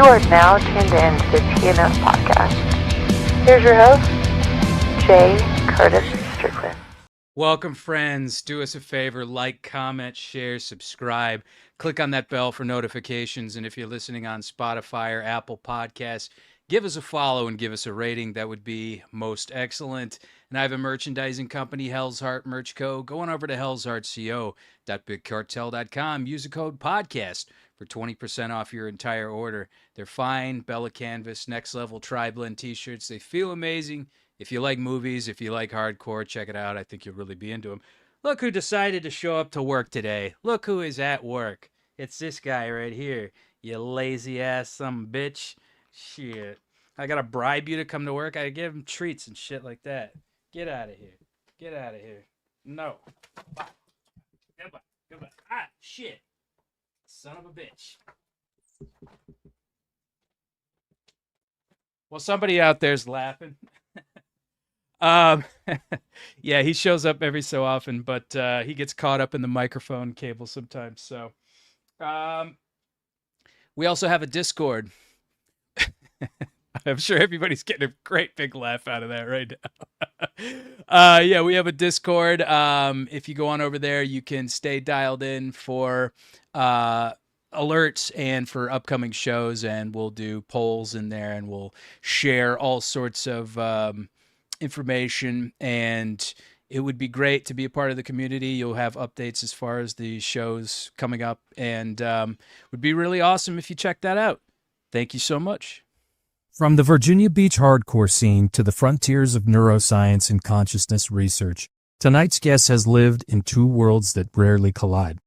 are now tuned in to the TMS podcast. Here's your host, J. Curtis Strickland. Welcome, friends. Do us a favor, like, comment, share, subscribe. Click on that bell for notifications. And if you're listening on Spotify or Apple Podcasts, give us a follow and give us a rating. That would be most excellent. And I have a merchandising company, Hell's Heart Merch Co. Going over to hellsheartco.bigcartel.com. Use the code podcast for 20% off your entire order. They're fine. Bella Canvas, Next Level Tri-Blend t-shirts. They feel amazing. If you like movies, if you like hardcore, check it out. I think you'll really be into them. Look who decided to show up to work today. Look who is at work. It's this guy right here. You lazy ass some bitch. Shit. I gotta bribe you to come to work. I give him treats and shit like that. Get out of here. Get out of here. No. Goodbye. Goodbye. Ah, shit. Son of a bitch. Well, somebody out there's laughing. Yeah, he shows up every so often, but he gets caught up in the microphone cable sometimes. So, we also have a Discord. I'm sure everybody's getting a great big laugh out of that right now. Yeah, we have a Discord. If you go on over there, you can stay dialed in for alerts and for upcoming shows, and we'll do polls in there, and we'll share all sorts of information, and it would be great to be a part of the community. You'll have updates as far as the shows coming up, and would be really awesome if you check that out. Thank you so much. From the Virginia Beach hardcore scene to the frontiers of neuroscience and consciousness research, tonight's guest has lived in two worlds that rarely collide.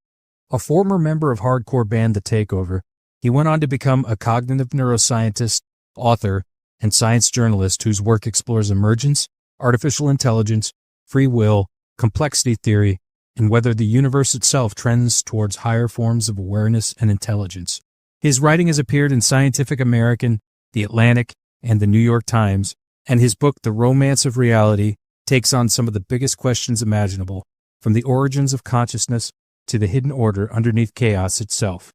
A former member of hardcore band The Takeover, he went on to become a cognitive neuroscientist, author, and science journalist whose work explores emergence, artificial intelligence, free will, complexity theory, and whether the universe itself trends towards higher forms of awareness and intelligence. His writing has appeared in Scientific American, The Atlantic, and the New York Times, and his book, The Romance of Reality, takes on some of the biggest questions imaginable, from the origins of consciousness to the hidden order underneath chaos itself.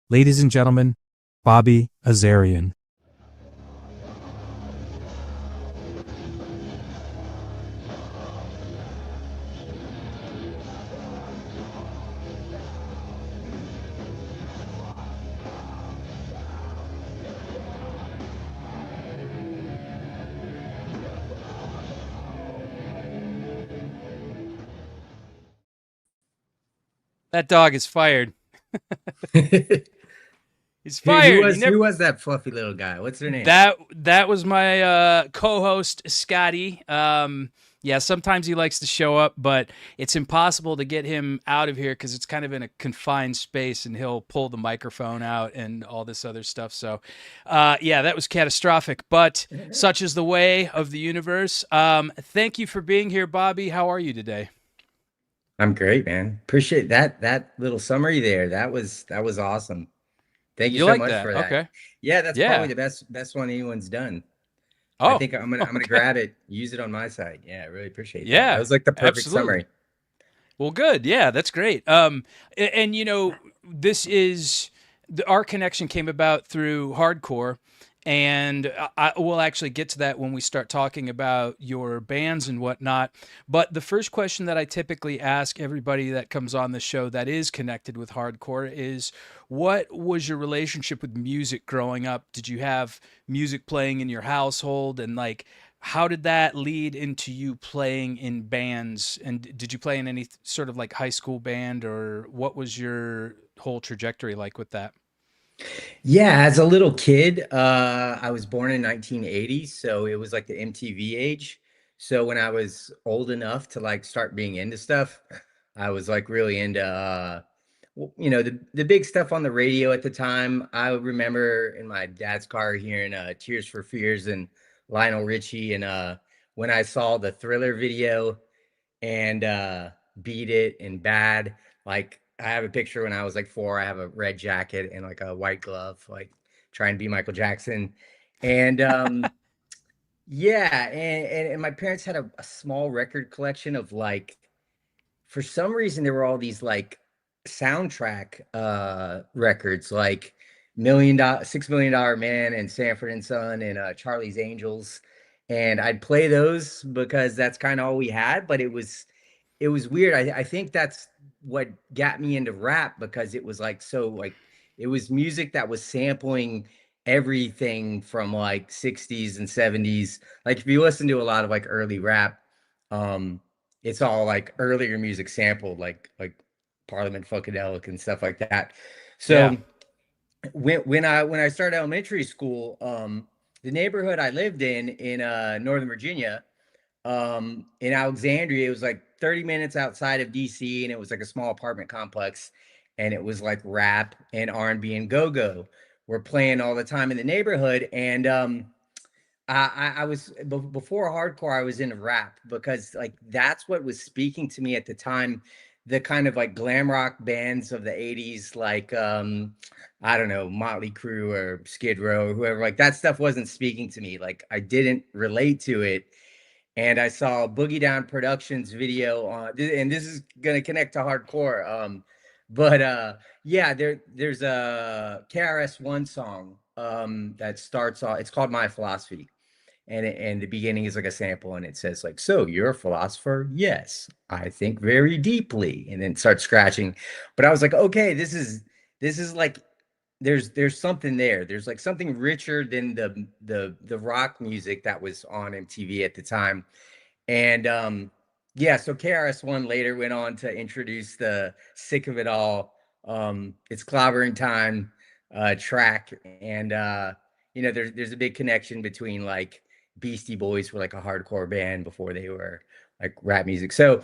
Ladies and gentlemen, Bobby Azarian. That dog is fired. He's Who fired. who was that fluffy little guy? What's their name? That was my co-host Scotty. Yeah, sometimes he likes to show up, but it's impossible to get him out of here because it's kind of in a confined space, and he'll pull the microphone out and all this other stuff. So, yeah, that was catastrophic, but such is the way of the universe. Thank you for being here, Bobby. How are you today? I'm great, man. Appreciate that little summary there. That was awesome. Thank you so like much that? for that. Okay. Yeah, that's probably the best one anyone's done. Oh, I think I'm gonna grab it, use it on my side. Yeah, I really appreciate that. Yeah, That was like the perfect absolutely. summary. Well, good. Yeah, that's great. And you know, this is our connection came about through hardcore, and I will actually get to that when we start talking about your bands and whatnot. But the first question that I typically ask everybody that comes on the show that is connected with hardcore is, what was your relationship with music growing up? Did you have music playing in your household? And like, how did that lead into you playing in bands? And did you play in any sort of like high school band, or what was your whole trajectory like with that? Yeah, as a little kid, I was born in 1980, so it was like the MTV age. So when I was old enough to like start being into stuff, I was like really into the big stuff on the radio at the time. I remember in my dad's car hearing Tears for Fears and Lionel Richie, and when I saw the Thriller video and Beat It and Bad, like I have a picture when I was like 4. I have a red jacket and like a white glove, like trying to be Michael Jackson. And yeah, and my parents had a small record collection of like, for some reason there were all these like soundtrack records, like $6 million Man and Sanford and Son and Charlie's Angels, and I'd play those because that's kind of all we had. But it was weird. I think that's what got me into rap, because it was like, so like, it was music that was sampling everything from like 60s and 70s. Like if you listen to a lot of like early rap, um, it's all like earlier music sampled, like Parliament Funkadelic and stuff like that. Yeah. So when I started elementary school, the neighborhood I lived in Northern Virginia, in Alexandria, it was like 30 minutes outside of DC, and it was like a small apartment complex, and it was like rap and R&B and go-go were playing all the time in the neighborhood. And I was before hardcore, I was into rap because like that's what was speaking to me at the time. The kind of like glam rock bands of the 80s, like I don't know, Motley Crue or Skid Row or whoever, like that stuff wasn't speaking to me. Like I didn't relate to it. And I saw Boogie Down Productions video on, and this is gonna connect to hardcore. But yeah, there's a KRS-One song that starts off. It's called My Philosophy, and the beginning is like a sample, and it says like, "So you're a philosopher? Yes, I think very deeply," and then it starts scratching. But I was like, okay, this is like, there's something there. There's like something richer than the rock music that was on MTV at the time. And yeah, so KRS-One later went on to introduce the Sick of It All, It's Clobbering Time track. And there's a big connection between like Beastie Boys were like a hardcore band before they were like rap music. So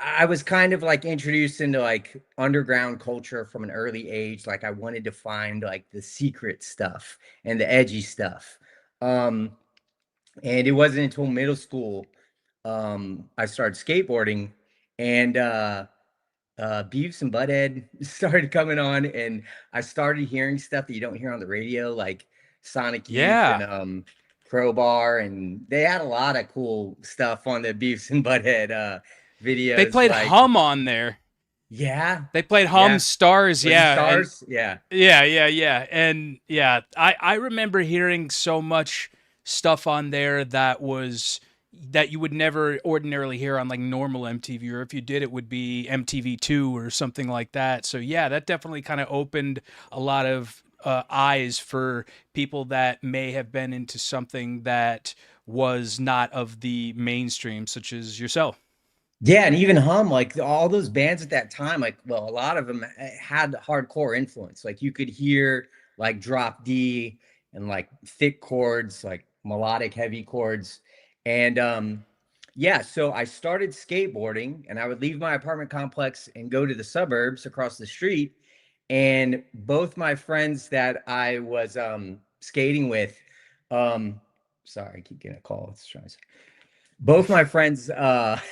I was kind of like introduced into like underground culture from an early age. Like I wanted to find like the secret stuff and the edgy stuff. Um, and it wasn't until middle school I started skateboarding, and Beavis and Butthead started coming on, and I started hearing stuff that you don't hear on the radio, like Sonic Youth and Yeah. Crowbar, and they had a lot of cool stuff on the Beavis and Butthead They videos. played Like, Hum on there. yeah, They played Hum yeah, Stars, was it yeah, and Stars? Yeah, yeah. And yeah, I remember hearing so much stuff on there that you would never ordinarily hear on like normal MTV, or if you did, it would be MTV2 or something like that. So yeah, that definitely kind of opened a lot of eyes for people that may have been into something that was not of the mainstream, such as yourself. yeah, and even Hum, like all those bands at that time, like, well, a lot of them had hardcore influence. Like you could hear like Drop D and like thick chords, like melodic heavy chords. And yeah, so I started skateboarding, and I would leave my apartment complex and go to the suburbs across the street. And both my friends that I was skating with, um sorry, I keep getting a call. Let's try this. Both my friends that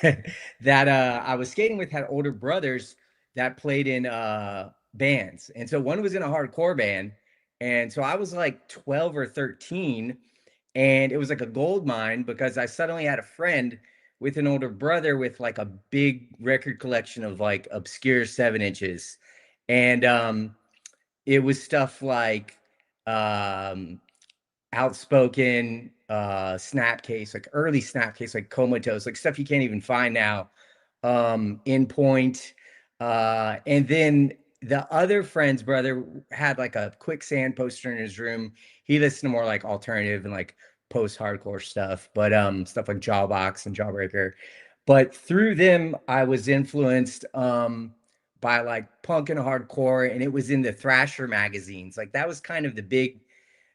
I was skating with had older brothers that played in bands. And so one was in a hardcore band. And so I was like 12 or 13, and it was like a gold mine because I suddenly had a friend with an older brother with like a big record collection of like obscure 7 inches. And it was stuff like um Outspoken, Snapcase, like early Snapcase, like Comatose, like stuff you can't even find now. In Point, and then the other friend's brother had like a Quicksand poster in his room. He listened to more like alternative and like post-hardcore stuff, but stuff like Jawbox and Jawbreaker. But through them, I was influenced by like punk and hardcore, and it was in the Thrasher magazines. Like that was kind of the big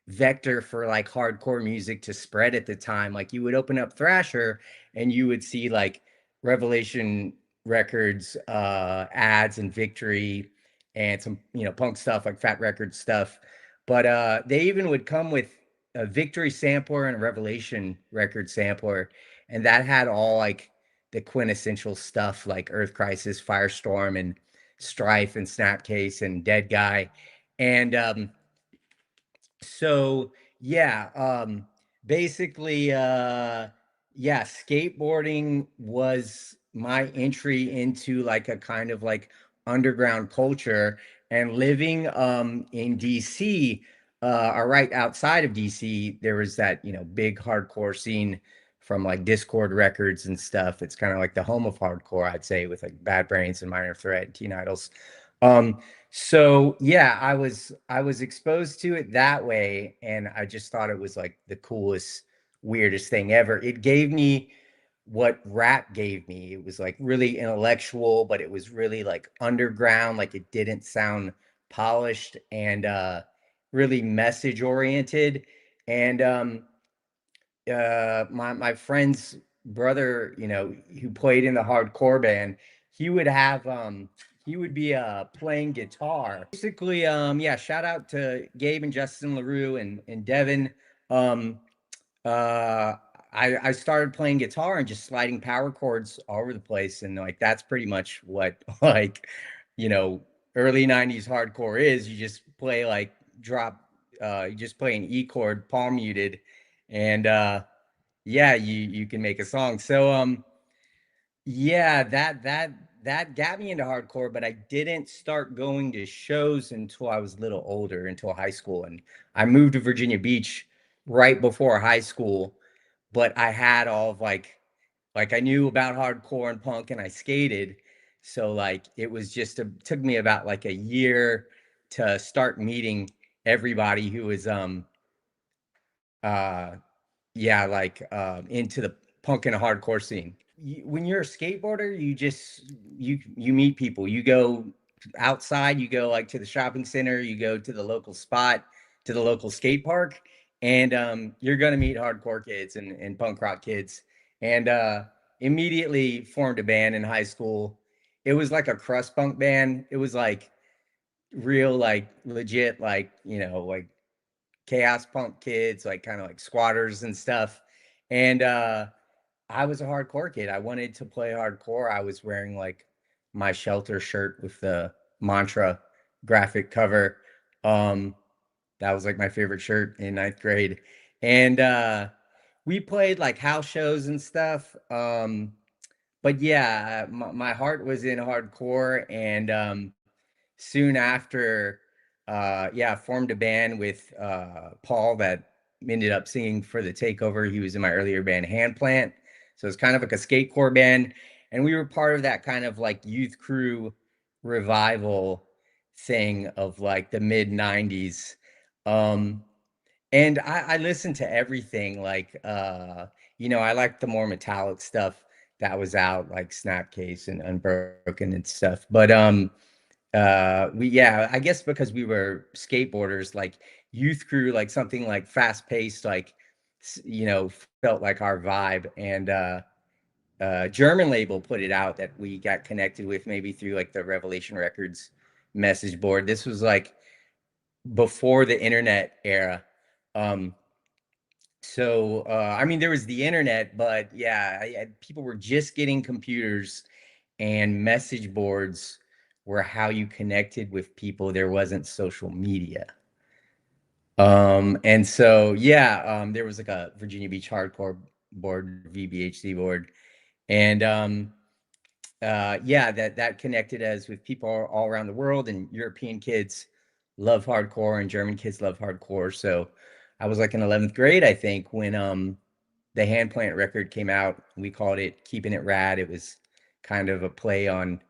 vector for like hardcore music to spread at the time. Like you would open up Thrasher and you would see like Revelation Records ads and Victory and some punk stuff like Fat Record stuff. But they even would come with a Victory sampler and a Revelation record sampler, and that had all like the quintessential stuff like Earth Crisis, Firestorm, and Strife, and Snapcase, and Dead Guy. And so yeah, basically, yeah, skateboarding was my entry into like a kind of like underground culture. And living in DC, or right outside of DC, there was that, big hardcore scene from like Discord Records and stuff. It's kind of like the home of hardcore, I'd say, with like Bad Brains and Minor Threat and Teen Idols. Um, so yeah, I was exposed to it that way, and I just thought it was like the coolest, weirdest thing ever. It gave me what rap gave me. It was like really intellectual, but it was really like underground, like it didn't sound polished, and really message oriented. And my friend's brother, who played in the hardcore band, he would have he would be playing guitar. Basically, yeah, shout out to Gabe and Justin LaRue and Devin. Um uh I started playing guitar and just sliding power chords all over the place, and like that's pretty much what like you know early 90s hardcore is. You just play like drop you just play an E chord palm muted, and yeah, you can make a song. So yeah, that got me into hardcore, but I didn't start going to shows until I was a little older, until high school. And I moved to Virginia Beach right before high school, but I had all of like I knew about hardcore and punk, and I skated. So like it was just took me about like a year to start meeting everybody who was uh yeah, like into the punk and hardcore scene. When you're a skateboarder, you meet people. You go outside, you go like to the shopping center, you go to the local spot, to the local skate park, and you're gonna meet hardcore kids and punk rock kids. And immediately formed a band in high school. It was like a crust punk band. It was like real, like legit, like like chaos punk kids, like kind of like squatters and stuff. And I was a hardcore kid. I wanted to play hardcore. I was wearing like my Shelter shirt with the Mantra graphic cover. Um, that was like my favorite shirt in ninth grade. And we played like house shows and stuff. But yeah, my heart was in hardcore, and soon after, yeah, formed a band with Paul that ended up singing for the Takeover. He was in my earlier band, HANDPLANT. So it's kind of like a skatecore band. And we were part of that kind of like youth crew revival thing of like the mid 90s. Um, and I listened to everything, like I like the more metallic stuff that was out, like Snapcase and Unbroken and stuff. But we yeah, I guess because we were skateboarders, like youth crew, like something like fast paced, like felt like our vibe. And German label put it out that we got connected with, maybe through like the Revelation Records message board. This was like before the internet era. um so I mean, there was the internet, but yeah, people were just getting computers, and message boards were how you connected with people. There wasn't social media. And so yeah, there was like a Virginia Beach hardcore board, VBHC board, and yeah, that connected us with people all around the world, and European kids love hardcore and German kids love hardcore. So I was like in 11th grade, I think, when the Handplant record came out. We called it Keeping It Rad. It was kind of a play on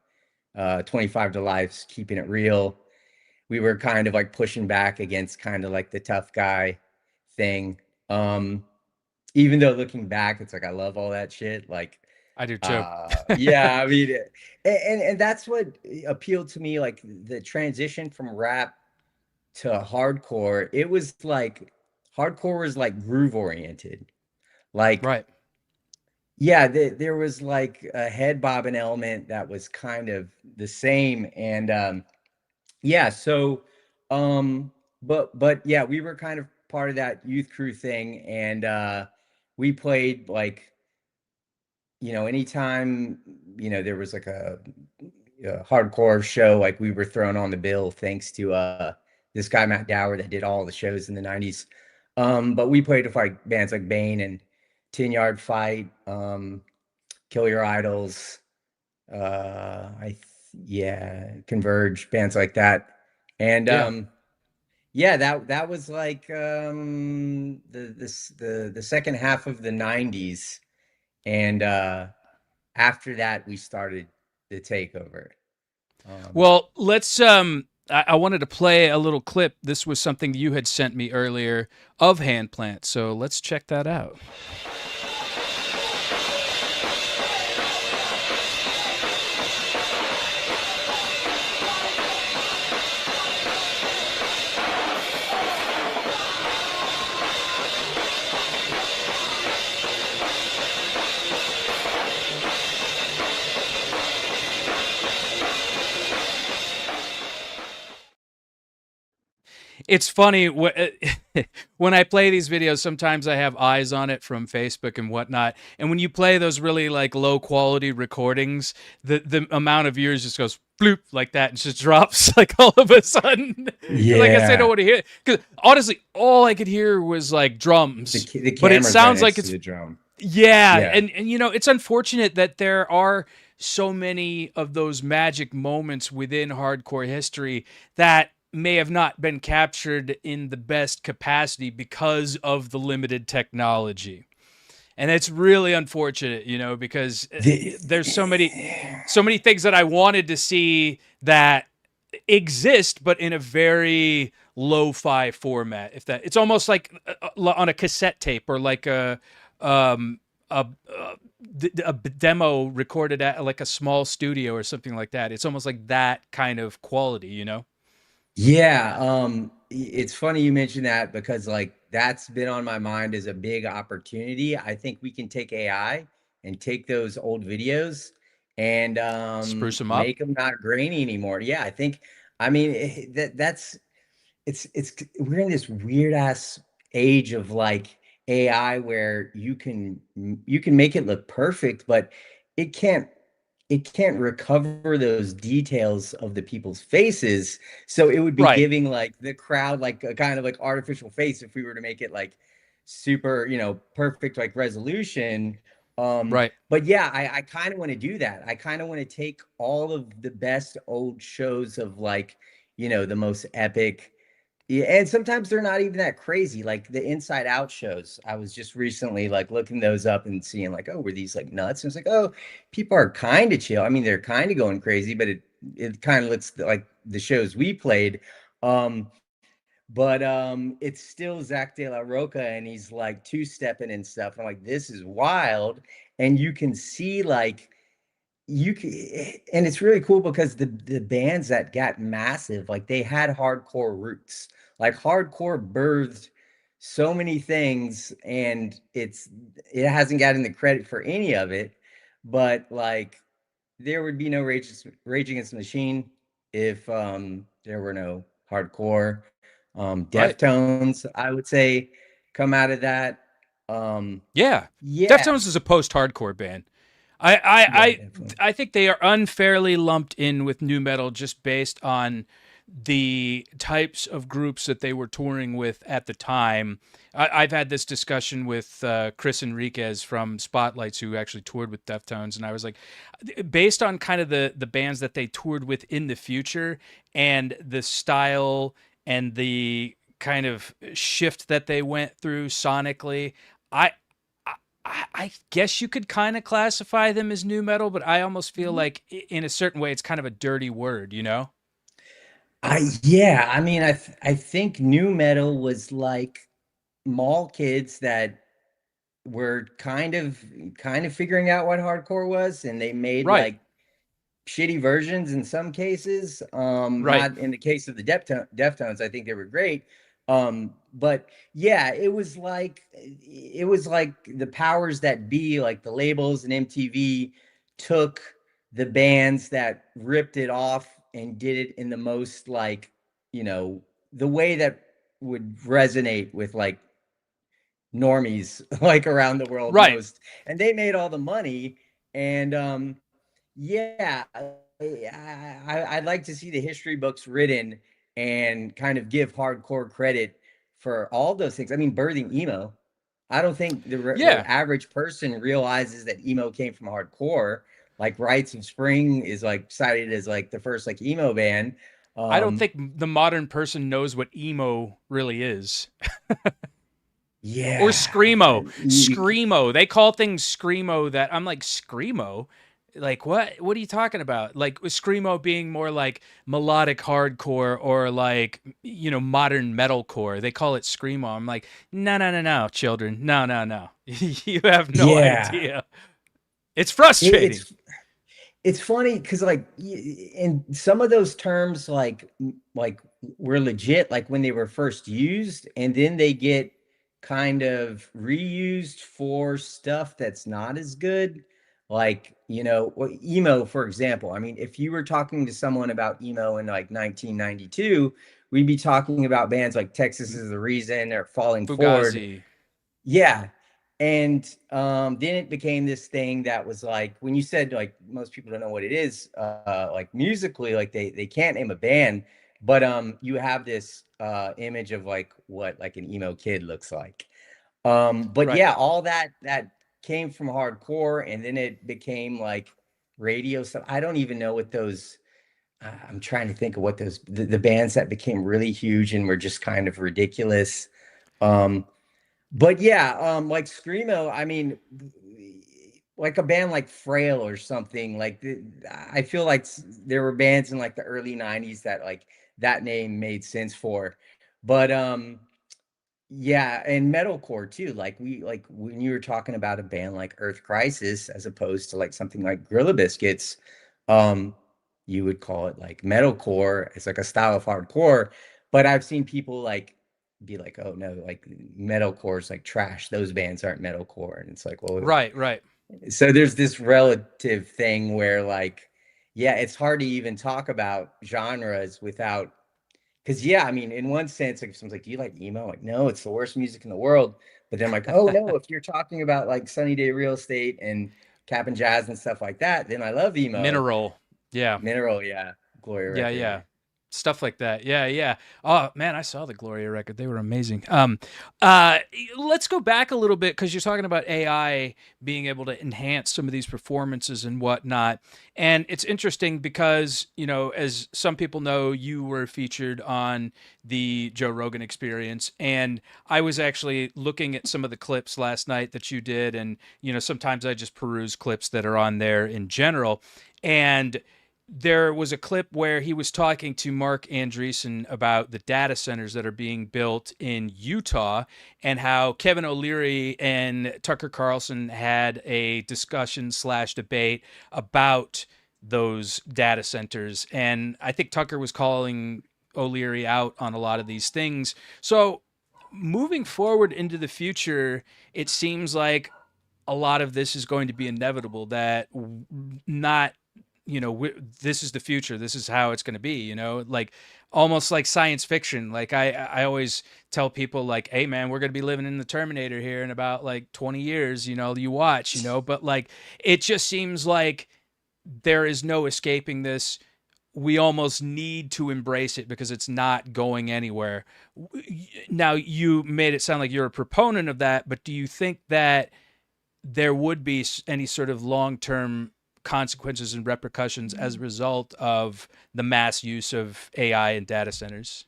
25 to Life's Keeping It Real. We were kind of like pushing back against kind of like the tough guy thing. Um, Even though looking back, it's like I love all that shit. Like, I do too. yeah, I mean, and that's what appealed to me, like the transition from rap to hardcore. It was like hardcore was like groove oriented. Like, Right. yeah, there was like a head bobbing element that was kind of the same. And yeah, so but yeah, we were kind of part of that youth crew thing. And we played like, anytime, there was like a hardcore show, like we were thrown on the bill thanks to this guy Matt Dower that did all the shows in the 90s. But we played with like bands like Bane and 10 Yard Fight, Kill Your Idols, yeah, Converge, bands like that. And Yeah. yeah, that was like the second half of the 90s. And after that we started the takeover. Um, Well, let's I wanted to play a little clip. This was something you had sent me earlier of Handplant. So let's check that out. It's funny when I play these videos. Sometimes I have eyes on it from Facebook and whatnot, and when you play those really like low quality recordings, the amount of viewers just goes bloop like that and just drops like all of a sudden. Because I guess I don't yeah, want to hear. Because honestly, all I could hear was like drums, the but it camera's right sounds like next to it's the drum. yeah, Yeah. and you know, it's unfortunate that there are so many of those magic moments within hardcore history that may have not been captured in the best capacity because of the limited technology. And it's really unfortunate, you know, because The, there's so many things that I wanted to see that exist, but in a very lo-fi format. If that, it's almost like on a cassette tape or like um, a demo recorded at like a small studio or something like that. It's almost like that kind of quality, you know? yeah, it's funny you mentioned that because like that's been on my mind as a big opportunity. I think we can take AI and take those old videos and Spruce them up. make them not grainy anymore. Yeah, I think I mean that's it's we're in this weird ass age of like AI where you can make it look perfect, but it can't it can't recover those details of the people's faces. So it would be Right, giving like the crowd like a kind of like artificial face if we were to make it like super, perfect like resolution. right. But yeah, I kind of want to do that. I kind of want to take all of the best old shows of like, the most epic. Yeah, and sometimes they're not even that crazy. Like the Inside Out shows, I was just recently like looking those up and seeing like, oh, were these like nuts? And it's like, oh, people are kind of chill. I mean, they're kind of going crazy, but it kind of looks like the shows we played. Um, but it's still Zach De La Roca, and he's like two-stepping and stuff. I'm like, this is wild, and you can see like you can, and it's really cool because the bands that got massive, like they had hardcore roots. Like hardcore birthed so many things, and it hasn't gotten the credit for any of it. But like there would be no Rage Against the Machine if there were no hardcore. Right. Deftones, I would say, come out of that. Um, Yeah. yeah, Deftones is a post-hardcore band. I, I, yeah, I, definitely. I think they are unfairly lumped in with nu metal just based on the types of groups that they were touring with at the time. I've had this discussion with Chris Enriquez from Spotlights, who actually toured with Deftones, and I was like, based on kind of the bands that they toured with in the future and the style and the kind of shift that they went through sonically, I I guess you could kind of classify them as new metal, but I almost feel like in a certain way it's kind of a dirty word, you know? Yeah, I mean, I think new metal was like mall kids that were kind of figuring out what hardcore was, and they made Right, like shitty versions in some cases. right. Not in the case of the Deftones, I think they were great. But yeah, it was like the powers that be, like the labels and MTV took the bands that ripped it off and did it in the most like, you know, the way that would resonate with like normies like around the world Right. most. And they made all the money. And yeah, I'd like to see the history books written and kind of give hardcore credit for all those things. I mean, birthing emo. I don't think the Yeah. average person realizes that emo came from hardcore. Like Rites of Spring is like cited as like the first like emo band. I don't Um, think the modern person knows what emo really is. Or yeah. screamo. You- Screamo. They call things screamo that I'm like, screamo? Like what? What are you talking about? Like with screamo being more like melodic hardcore or like modern metalcore. They call it screamo. I'm like, no, no, no, no, children, no, no, no. You have no yeah. idea. It's It, frustrating. it's funny because like in some of those terms like were legit like when they were first used, and then they get kind of reused for stuff that's not as good. Like, emo, for example. I mean, if you were talking to someone about emo in like 1992, we'd be talking about bands like Texas is the Reason or Falling Forward. Fugazi. Yeah. And then it became this thing that was like when you said like most people don't know what it is, like musically, like they can't name a band, but you have this image of like what like an emo kid looks like. But Right. yeah, all that came from hardcore, and then it became like radio stuff. I don't even know what those I'm trying to think of what the bands that became really huge and were just kind of ridiculous. Um, but yeah, like screamo, I mean, like a band like Frail or something. I feel like there were bands in like the early '90s that like that name made sense for. But yeah, and metalcore too. Like when you were talking about a band like Earth Crisis as opposed to like something like Gorilla Biscuits, um, you would call it like metalcore. It's like a style of hardcore. But I've seen people like be like, oh no, like metalcore is like trash. Those bands aren't metalcore. And it's like, well, Right. Right. so there's this relative thing where like, yeah, it's hard to even talk about genres without because yeah, I mean, in one sense, like if someone's like, "Do you like emo?" Like, no, it's the worst music in the world. But then I'm like, oh no, if you're talking about like Sunny Day Real Estate and Cap and Jazz and stuff like that, then I love emo. Mineral. Yeah. Mineral, yeah, Gloria Yeah, record. yeah. Stuff like that. Yeah, yeah. Oh man, I saw the Gloria record. They were amazing. Let's go back a little bit because you're talking about AI being able to enhance some of these performances and whatnot. And it's interesting because, as some people know, you were featured on the Joe Rogan Experience. And I was actually looking at some of the clips last night that you did. And, sometimes I just peruse clips that are on there in general. And there was a clip where he was talking to Mark Andreessen about the data centers that are being built in Utah and how Kevin O'Leary and Tucker Carlson had a discussion slash debate about those data centers. And I think Tucker was calling O'Leary out on a lot of these things. So moving forward into the future, it seems like a lot of this is going to be inevitable that not this is the future. This is how it's going to be, like almost like science fiction. Like I always tell people like, hey man, we're going to be living in the Terminator here in about like 20 years, you watch, but like, it just seems like there is no escaping this. We almost need to embrace it because it's not going anywhere. Now, you made it sound like you're a proponent of that, but do you think that there would be any sort of long-term consequences and repercussions as a result of the mass use of AI and data centers?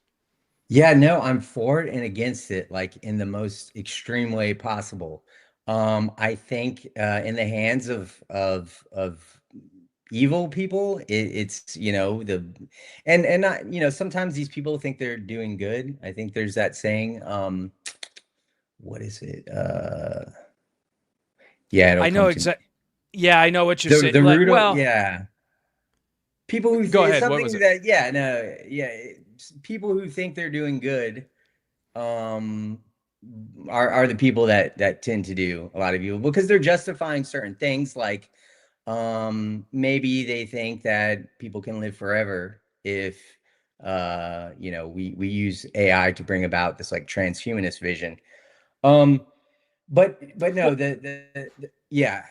Yeah, no, I'm for it and against it, like in the most extreme way possible. I think in the hands of evil people, it's and not sometimes these people think they're doing good. I think there's that saying, what is it? Yeah, it'll I know come to me. exactly. Yeah, I know what you're The saying. the Like, root of well, yeah. People who go it's ahead. What was something it? that yeah, no, yeah, people who think they're doing good um are the people that tend to do a lot of evil because they're justifying certain things like maybe they think that people can live forever if we use AI to bring about this like transhumanist vision. Um but no, Well, yeah,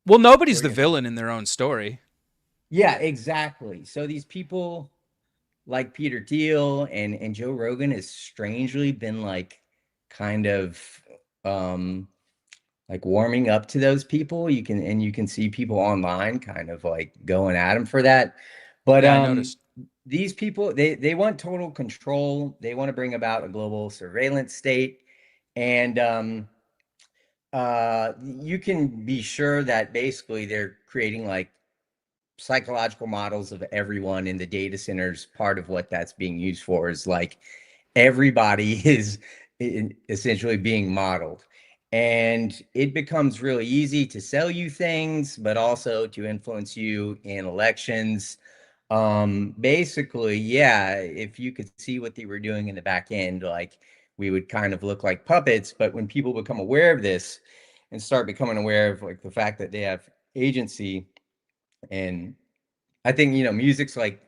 well, what nobody's were the you gonna say? villain in their own story. Yeah, exactly. So these people like Peter Thiel and Joe Rogan has strangely been like kind of um like warming up to those people. You can see people online kind of like going at him for that. But Yeah, I noticed. these people, they want total control. They want to bring about a global surveillance state. And you can be sure that basically they're creating like psychological models of everyone in the data centers. Part of what that's being used for is like everybody is essentially being modeled. And it becomes really easy to sell you things, but also to influence you in elections. Basically, yeah, if you could see what they were doing in the back end, like we would kind of look like puppets. But when people become aware of this and start becoming aware of like the fact that they have agency, and I think, music's like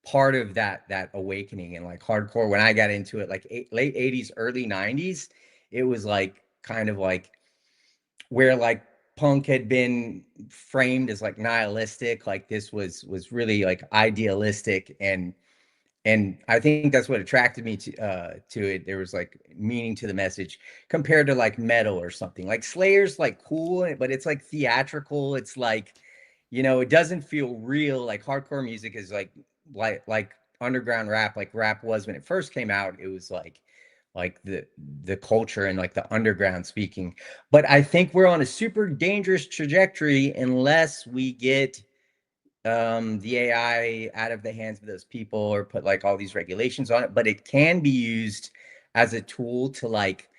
part of that awakening. And like hardcore, when I got into it, like late 80s, early 90s, it was like kind of like where like punk had been framed as like nihilistic, like this was really like idealistic. And I think that's what attracted me to it. There was like meaning to the message compared to like metal or something. Like Slayer's like cool, but it's like theatrical. It's like, it doesn't feel real. Like hardcore music is like underground rap, like rap was when it first came out. It was like the culture and like the underground speaking. But I think we're on a super dangerous trajectory unless we get the AI out of the hands of those people or put like all these regulations on it. But it can be used as a tool to like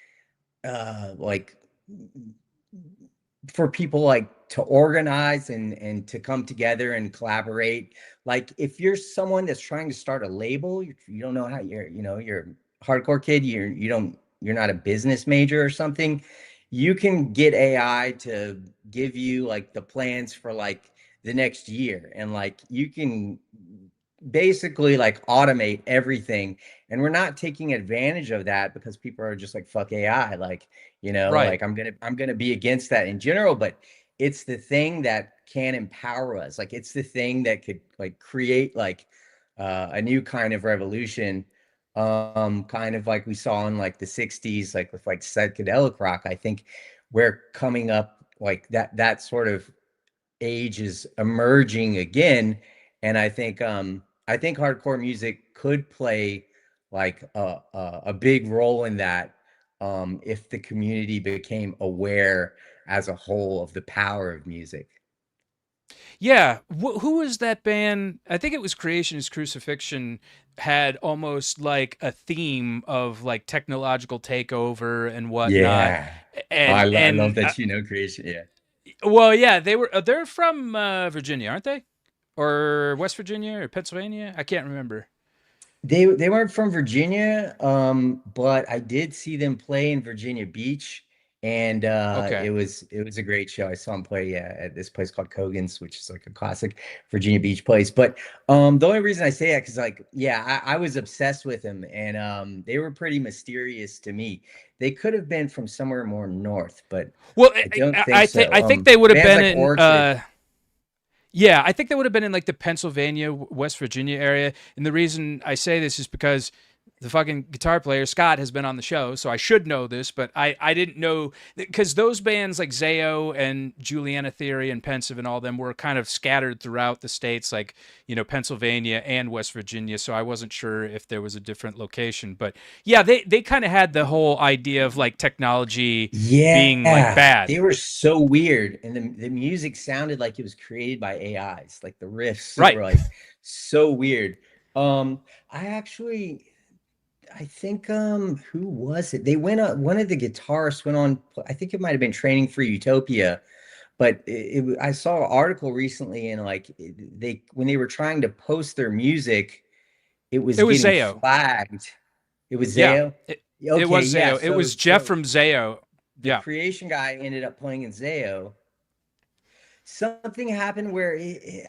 for people like to organize and to come together and collaborate. Like if you're someone that's trying to start a label, you don't know how you're a hardcore kid, you're not a business major or something, you can get AI to give you like the plans for like the next year, and like you can basically like automate everything. And we're not taking advantage of that because people are just like, fuck AI, like, Right. like I'm gonna be against that in general. But it's the thing that can empower us. Like it's the thing that could like create like a new kind of revolution, kind of like we saw in like the 60s, like with like psychedelic rock. I think we're coming up like that sort of age is emerging again. And I think hardcore music could play like a big role in that, if the community became aware as a whole of the power of music. Yeah. Who was that band? I think it was Creation is Crucifixion, had almost like a theme of like technological takeover and whatnot. Yeah. Oh, I love And that, creation. Yeah. well, yeah, they're from Virginia, aren't they? Or West Virginia or Pennsylvania? I can't remember. They weren't from Virginia, but I did see them play in Virginia Beach, and Okay. it was a great show. I saw them play, yeah, at this place called Cogan's, which is like a classic Virginia Beach place. But the only reason I say that because like yeah, I was obsessed with them, and they were pretty mysterious to me. They could have been from somewhere more north, but Well, I don't think so. I think they would have Bands been like in Orchid. yeah, I think they would have been in like the Pennsylvania, West Virginia area. And the reason I say this is because the fucking guitar player Scott has been on the show, so I should know this, but I didn't know because those bands like Zayo and Juliana Theory and Pensive and all them were kind of scattered throughout the states, like Pennsylvania and West Virginia. So I wasn't sure if there was a different location, but yeah, they kind of had the whole idea of like technology being like Yeah, bad, they were so weird, and the music sounded like it was created by AIs. Like the riffs right? were like so weird. I actually, I think, who was it? They went on. One of the guitarists went on. I think it might have been Training for Utopia, but I saw an article recently, and like they when they were trying to post their music, it was It was getting Zayo. flagged. It was Yeah, Zayo. it Okay, was yeah. Zayo. It So was Jeff so from Zayo. the Yeah. creation guy ended up playing in Zayo. Something happened where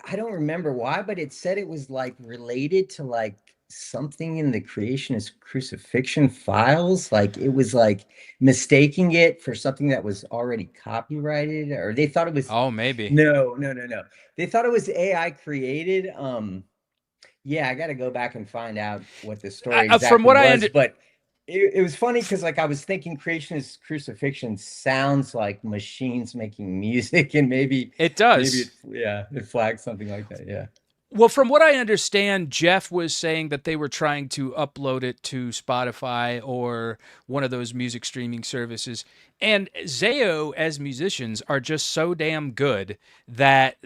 I don't remember why, but it said it was like related to like something in the creationist crucifixion files. Like it was like mistaking it for something that was already copyrighted, or they thought it was Oh, maybe. no, no, no, no. They thought it was AI created. Yeah, I got to go back and find out what the story From exactly what I was, under, but it was funny because like I was thinking creationist crucifixion sounds like machines making music, and maybe it maybe does. it, yeah, it flagged something like that. Yeah. Well, from what I understand, Jeff was saying that they were trying to upload it to Spotify or one of those music streaming services. And Zayo, as musicians, are just so damn good that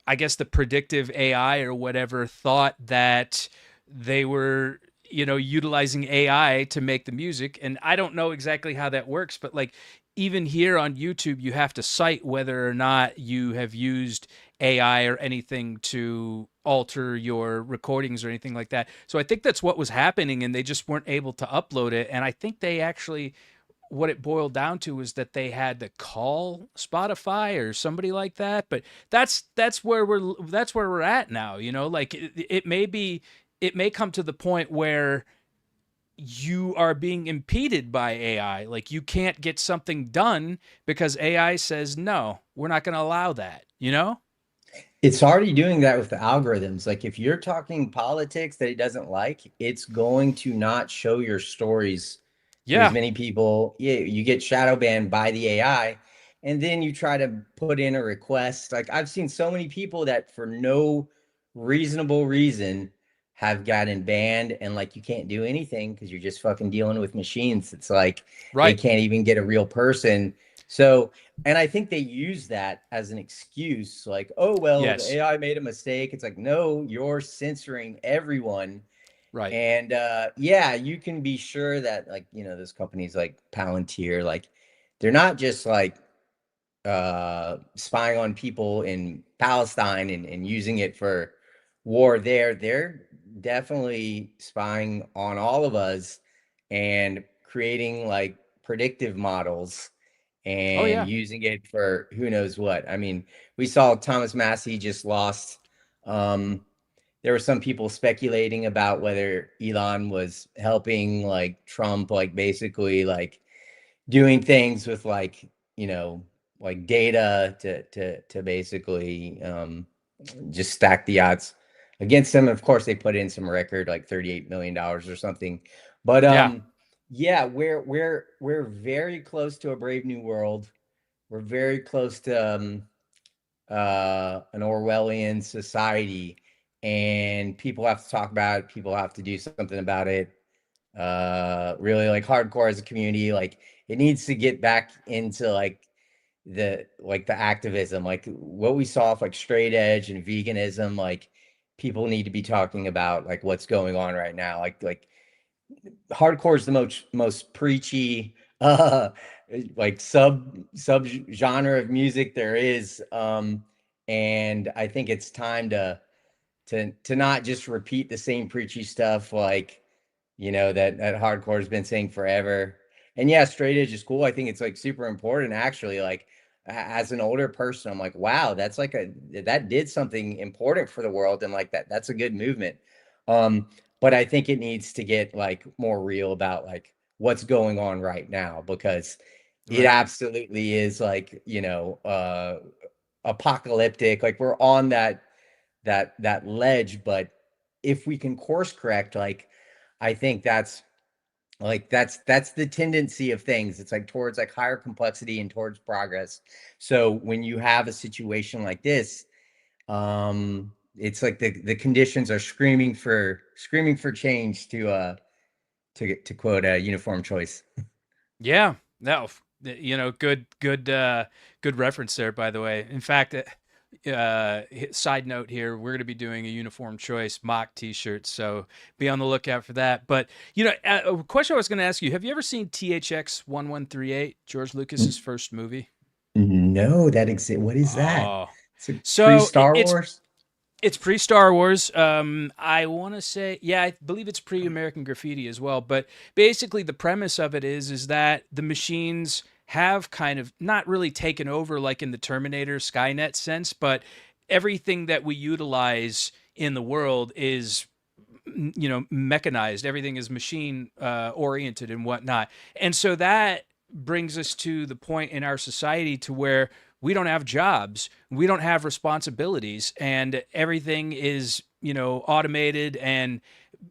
I guess the predictive AI or whatever thought that they were, utilizing AI to make the music. And I don't know exactly how that works, but like even here on YouTube, you have to cite whether or not you have used AI or anything to alter your recordings or anything like that. So I think that's what was happening, and they just weren't able to upload it. And I think they actually, what it boiled down to was that they had to call Spotify or somebody like that. But that's where we're at now. Like it may come to the point where you are being impeded by AI. Like you can't get something done because AI says, no, we're not going to allow that. It's already doing that with the algorithms. Like if you're talking politics that it doesn't like, it's going to not show your stories to as Yeah, many people. Yeah, you get shadow banned by the AI, and then you try to put in a request. Like I've seen so many people that for no reasonable reason have gotten banned, and like you can't do anything because you're just fucking dealing with machines. It's like they right. can't even get a real person. So, and I think they use that as an excuse, like, oh, well, the Yes, AI made a mistake. It's like, no, you're censoring everyone. right. And yeah, you can be sure that, like, those companies like Palantir, like, they're not just like spying on people in Palestine and using it for war there. They're definitely spying on all of us and creating like predictive models Oh, and yeah. using it for who knows what. I mean, we saw Thomas Massey just lost. Um, there were some people speculating about whether Elon was helping like Trump, like basically like doing things with you know like data to basically just stack the odds against them. Of course, they put in some record like $38 million or something, but Yeah. yeah, we're very close to a brave new world. We're very close to an Orwellian society, and people have to talk about it. People have to do something about it. Really, like hardcore as a community, like it needs to get back into the activism, like what we saw with like straight edge and veganism. Like people need to be talking about like what's going on right now. Like hardcore is the most preachy like sub genre of music there is, and I think it's time to not just repeat the same preachy stuff, like that hardcore has been saying forever. And yeah, straight edge is cool. I think it's like super important actually. Like as an older person, I'm like, wow, that's like that did something important for the world, and like that's a good movement. But I think it needs to get like more real about like what's going on right now, because it Right. absolutely is like, apocalyptic. Like we're on that ledge, but if we can course correct, like I think that's the tendency of things. It's like towards like higher complexity and towards progress. So when you have a situation like this, it's like the conditions are screaming for change, to quote a Uniform Choice. Yeah. No. Good reference there, by the way. In fact, side note here, we're going to be doing a Uniform Choice mock T-shirt, so be on the lookout for that. But a question I was going to ask you: have you ever seen THX 1138, George Lucas's first movie? No, what is that? Oh, It's a so pre-Star Wars. it's pre Star Wars. I want to say, yeah, I believe it's pre American Graffiti as well. But basically, the premise of it is that the machines have kind of not really taken over like in the Terminator Skynet sense, but everything that we utilize in the world is mechanized. Everything is machine oriented and whatnot. And so that brings us to the point in our society to where we don't have jobs, we don't have responsibilities, and everything is automated, and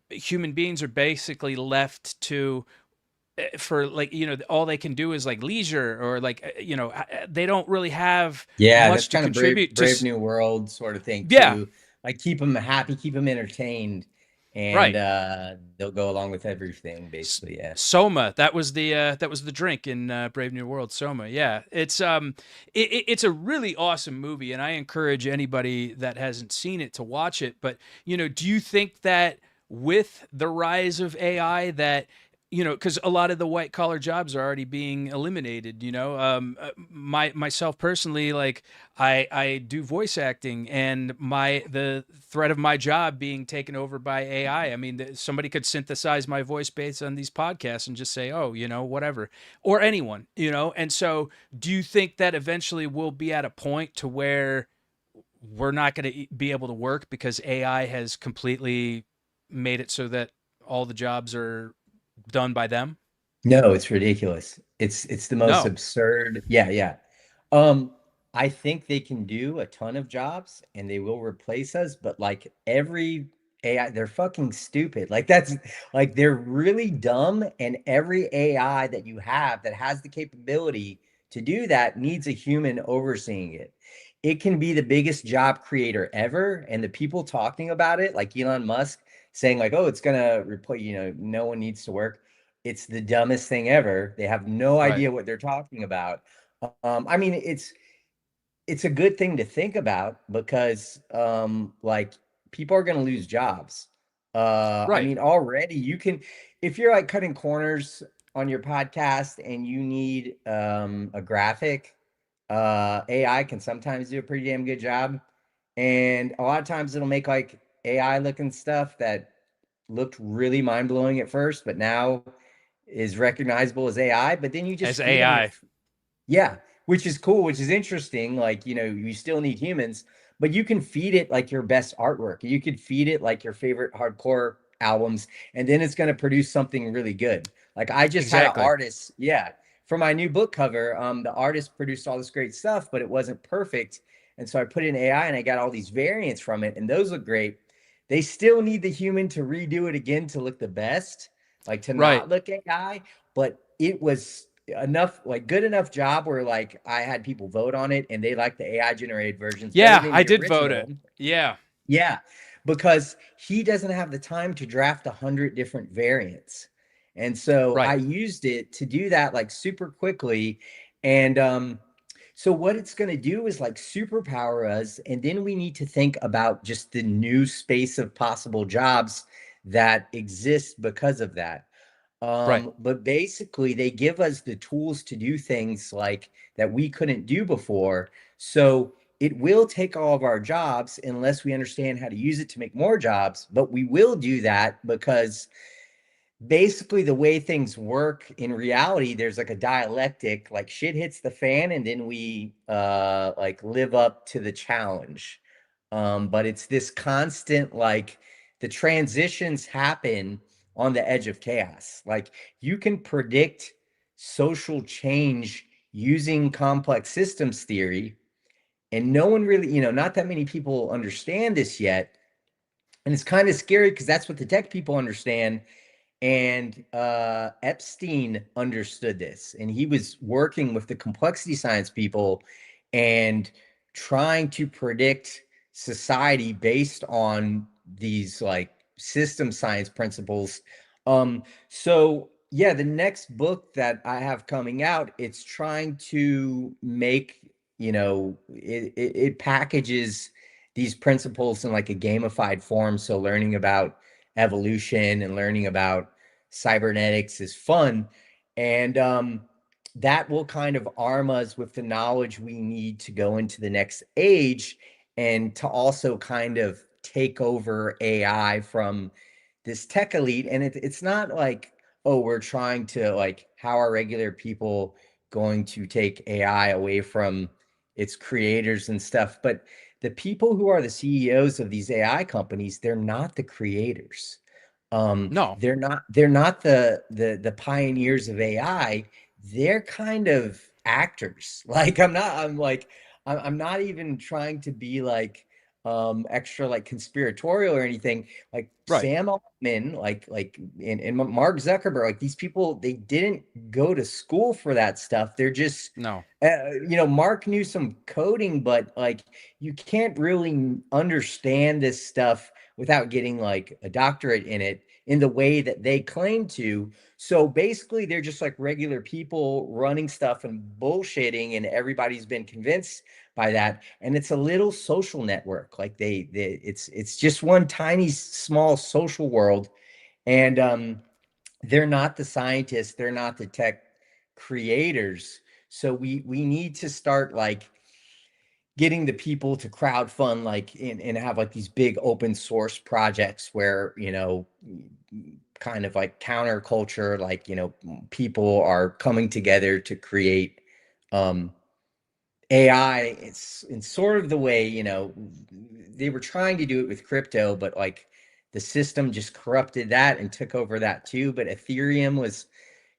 human beings are basically left to for like all they can do is like leisure, or like they don't really have Yeah, that's much to kind of brave contribute to brave new world sort of thing yeah. too. like keep them happy, keep them entertained, and Right. they'll go along with everything basically. Yeah. Soma, that was the drink in Brave New World. Soma, yeah, it's a really awesome movie, and I encourage anybody that hasn't seen it to watch it. But do you think that with the rise of AI, that because a lot of the white collar jobs are already being eliminated. Myself personally, like I do voice acting, and the threat of my job being taken over by AI. I mean, somebody could synthesize my voice based on these podcasts and just say, oh, whatever, or anyone, And so, do you think that eventually we'll be at a point to where we're not going to be able to work because AI has completely made it so that all the jobs are done by them? No, it's ridiculous. It's the most No. absurd. Yeah, yeah. Um, I think they can do a ton of jobs and they will replace us, but like every AI, they're fucking stupid. Like that's like they're really dumb, and every AI that you have that has the capability to do that needs a human overseeing it. It can be the biggest job creator ever, and the people talking about it, like Elon Musk saying like, "Oh, it's gonna replace, no one needs to work." It's the dumbest thing ever. They have no Right. idea what they're talking about. I mean, it's a good thing to think about because like people are going to lose jobs. I Right. mean, already you can, if you're like cutting corners on your podcast and you need a graphic, AI can sometimes do a pretty damn good job. And a lot of times it'll make like AI looking stuff that looked really mind blowing at first, but now is recognizable as AI. But then you just As feed them your, AI. yeah, which is cool, which is interesting. Like, you still need humans, but you can feed it like your best artwork. You could feed it like your favorite hardcore albums, and then it's going to produce something really good. Like I just had an Exactly. artist, yeah, for my new book cover. The artist produced all this great stuff, but it wasn't perfect. And so I put in AI and I got all these variants from it, and those look great. They still need the human to redo it again to look the best, like to Right. not look AI, but it was enough, like good enough job where like I had people vote on it and they like the AI generated versions better Yeah, than I the did vote it. original. Yeah. Yeah, because he doesn't have the time to draft 100 different variants. And so I Right. used it to do that like super quickly. And so what it's going to do is like superpower us. And then we need to think about just the new space of possible jobs that exist because of that. Right. But basically, they give us the tools to do things like that we couldn't do before. So it will take all of our jobs unless we understand how to use it to make more jobs. But we will do that because basically the way things work in reality, there's like a dialectic, like shit hits the fan and then we like live up to the challenge. But it's this constant, like the transitions happen on the edge of chaos. Like you can predict social change using complex systems theory, and no one really, not that many people understand this yet. And it's kind of scary because that's what the tech people understand. And Epstein understood this, and he was working with the complexity science people and trying to predict society based on these like system science principles. So yeah, the next book that I have coming out, it's trying to make, it packages these principles in like a gamified form. So learning about evolution and learning about cybernetics is fun. And that will kind of arm us with the knowledge we need to go into the next age and to also kind of take over AI from this tech elite. And it's not like, oh, we're trying to like, how are regular people going to take AI away from its creators and stuff? But the people who are the CEOs of these AI companies, they're not the creators. No. They're not the pioneers of AI. They're kind of actors. Like I'm not even trying to be like extra like conspiratorial or anything. Like Right. Sam Altman, and Mark Zuckerberg, like these people, they didn't go to school for that stuff. They're just, No. Mark knew some coding, but like you can't really understand this stuff without getting like a doctorate in it in the way that they claim to. So basically, they're just like regular people running stuff and bullshitting, and everybody's been convinced by that. And it's a little social network. Like it's just one tiny small social world, and they're not the scientists, they're not the tech creators. So we need to start like getting the people to crowdfund like and have like these big open source projects where kind of like counterculture, like people are coming together to create um AI. It's in sort of the way they were trying to do it with crypto, but like the system just corrupted that and took over that too. But Ethereum was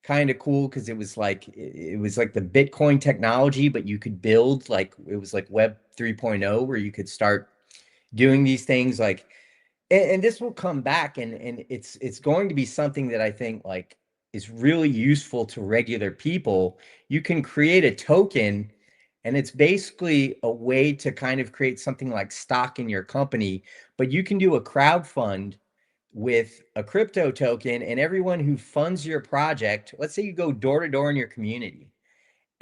kind of cool because it was like the Bitcoin technology, but you could build like it was like Web 3.0 where you could start doing these things like and this will come back and it's going to be something that I think like is really useful to regular people. You can create a token and it's basically a way to kind of create something like stock in your company, but you can do a crowd fund with a crypto token, and everyone who funds your project, let's say you go door to door in your community,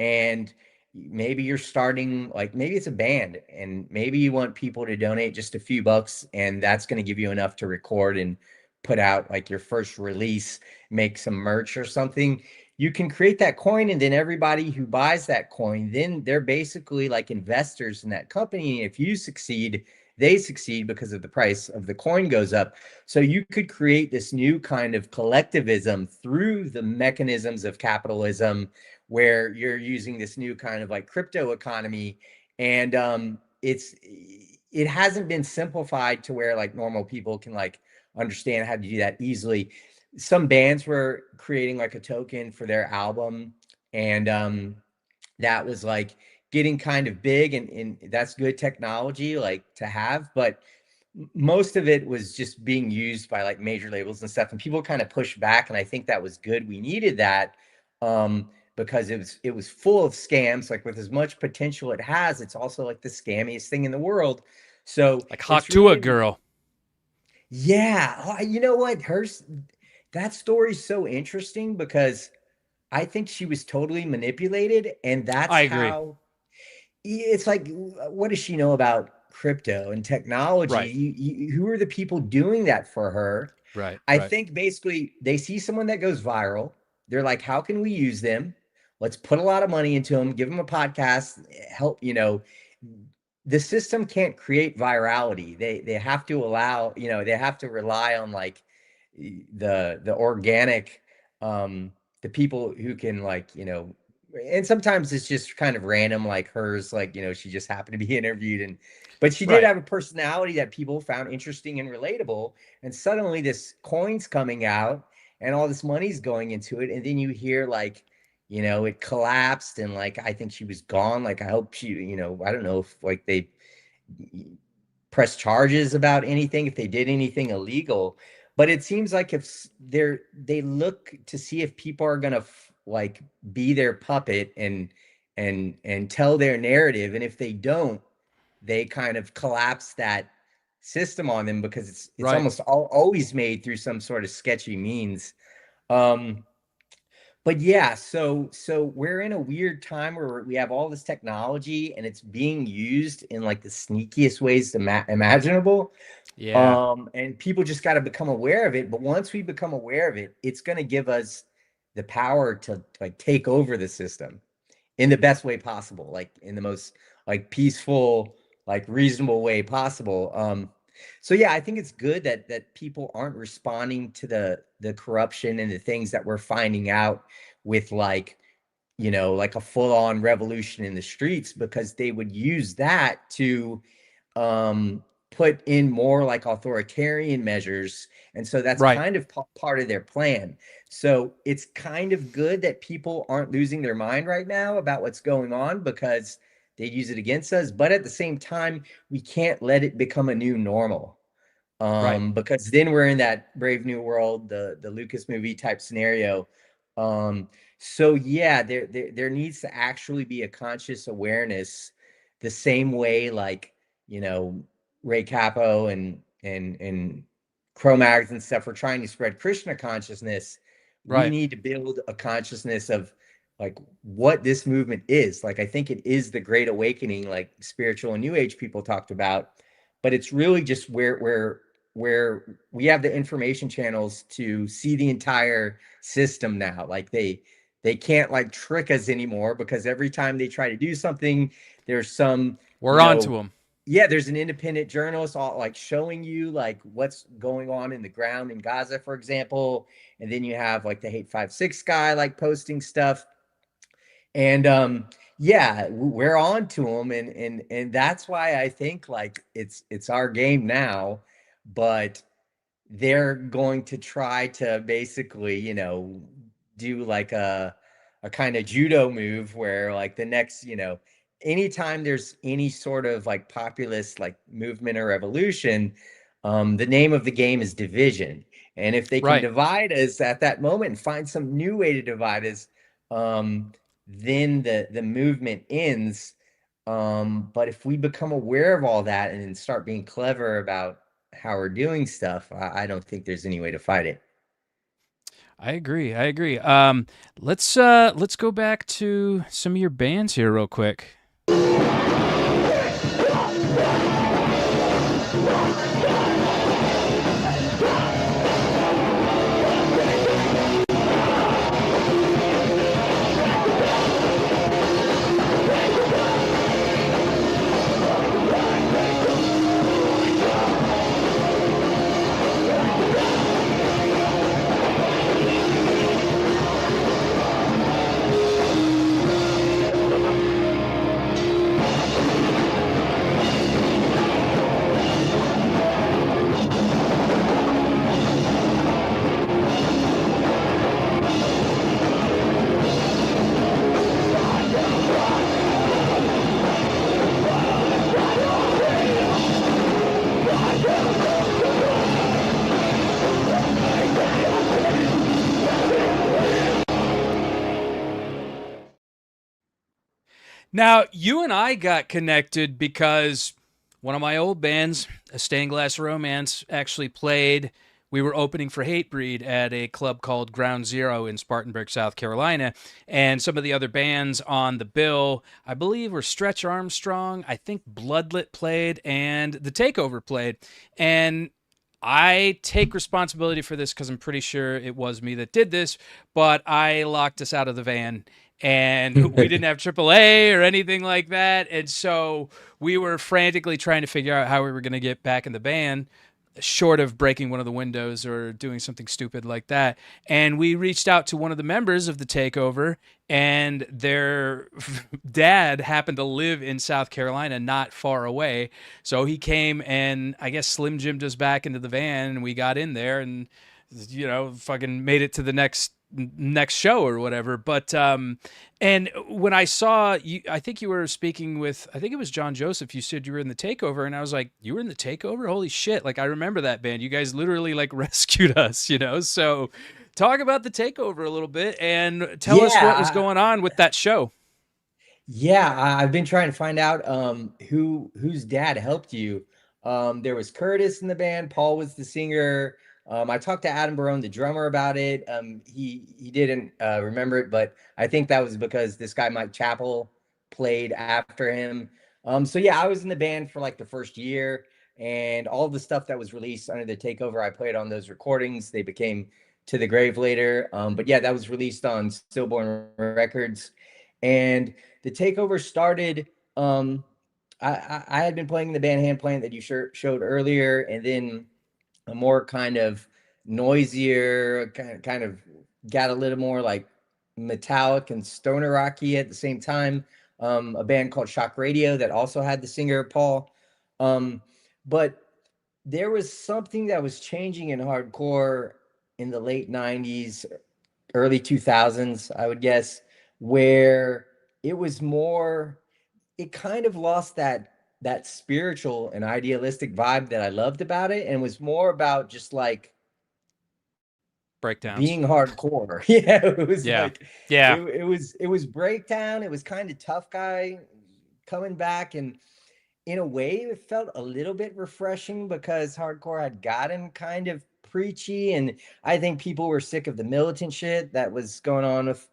and maybe you're starting, like maybe it's a band, and maybe you want people to donate just a few bucks, and that's going to give you enough to record and put out like your first release, make some merch or something. You can create that coin, and then everybody who buys that coin, then they're basically like investors in that company. If you succeed, they succeed because of the price of the coin goes up. So you could create this new kind of collectivism through the mechanisms of capitalism, where you're using this new kind of like crypto economy. And it hasn't been simplified to where like normal people can like understand how to do that easily. Some bands were creating like a token for their album, and that was like getting kind of big, and that's good technology like to have, but most of it was just being used by like major labels and stuff, and people kind of pushed back, and I think that was good. We needed that, because it was full of scams. Like with as much potential it has, it's also like the scammiest thing in the world. So Like it's Hawk Tuah really, girl. yeah. You know what? That story's so interesting because I think she was totally manipulated, and that's I agree. how it's like, what does she know about crypto and technology? Right. Who are the people doing that for her? Right. I Right. think basically they see someone that goes viral. They're like, how can we use them? Let's put a lot of money into them, give them a podcast, help, the system can't create virality. They have to allow, they have to rely on like the organic, the people who can like, and sometimes it's just kind of random, like hers, like, she just happened to be interviewed, but she did Right. have a personality that people found interesting and relatable. And suddenly this coin's coming out and all this money's going into it. And then you hear like, it collapsed, and like I think she was gone. Like I hope she, I don't know if like they press charges about anything, if they did anything illegal. But it seems like if they look to see if people are gonna like be their puppet and tell their narrative, and if they don't, they kind of collapse that system on them, because it's Right. almost always made through some sort of sketchy means. um but yeah, so we're in a weird time where we have all this technology, and it's being used in like the sneakiest ways imaginable. Yeah. And people just got to become aware of it. But once we become aware of it, it's going to give us the power to like take over the system in the best way possible, like in the most like peaceful, like reasonable way possible. So yeah, I think it's good that people aren't responding to the corruption and the things that we're finding out with like, like a full-on revolution in the streets, because they would use that to um put in more like authoritarian measures. And so that's Right. kind of part of their plan. So it's kind of good that people aren't losing their mind right now about what's going on, because they use it against us. But at the same time, we can't let it become a new normal. Right. Because then we're in that Brave New World, the Lucas movie type scenario. So yeah, there needs to actually be a conscious awareness, the same way like, you know, Ray Capo and Cro-Mags and stuff are trying to spread Krishna consciousness. We Right. need to build a consciousness of like what this movement is. Like I think it is the Great Awakening, like spiritual and New Age people talked about, but it's really just where we have the information channels to see the entire system now. Like they can't like trick us anymore, because every time they try to do something, there's some, We're on to them. yeah, there's an independent journalist all like showing you like what's going on in the ground in Gaza, for example. And then you have like the Hate 56 guy like posting stuff. And yeah, we're on to them, and that's why I think like it's our game now. But they're going to try to basically, do like a kind of judo move where like the next, anytime there's any sort of like populist like movement or revolution, the name of the game is division. And if they can Right. divide us at that moment and find some new way to divide us, then the movement ends. But if we become aware of all that and start being clever about how we're doing stuff, I don't think there's any way to fight it. I agree. I agree. Let's go back to some of your bands here real quick. Now, you and I got connected because one of my old bands, A Stained Glass Romance, actually played. We were opening for Hatebreed at a club called Ground Zero in Spartanburg, South Carolina. And some of the other bands on the bill, I believe, were Stretch Armstrong, I think Bloodlet played, and The Takeover played. And I take responsibility for this because I'm pretty sure it was me that did this, but I locked us out of the van and we didn't have AAA or anything like that. And so we were frantically trying to figure out how we were going to get back in the van, short of breaking one of the windows or doing something stupid like that. And we reached out to one of the members of the Takeover, and their dad happened to live in South Carolina, not far away. So he came and I guess Slim Jimmed us back into the van, and we got in there and fucking made it to the next show or whatever. But and when I saw you, I think you were speaking with, I think it was John Joseph. You said you were in the Takeover, and I was like, you were in the Takeover? Holy shit. Like, I remember that band. You guys literally like rescued us, So talk about the Takeover a little bit and tell us what was Yeah, going on with that show. yeah, I've been trying to find out whose dad helped you. There was Curtis in the band. Paul was the singer. I talked to Adam Barone, the drummer, about it. He didn't remember it, but I think that was because this guy Mike Chappell played after him. So yeah, I was in the band for like the first year, and all the stuff that was released under the Takeover, I played on those recordings. They became To the Grave later. But yeah, that was released on Stillborn Records, and the Takeover started. I had been playing in the band HANDPLANT that you showed earlier, and then a more kind of noisier, kind of got a little more like metallic and stoner rocky at the same time. A band called Shock Radio that also had the singer Paul. But there was something that was changing in hardcore in the late 90s, early 2000s, I would guess, where it was more it kind of lost that spiritual and idealistic vibe that I loved about it, and was more about just like Breakdowns. being hardcore. Yeah, it was Yeah. like Yeah. it was breakdown. It was kind of tough guy coming back, and in a way it felt a little bit refreshing because hardcore had gotten kind of preachy, and I think people were sick of the militant shit that was going on with,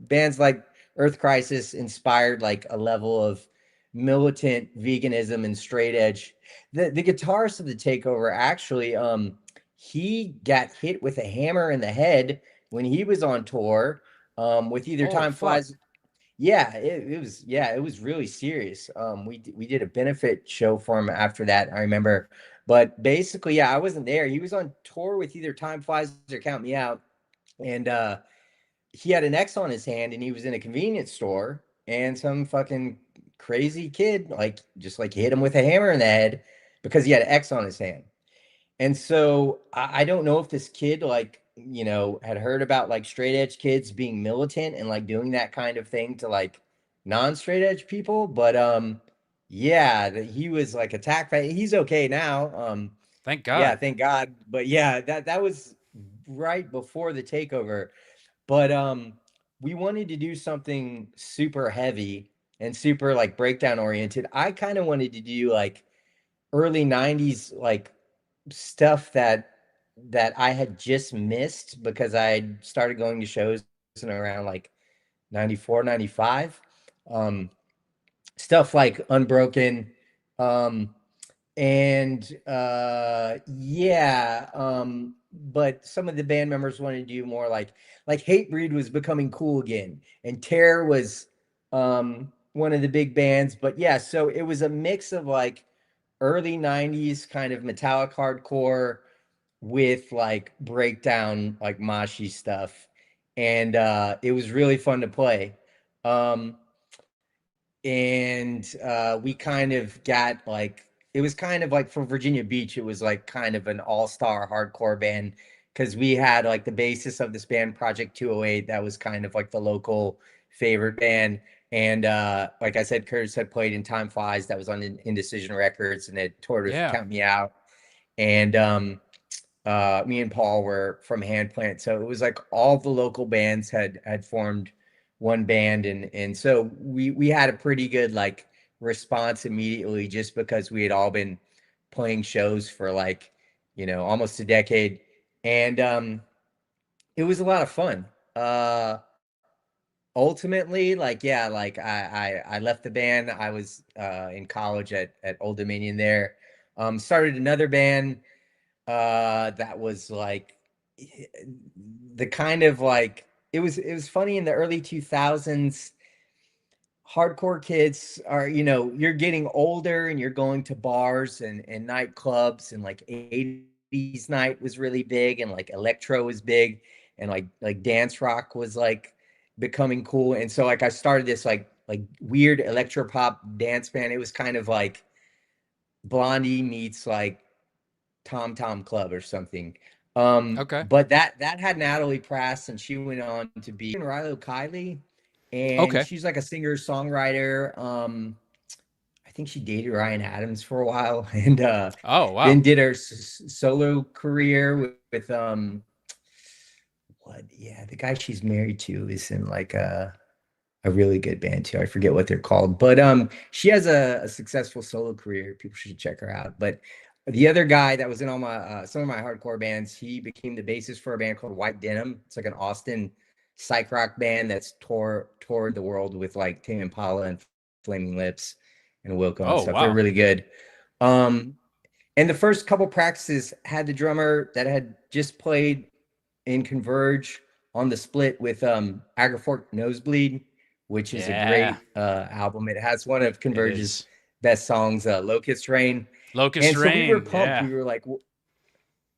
bands like Earth Crisis inspired like a level of militant veganism and straight edge. The guitarist of the Takeover actually, he got hit with a hammer in the head when he was on tour, with either Holy Time fuck. Flies. Yeah, it was really serious. We did a benefit show for him after that, I remember. But basically, yeah, I wasn't there. He was on tour with either Time Flies or Count Me Out, and he had an X on his hand, and he was in a convenience store, and some fucking crazy kid like just like hit him with a hammer in the head because he had an X on his hand. And so I don't know if this kid like, had heard about like straight edge kids being militant and like doing that kind of thing to like non-straight edge people, but yeah, that he was like attacked by, he's okay now. Thank Yeah, God. thank God. But yeah, that was right before the takeover. But we wanted to do something super heavy and super like breakdown oriented. I kind of wanted to do like early 90s like stuff that I had just missed because I started going to shows in around like 94, 95. Um, Stuff like Unbroken. Um, and yeah, but some of the band members wanted to do more like Hatebreed was becoming cool again, and Terror was one of the big bands. But yeah, so it was a mix of like early 90s kind of metallic hardcore with like breakdown like moshy stuff, and it was really fun to play. um and we kind of got like, it was kind of like for Virginia Beach, it was like kind of an all-star hardcore band because we had like the basis of this band Project 208 that was kind of like the local favorite band. And like I said, Curtis had played in Time Flies, that was on Indecision Records, and had toured with Yeah. Count Me Out. And me and Paul were from Handplant, so it was like all the local bands had formed one band, and so we had a pretty good like response immediately just because we had all been playing shows for like, almost a decade. And it was a lot of fun. Ultimately, like, yeah, like I left the band. I was in college at Old Dominion there. Started another band that was like the kind of like, it was funny in the early 2000s. Hardcore kids are, you're getting older and you're going to bars and nightclubs, and like 80s night was really big, and like electro was big, and like dance rock was like becoming cool. And so like I started this like weird electro pop dance band. It was kind of like Blondie meets like Tom Tom Club or something. Okay. But that had Natalie Prass, and she went on to be Rilo Kiley, and Okay. she's like a singer songwriter. I think she dated Ryan Adams for a while, and Oh, wow. then did her solo career with what? Yeah, the guy she's married to is in like a really good band too. I forget what they're called, but she has a successful solo career. People should check her out. But the other guy that was in all my some of my hardcore bands, he became the bassist for a band called White Denim. It's like an Austin psych rock band that's toured the world with like Tame Impala and Flaming Lips and Wilco and Oh, stuff. They're wow. really good. Um, and the first couple practices had the drummer that had just played in Converge on the split with Agrafork Nosebleed, which is a Yeah, great album. It has one of it Converge's is. best songs, Locust Rain. Locust And so we were Rain. pumped. Yeah. We were like,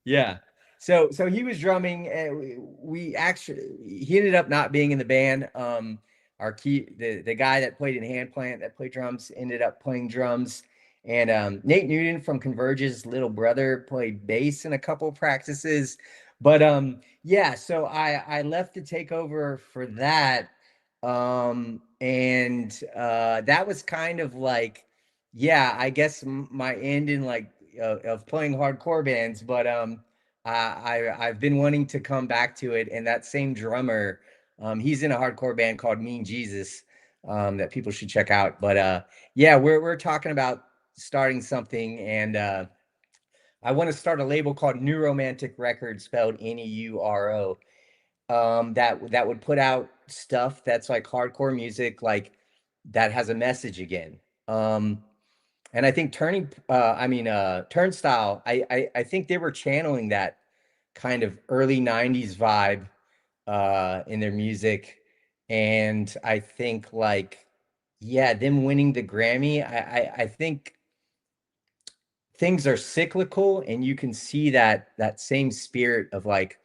yeah. So he was drumming, and we actually, he ended up not being in the band. Our the guy that played in Handplant that played drums ended up playing drums, and Nate Newton from Converge's little brother played bass in a couple practices. But yeah, so I left to take over for that. And that was kind of like, yeah, I guess my end in like of playing hardcore bands. But I've been wanting to come back to it. And that same drummer, he's in a hardcore band called Mean Jesus, that people should check out. But yeah, we're talking about starting something, and I want to start a label called Neuromantic Records, spelled Neuro. That would put out stuff that's like hardcore music, like that has a message again. Um, and I think Turnstile, I think they were channeling that kind of early 90s vibe in their music. And I think like, yeah, them winning the Grammy, I think things are cyclical, and you can see that same spirit of like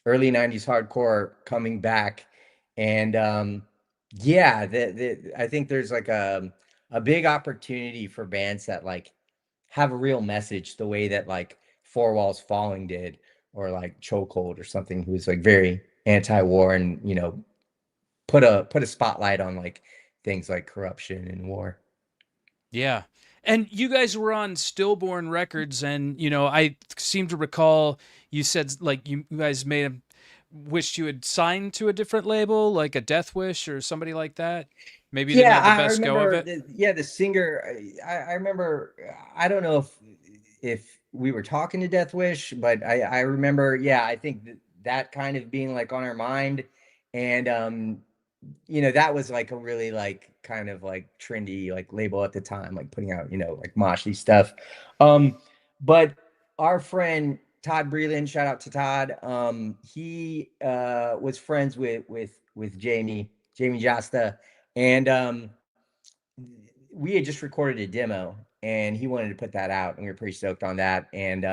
early 90s hardcore coming back. And yeah, I think there's like a big opportunity for bands that like have a real message, the way that like Four Walls Falling did, or like Chokehold or something, who's like very anti-war, and put a spotlight on like things like corruption and war. Yeah. And you guys were on Stillborn Records, and I seem to recall you said like you guys may have wished you had signed to a different label, like a Death Wish or somebody like that. Maybe you didn't Yeah, have the I best go of remember. it. The singer. I remember. I don't know if we were talking to Death Wish, but I remember. Yeah, I think that kind of being like on our mind, and that was like a really like kind of like trendy like label at the time, like putting out like moshy stuff. Um, but our friend Todd Breland, shout out to Todd. He was friends with Jamie Jasta, and we had just recorded a demo, and he wanted to put that out, and we were pretty stoked on that. And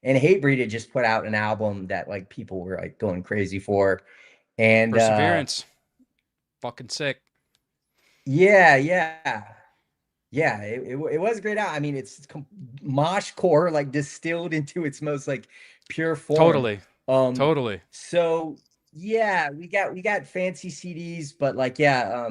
Hatebreed had just put out an album that like people were like going crazy for. And Perseverance. Fucking sick. yeah, yeah. Yeah, it was a great out. I mean, it's mosh core like distilled into its most like pure form. Totally. Um, Totally. so yeah, we got fancy CDs, but like yeah,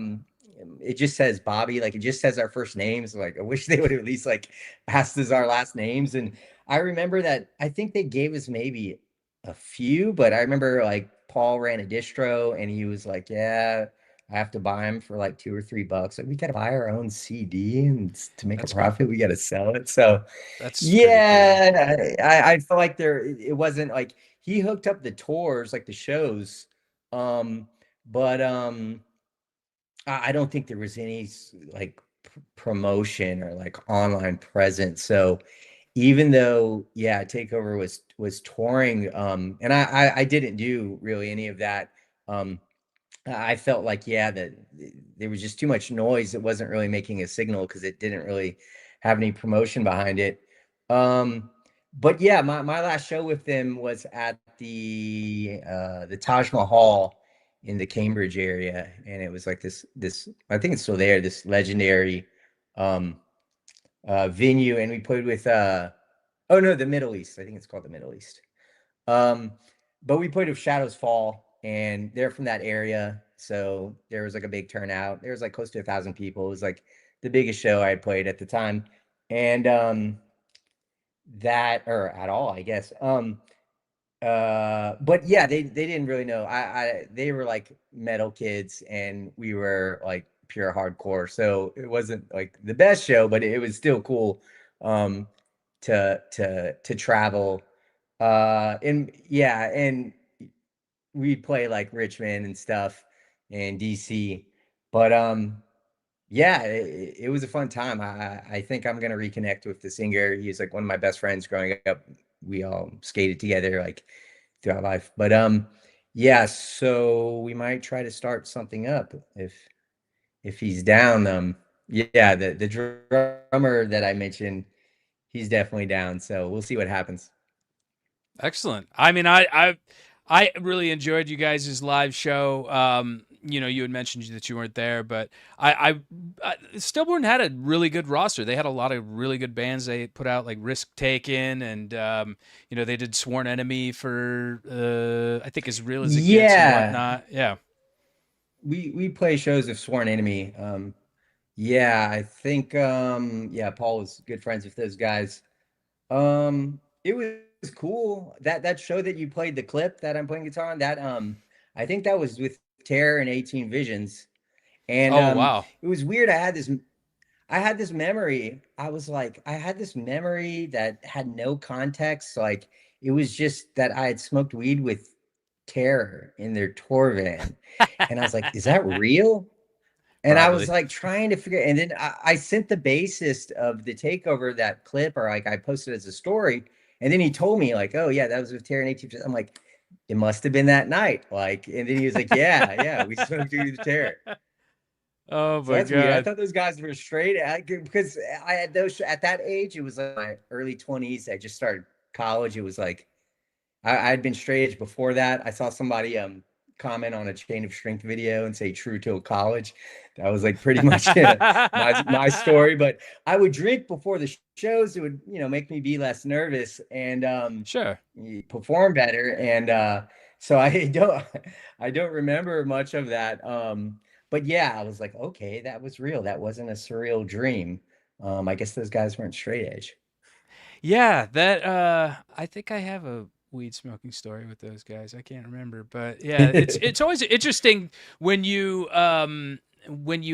it just says Bobby, like it just says our first names. Like I wish they would have at least like asked us our last names. And I remember that I think they gave us maybe a few, but I remember like Paul ran a distro, and he was like, yeah, I have to buy them for like $2 or $3. Like we got to buy our own CD, and to make a That's profit, we got to sell it. So that's pretty cool. yeah, I felt like it wasn't like he hooked up the tours, like the shows, um, but I don't think there was any like promotion or like online presence. So even though yeah, Takeover was touring, and I didn't do really any of that. Um, I felt like, yeah, that there was just too much noise. It wasn't really making a signal because it didn't really have any promotion behind it. Um, but yeah, my last show with them was at the Taj Mahal in the Cambridge area, and it was like this I think it's still there, this legendary um venue, and we played with oh no, the Middle East. I think it's called the Middle East. Um, but we played with Shadows Fall, and they're from that area, so there was like a big turnout. There was like close to 1,000 people. It was like the biggest show I had played at the time, and that or at all, I guess. But yeah, they didn't really know. They were like metal kids, and we were like pure hardcore, so it wasn't like the best show, but it was still cool um to travel. And yeah, and we'd play like Richmond and stuff and DC. But yeah, it was a fun time. I think I'm gonna reconnect with the singer. He's like one of my best friends growing up. We all skated together like throughout life. But yeah, so we might try to start something up if he's down. Yeah, the drummer that I mentioned, he's definitely down. So we'll see what happens. Excellent. I mean, I really enjoyed you guys' live show. You had mentioned that you weren't there, but Stillborn had a really good roster. They had a lot of really good bands. They put out like Risk Taken, and they did Sworn Enemy for I think As Real as It Gets and Yeah. whatnot. Yeah. we play shows of Sworn Enemy. Yeah, I think yeah, Paul was good friends with those guys. It was cool. That show that you played the clip that I'm playing guitar on, that I think that was with Terror and 18 Visions. And Oh wow. it was weird. I had this memory. I was like, I had this memory that had no context. Like it was just that I had smoked weed with Terror in their tour van. And I was like, is that real? And I was Probably. like trying to figure, and then I sent the bassist of the Takeover that clip, or like I posted as a story, and then he told me like, "Oh yeah, that was with Terry and 18." I'm like, it must have been that night, like, and then he was like, "Yeah, yeah, we smoked through the Terror." Oh So my that's weird. I God. thought those guys were straight because I had those at that age. It was like my early 20s. I just started college. It was like I had been straight edge before that. I saw somebody comment on a Chain of Strength video and say true till college. That was like pretty much my story. But I would drink before the shows. It would, make me be less nervous and Sure. perform better. And so I don't remember much of that. But yeah, I was like, okay, that was real. That wasn't a surreal dream. I guess those guys weren't straight edge. Yeah, that I think I have a weed smoking story with those guys. I can't remember, but yeah, it's always interesting when you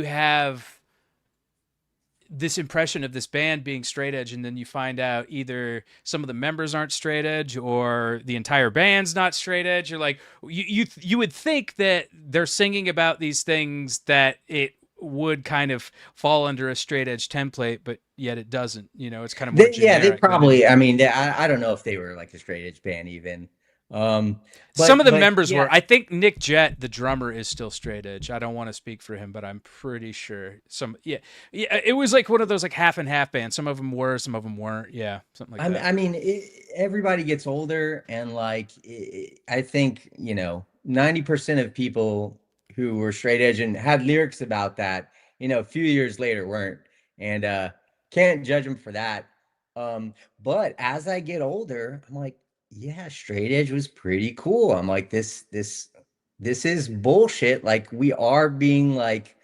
have this impression of this band being straight edge and then you find out either some of the members aren't straight edge or the entire band's not straight edge. You're like you would think that they're singing about these things that it would kind of fall under a straight edge template, but yet it doesn't. It's kind of more Yeah, they generic than probably. I anything. mean, I don't know if they were like a straight edge band even. Um, Some of the but members yeah, were. I think Nick Jett, the drummer, is still straight edge. I don't want to speak for him, but I'm pretty sure yeah. Yeah, it was like one of those like half and half bands. Some of them were, some of them weren't. Yeah, something like that. I mean, everybody gets older, and like I think 90% of people who were straight edge and had lyrics about that, a few years later weren't, and can't judge them for that. Um, but as I get older, I'm like, yeah, straight edge was pretty cool. I'm like, this is bullshit. Like we are being like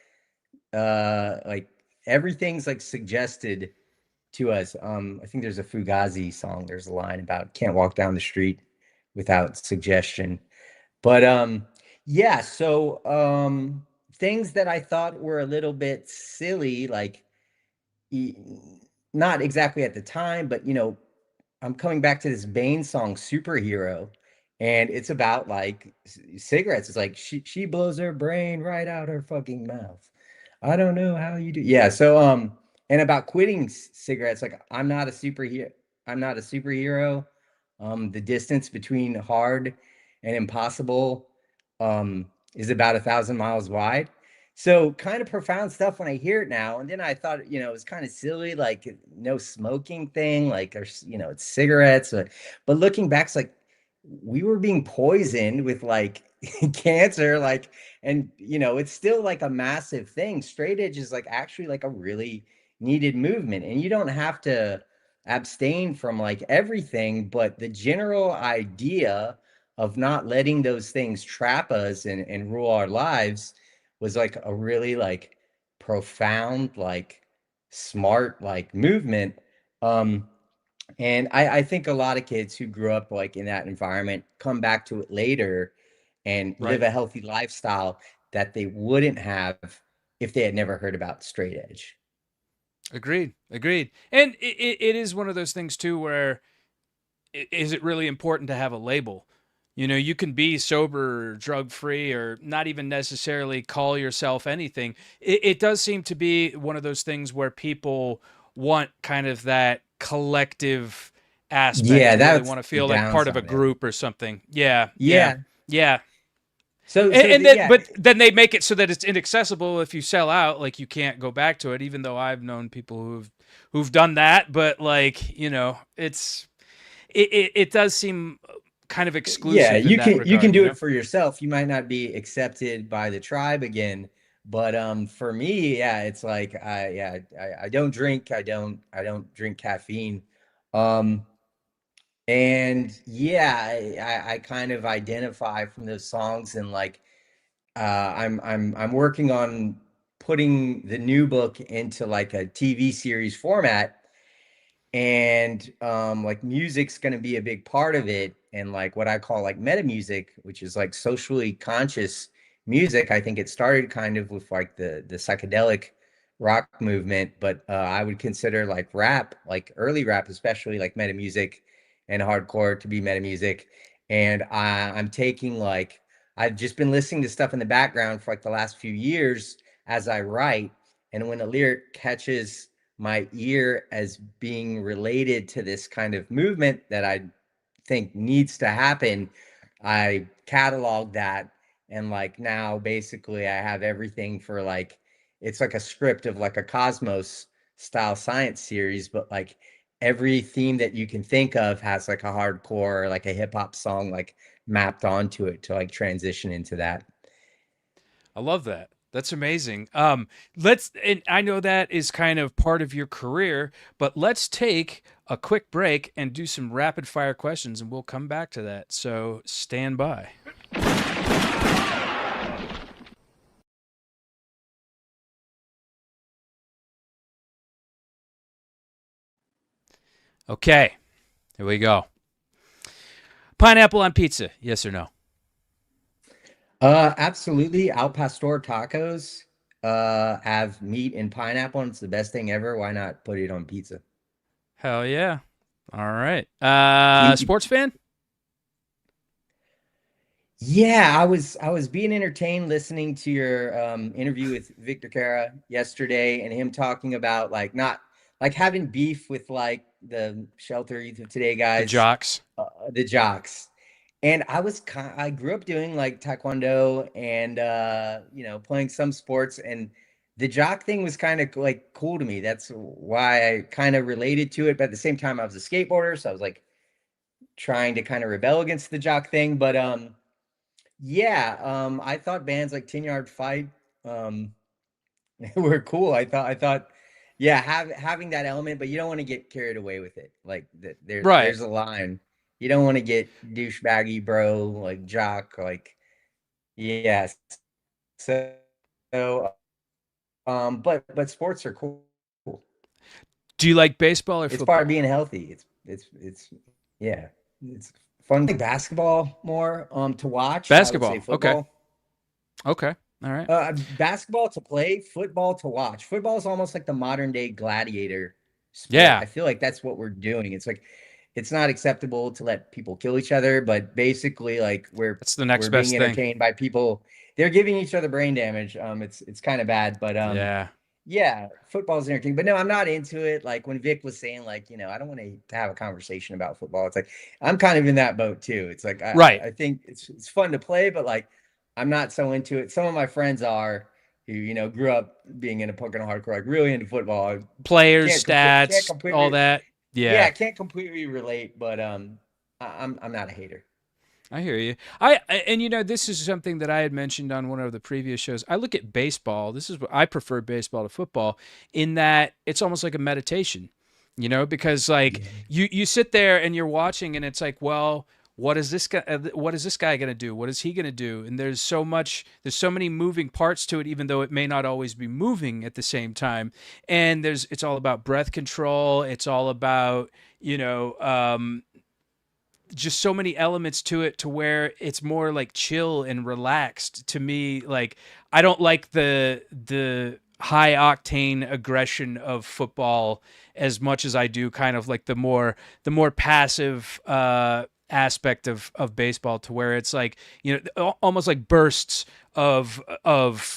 everything's like suggested to us. I think there's a Fugazi song. There's a line about can't walk down the street without suggestion. But yeah, so things that I thought were a little bit silly, like e- not exactly at the time, but I'm coming back to this Bane song, Superhero, and it's about like cigarettes. It's like she blows her brain right out her fucking mouth. I don't know how you do. Yeah, so and about quitting cigarettes, like I'm not a superhero. I'm not a superhero. The distance between hard and impossible is about 1,000 miles wide. So kind of profound stuff when I hear it now. And then I thought, it was kind of silly, like no smoking thing, like there's, it's cigarettes. But looking back, it's like we were being poisoned with like cancer, like, and it's still like a massive thing. Straight edge is like actually like a really needed movement. And you don't have to abstain from like everything, but the general idea of not letting those things trap us and rule our lives was like a really like profound, like smart, like movement. Um, and I think a lot of kids who grew up like in that environment come back to it later and live Right. a healthy lifestyle that they wouldn't have if they had never heard about straight edge. Agreed. Agreed. And it is one of those things too where is it really important to have a label? You can be sober, drug free, or not even necessarily call yourself anything. It does seem to be one of those things where people want kind of that collective aspect Yeah, to where they that's want to the feel like part of a downside of it. group or something. Yeah, yeah, Yeah. yeah. So And, so and the, then, yeah, but then they make it so that it's inaccessible if you sell out. Like you can't go back to it. Even though I've known people who've done that, but like it does seem kind of yeah, exclusive in that you can regard. do it for yourself. You might not be accepted by the tribe again, but for me, yeah, it's like I don't drink. I don't drink caffeine. Um and yeah, I kind of identify from those songs and like I'm working on putting the new book into like a TV series format, and like music's going to be a big part of it, and like what I call like meta music, which is like socially conscious music. I think it started kind of with like the psychedelic rock movement, but I would consider like rap, like early rap especially, like meta music, and hardcore to be meta music. And I'm taking like, I've just been listening to stuff in the background for like the last few years as I write, and when a lyric catches my ear as being related to this kind of movement that I think needs to happen, I catalog that. And like now basically I have everything for like, it's like a script of like a Cosmos style science series, but like every theme that you can think of has like a hardcore or like a hip hop song like mapped onto it to like transition into that. I love that. That's amazing. And I know that is kind of part of your career, but let's take a quick break and do some rapid fire questions, and we'll come back to that. So stand by. Okay, here we go. Pineapple on pizza, yes or no? Absolutely. Al Pastor tacos have meat and pineapple, and it's the best thing ever. Why not put it on pizza? Hell yeah. All right. Keep, Sports fan? yeah, I was being entertained listening to your interview with Victor Cara yesterday, and him talking about like not like having beef with like the shelter youth of today The guys, jocks. the jocks. And I grew up doing like taekwondo and playing some sports, and the jock thing was kind of like cool to me. That's why I kind of related to it. But at the same time, I was a skateboarder, so I was like trying to kind of rebel against the jock thing. But yeah, I thought bands like 10 Yard Fight um were cool. I thought yeah, having that element, but you don't want to get carried away with it. Like Right. there's a line. You don't want to get douchebaggy bro, like jock, like yes. So, but sports are cool. Do you like baseball or It's part of football? being healthy. It's yeah, it's fun. I like basketball more to watch. I would say Basketball. Okay. football. Okay. All right. Basketball to play, football to watch. Football is almost like the modern day gladiator sport. Yeah. I feel like that's what we're doing. It's like it's not acceptable to let people kill each other, but basically like That's the next we're being best thing. entertained by people. They're giving each other brain damage. It's kind of bad, but Yeah. yeah, football's entertaining. But no, I'm not into it. Like when Vic was saying, like, I don't want to have a conversation about football. It's like I'm kind of in that boat too. It's like Right. I think it's fun to play, but like I'm not so into it. Some of my friends are who, grew up being into punk and hardcore, like really into football. I Players, can't stats, all completely, that. yeah, Yeah. I can't completely relate, but I'm not a hater. I hear you. And this is something that I had mentioned on one of the previous shows. I look at baseball. This is what I prefer baseball to football in that it's almost like a meditation. Because like Yeah. you sit there and you're watching and it's like, well, what is this guy going to do? What is he going to do? And there's so many moving parts to it, even though it may not always be moving at the same time. And it's all about breath control. It's all about, just so many elements to it to where it's more like chill and relaxed to me. Like I don't like the high octane aggression of football as much as I do kind of like the more passive aspect of baseball, to where it's like almost like bursts of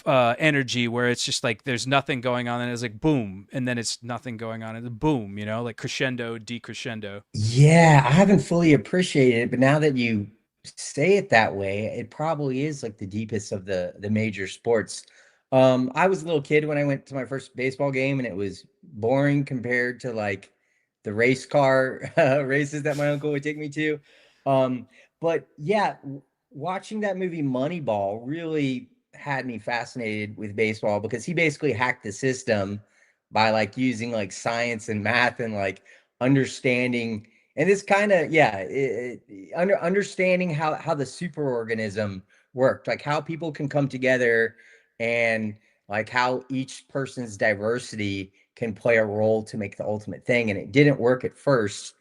energy, where it's just like there's nothing going on and it's like boom, and then it's nothing going on and boom, like crescendo decrescendo. Yeah, I haven't fully appreciated it, but now that you say it that way, it probably is like the deepest of the major sports. I was a little kid when I went to my first baseball game, and it was boring compared to like the race car races that my uncle would take me to. Um, but yeah, watching that movie Moneyball really had me fascinated with baseball, because he basically hacked the system by like using like science and math and like understanding, and this kind of, yeah, understanding how the superorganism worked, like how people can come together and like how each person's diversity can play a role to make the ultimate thing. And it didn't work at first,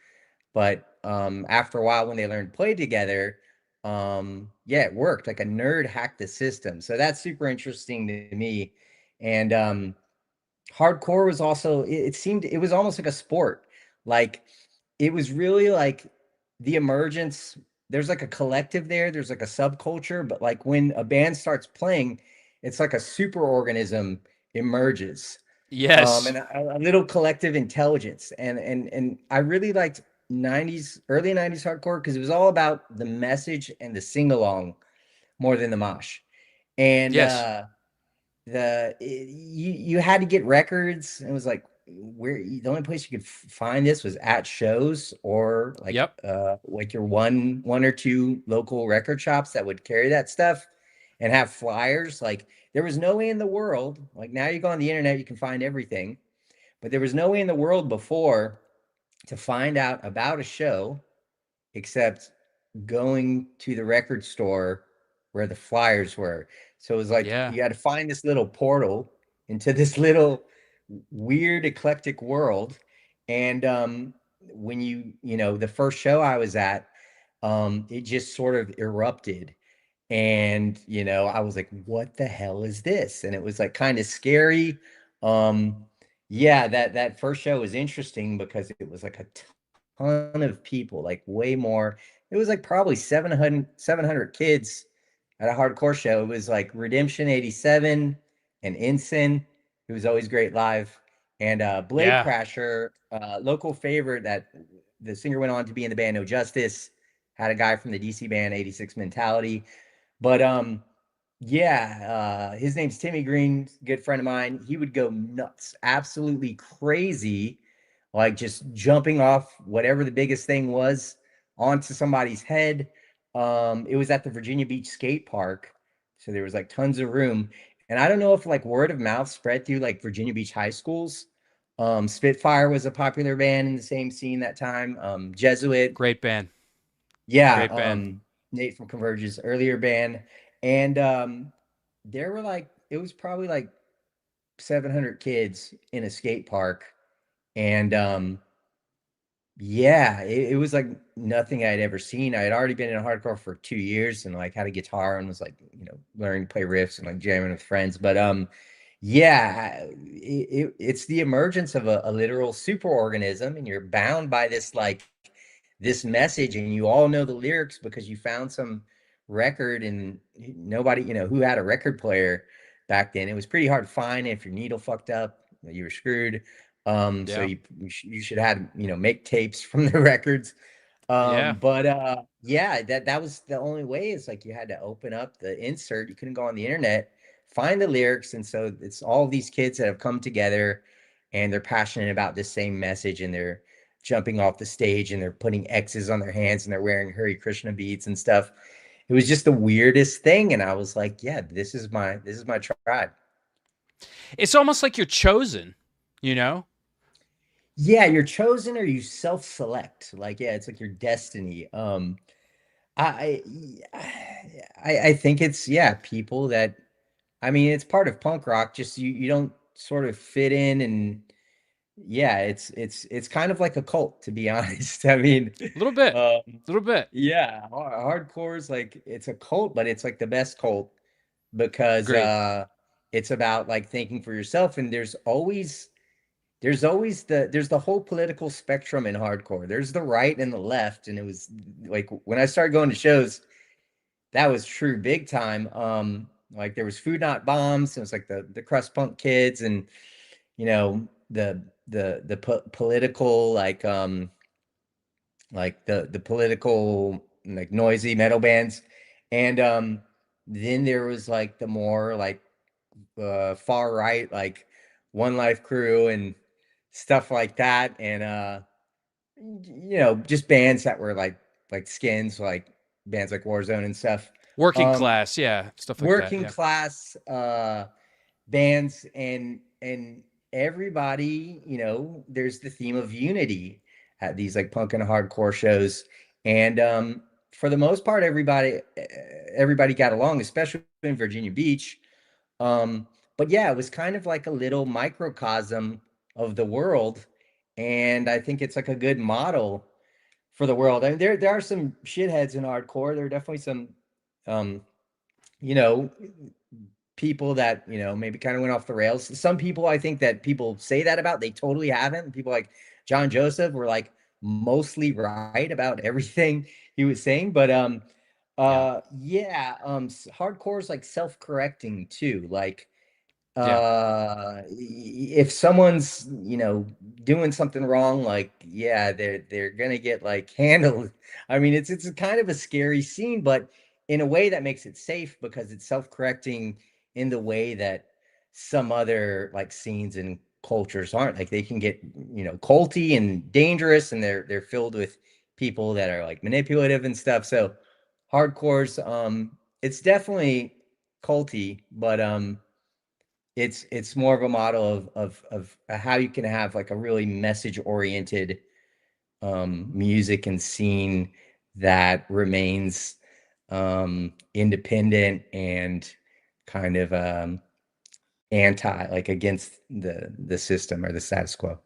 but after a while when they learned to play together, yeah, it worked. Like a nerd hacked the system. So that's super interesting to me. And hardcore was also, it seemed, it was almost like a sport. Like it was really like the emergence. There's like a collective there, there's like a subculture, but like when a band starts playing, it's like a super organism emerges. Yes. And a little collective intelligence. And I really liked 90s, early 90s hardcore because it was all about the message and the sing-along more than the mosh. And Yes. you had to get records. It was like where the only place you could find this was at shows or Yep. like your one or two local record shops that would carry that stuff and have flyers. Like there was no way in the world, like now you go on the internet, you can find everything, but there was no way in the world before to find out about a show except going to the record store where the flyers were. So it was like Yeah. you had to find this little portal into this little weird eclectic world. And when the first show I was at, it just sort of erupted. And I was like, what the hell is this? And it was like kind of scary. Yeah, that first show was interesting because it was like a ton of people, like way more. It was like probably 700 kids at a hardcore show. It was like Redemption 87 and Ensign, who was always great live, and Blade Yeah. Crasher, local favorite that the singer went on to be in the band No Justice, had a guy from the DC band 86 Mentality. But yeah, his name's Timmy Green, good friend of mine. He would go nuts, absolutely crazy, like just jumping off whatever the biggest thing was onto somebody's head. It was at the Virginia Beach skate park, so there was like tons of room. And I don't know if like word of mouth spread through like Virginia Beach high schools. Spitfire was a popular band in the same scene that time. Jesuit, Great band. yeah, Great band. Nate from Converge's earlier band. And there were like, it was probably like 700 kids in a skate park. And yeah, it was like nothing I'd ever seen. I had already been in hardcore for 2 years and like had a guitar and was like, learning to play riffs and like jamming with friends. But yeah, it's the emergence of a literal superorganism, and you're bound by this message, and you all know the lyrics because you found some record, and nobody, who had a record player back then. It was pretty hard to find. If your needle fucked up, you were screwed. So Yeah. you should have, make tapes from the records. Yeah. But yeah, that was the only way. It's like you had to open up the insert. You couldn't go on the internet, find the lyrics. And so it's all these kids that have come together and they're passionate about this same message, and they're jumping off the stage and they're putting X's on their hands and they're wearing Hare Krishna beads and stuff. It was just the weirdest thing. And I was like, yeah, this is my tribe. It's almost like you're chosen, you know? Yeah, you're chosen or you self-select. Like, yeah, it's like your destiny. I I think it's, yeah, people that, I mean, it's part of punk rock. Just you don't sort of fit in, and yeah, it's kind of like a cult, to be honest. I mean, A little bit. um, A little bit. yeah, hardcore is like it's a cult, but it's like the best cult because Agreed. it's about like thinking for yourself, and there's the whole political spectrum in hardcore. There's the right and the left, and it was like when I started going to shows, that was true big time. Like there was Food Not Bombs. It was like the crust punk kids, and the political like the political like noisy metal bands, and then there was like the more like far right, like One Life Crew and stuff like that, and just bands that were like Skins, like bands like Warzone and stuff. Working Um, class. Yeah. Stuff like that. Working Yeah. class bands, and everybody, there's the theme of unity at these like punk and hardcore shows. And for the most part, everybody got along, especially in Virginia Beach. But yeah, it was kind of like a little microcosm of the world, and I think it's like a good model for the world. I mean, there are some shitheads in hardcore. There are definitely some, um, you know, people that, maybe kind of went off the rails. Some people I think that people say that about, they totally haven't. People like John Joseph were like mostly right about everything he was saying. But Yeah. yeah, hardcore is like self-correcting too. Like Yeah. if someone's doing something wrong, like yeah, they're gonna get like handled. I mean, it's a kind of a scary scene, but in a way that makes it safe because it's self-correcting in the way that some other like scenes and cultures aren't. Like they can get culty and dangerous, and they're filled with people that are like manipulative and stuff. So hardcore's it's definitely culty, but it's more of a model of how you can have like a really message oriented music and scene that remains independent and kind of anti, like against the system or the status quo.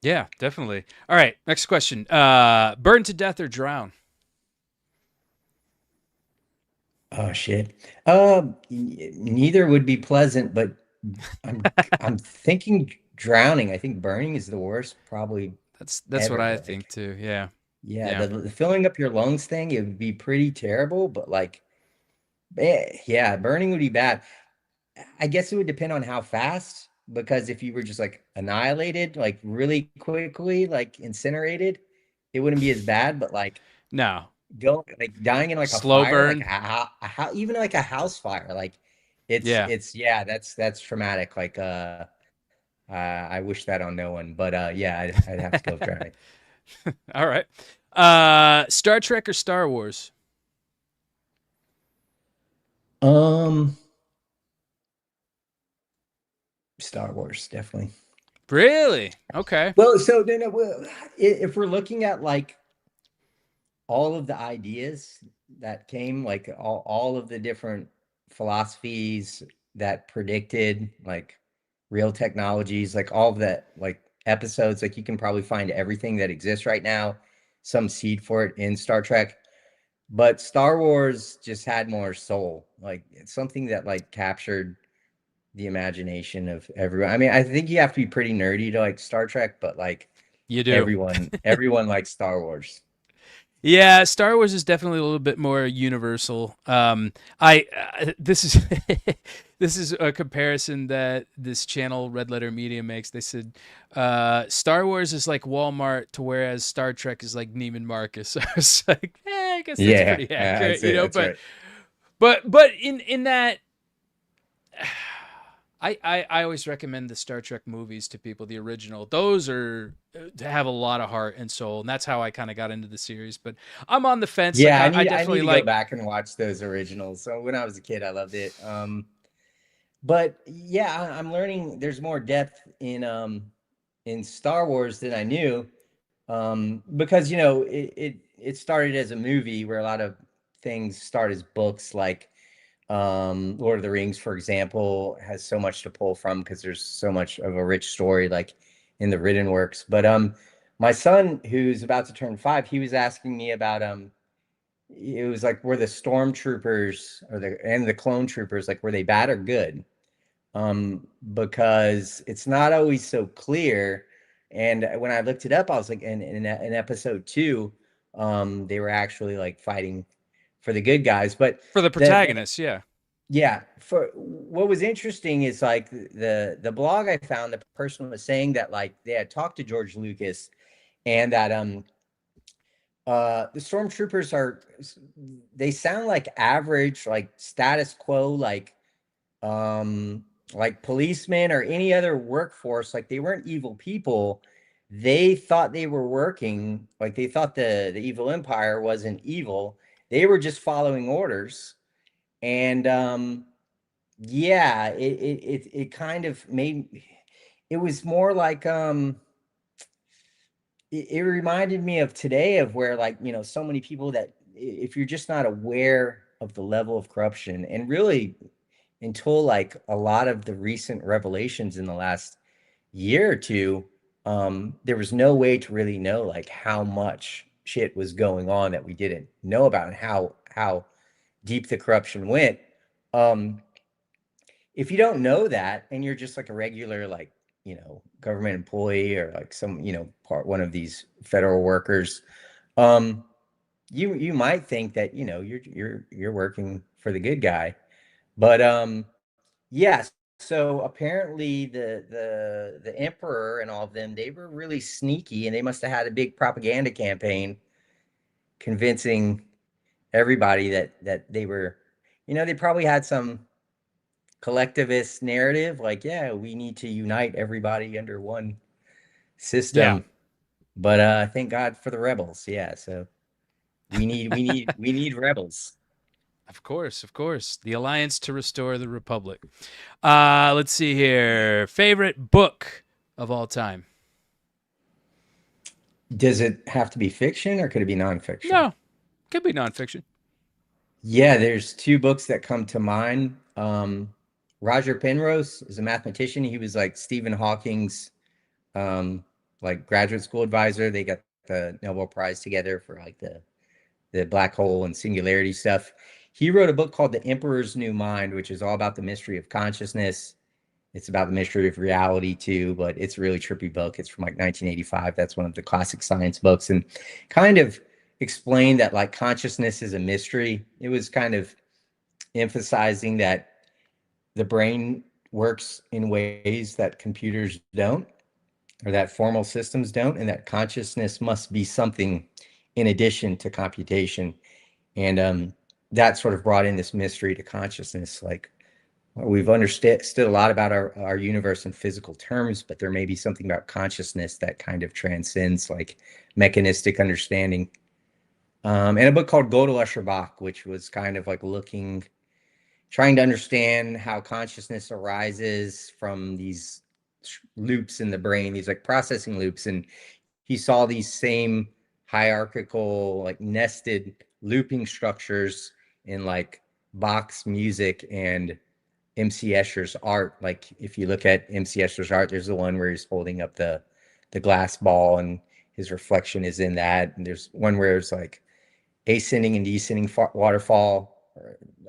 Yeah, definitely. All right, next question. Burn to death or drown? Oh shit. Neither would be pleasant, but I'm thinking drowning. I think burning is the worst probably That's what I ever. think Like, too. Yeah. yeah, Yeah. the filling up your lungs thing, it would be pretty terrible, but like, yeah, burning would be bad. I guess it would depend on how fast, because if you were just like annihilated, like really quickly, like incinerated, it wouldn't be as bad, but like No. go like dying in like a Slow fire, like burn. even like a house fire, like Yeah. it's yeah, that's traumatic. Like I wish that on no one, but yeah, I'd have to go with drowning. All right. Star Trek or Star Wars? Um, Star Wars, definitely. Really? Okay. Well, so no, well, if we're looking at like all of the ideas that came, like all of the different philosophies that predicted like real technologies, like all of that, like episodes, like you can probably find everything that exists right now, some seed for it in Star Trek. But Star Wars just had more soul. Like it's something that like captured the imagination of everyone. I mean, I think you have to be pretty nerdy to like Star Trek, but like You do. everyone likes Star Wars. Yeah, Star Wars is definitely a little bit more universal. I this is this is a comparison that this channel Red Letter Media makes. They said Star Wars is like Walmart, to whereas Star Trek is like Neiman Marcus. I was like, I guess that's Yeah, pretty I'd accurate, say that's But right. but in that I always recommend the Star Trek movies to people, the original. Those are have a lot of heart and soul, and that's how I kind of got into the series. But I'm on the fence. Like Yeah, I I need definitely to go like. back and watch those originals. So when I was a kid, I loved it. But yeah, I'm learning there's more depth in Star Wars than I knew. Because it started as a movie where a lot of things start as books, like Lord of the Rings, for example, has so much to pull from because there's so much of a rich story like in the written works. But my son, who's about to turn 5, he was asking me about it was like, were the stormtroopers or the clone troopers, like, were they bad or good? Because it's not always so clear. And when I looked it up, I was like, in episode 2, they were actually like fighting for the good guys. But For the the protagonist, yeah. yeah, for what was interesting is like the blog I found, the person was saying that like they had talked to George Lucas, and that the stormtroopers are, they sound like average, like status quo, like policemen or any other workforce. Like they weren't evil people. They thought they were working, like they thought the evil empire wasn't evil. They were just following orders. And yeah, it kind of made, it was more like it reminded me of today, of where like so many people that if you're just not aware of the level of corruption, and really until like a lot of the recent revelations in the last year or two, there was no way to really know like how much shit was going on that we didn't know about, and how deep the corruption went. Um, if you don't know that and you're just like a regular like, government employee, or like some, one of these federal workers, um, you might think that, you're working for the good guy. But yeah, so apparently the emperor and all of them, they were really sneaky, and they must have had a big propaganda campaign convincing everybody that they were, they probably had some collectivist narrative like, yeah, we need to unite everybody under one Yeah. system. But thank God for the rebels. Yeah, so we need rebels. Of course, of course. The Alliance to Restore the Republic. Let's see here. Favorite book of all time? Does it have to be fiction, or could it be nonfiction? No, could be nonfiction. Yeah, there's two books that come to mind. Roger Penrose is a mathematician. He was like Stephen Hawking's like graduate school advisor. They got the Nobel Prize together for like the black hole and singularity stuff. He wrote a book called The Emperor's New Mind, which is all about the mystery of consciousness. It's about the mystery of reality too, but it's a really trippy book. It's from like 1985. That's one of the classic science books, and kind of explained that like consciousness is a mystery. It was kind of emphasizing that the brain works in ways that computers don't, or that formal systems don't, and that consciousness must be something in addition to computation. And that sort of brought in this mystery to consciousness. Like, we've understood a lot about our universe in physical terms, but there may be something about consciousness that kind of transcends like mechanistic understanding. And a book called Gödel Escher, which was kind of like trying to understand how consciousness arises from these loops in the brain, these like processing loops. And he saw these same hierarchical, like nested looping structures in like Bach's music and MC Escher's art. Like if you look at MC Escher's art, there's the one where he's holding up the glass ball and his reflection is in that. And there's one where it's like ascending and descending waterfall,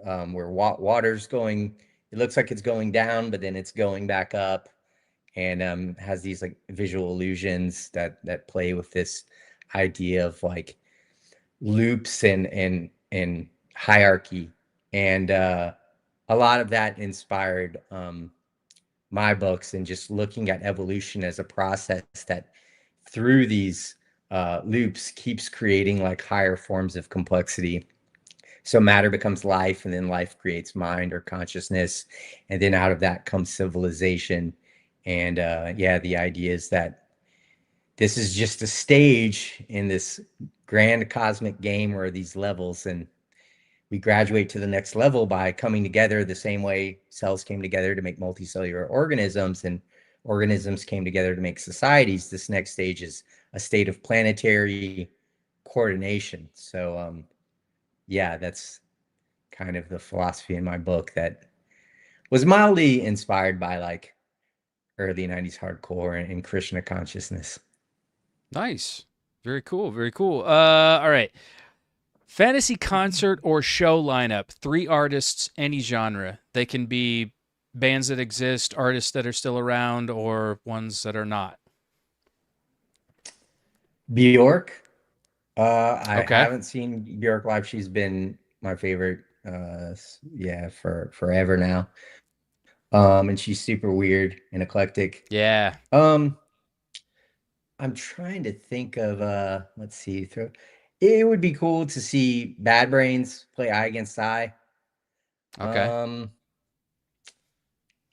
where water's going, it looks like it's going down, but then it's going back up, and has these like visual illusions that play with this idea of like loops and hierarchy. And a lot of that inspired my books, and just looking at evolution as a process that through these loops keeps creating like higher forms of complexity. So matter becomes life, and then life creates mind or consciousness, and then out of that comes civilization. And yeah, the idea is that this is just a stage in this grand cosmic game, or these levels, and we graduate to the next level by coming together the same way cells came together to make multicellular organisms, and organisms came together to make societies. This next stage is a state of planetary coordination. So yeah, that's kind of the philosophy in my book that was mildly inspired by like early 90s hardcore and Krishna consciousness. Nice. Very cool. Very cool. All right. Fantasy concert or show lineup, 3 artists, any genre. They can be bands that exist, artists that are still around, or ones that are not. Bjork. I Okay. haven't seen Bjork live. She's been my favorite, yeah, for forever now. And she's super weird and eclectic. Yeah. I'm trying to think of let's see, it would be cool to see Bad Brains play Eye Against Eye. Okay.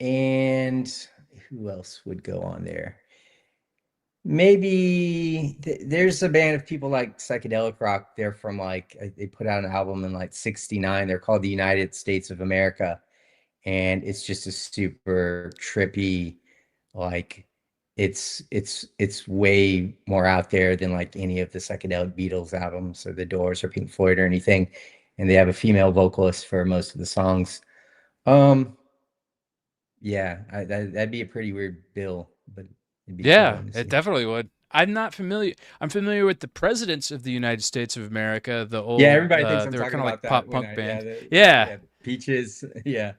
And who else would go on there? Maybe there's a band of people like psychedelic rock. They're from like, they put out an album in like 69. They're called the United States of America. And it's just a super trippy, like it's way more out there than like any of the psychedelic Beatles albums or the Doors or Pink Floyd or anything. And they have a female vocalist for most of the songs. Um, yeah, that'd be a pretty weird bill, but it'd be cool Yeah, one to it see. definitely would. I'm not familiar. I'm familiar with the presidents of the United States of America, the Yeah, old, everybody thinks I'm they were talking kind of about like that pop when punk I band. Yeah, yeah, Peaches, yeah.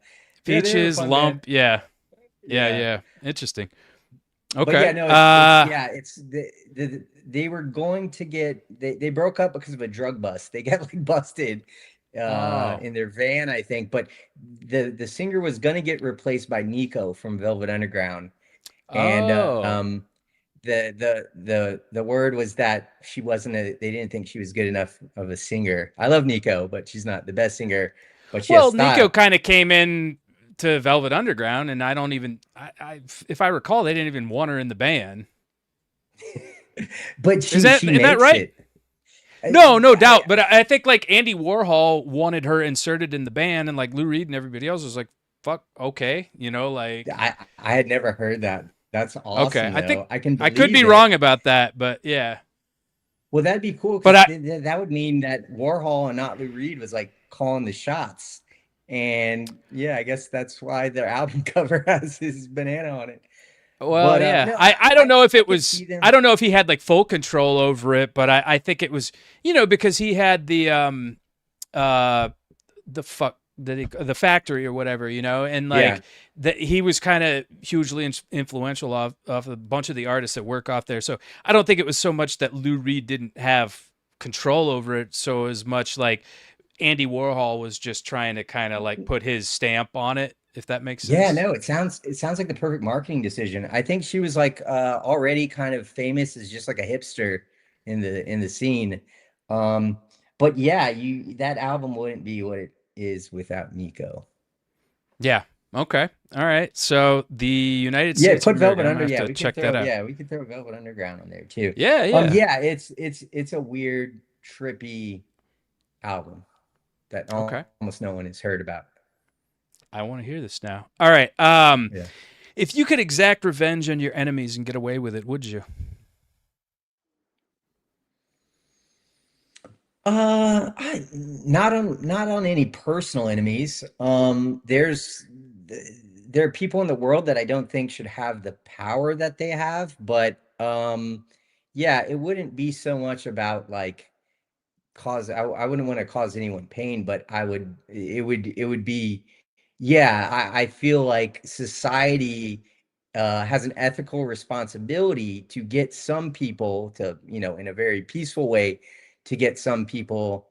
Yeah, they were a Peaches, fun band. Lump. Yeah, yeah, Yeah. yeah. Interesting. But yeah, Okay. no, it's yeah, it's they were going to get they broke up because of a drug bust. They got like busted Oh, in their van, I think, but the singer was gonna get replaced by Nico from Velvet Underground. And oh. the word was that she wasn't they didn't think she was good enough of a singer. I love Nico, but she's not the best singer, but she has Well, Nico style. kind of came in to Velvet Underground, and I don't even, if I recall, they didn't even want her in the band. But Is she that makes right? it. No, no I doubt. But I think like Andy Warhol wanted her inserted in the band, and like Lou Reed and everybody else was like, "Fuck, okay," like I had never heard that. That's okay. awesome I think though. I can I could be believe it. wrong about that, but yeah. Well, that'd be cool But because I that would mean that Warhol and not Lou Reed was like calling the shots. And yeah, I guess that's why their album cover has his banana on it. Well, But yeah. no, I don't know if I it could was. see I them. don't know if he had like full control over it, but I think it was. Because he had uh the factory or whatever, and Yeah. like that he was kind of hugely influential of a bunch of the artists that work off there. So I don't think it was so much that Lou Reed didn't have control over it, so as much like Andy Warhol was just trying to kind of like put his stamp on it, if that makes Yeah, sense. no, it sounds like the perfect marketing decision. I think she was like already kind of famous as just like a hipster in the scene. Um, but yeah, you that album wouldn't be what it is without Nico. Yeah. Okay. All right. So the United Yeah, States of put America. Velvet I'm gonna Under. have Yeah, to check that out. we can throw Velvet Underground on there too. Yeah. Yeah. Yeah, it's a weird, trippy album that Okay. almost no one has heard about. I want to hear this now. All right. Yeah. If you could exact revenge on your enemies and get away with it, would you? Not on any personal enemies. There are people in the world that I don't think should have the power that they have, but yeah, it wouldn't be so much about like I wouldn't want to cause anyone pain, but it would be yeah, I feel like society has an ethical responsibility to get some people to, in a very peaceful way, to get some people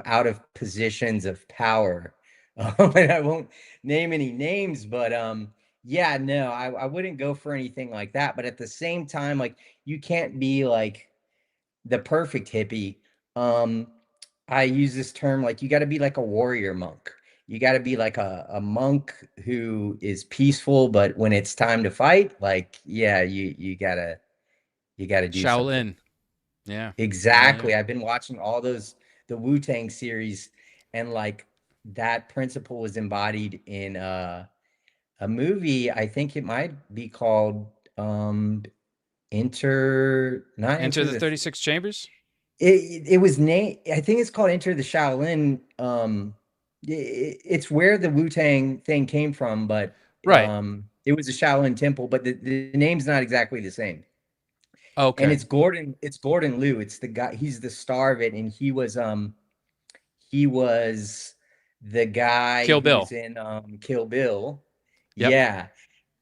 out of positions of power. And I won't name any names, but yeah, no, I wouldn't go for anything like that. But at the same time, like you can't be like the perfect hippie. Um, I use this term like you got to be like a warrior monk. You got to be like a monk who is peaceful, but when it's time to fight, like yeah, you gotta do something. Shaolin. Yeah. Yeah. Yeah. Exactly. I've been watching all those the Wu-Tang series, and like that principle was embodied in a movie. I think it might be called not Enter Enter the the 36 Chambers. it was named, I think it's called Enter the Shaolin. It's where the Wu-Tang thing came from, but Right. it was a Shaolin temple, but the name's not exactly the same. And Okay. it's Gordon Liu. It's the guy, he's the star of it, and he was the guy Kill who was Bill. in Kill Bill. Yep. Yeah.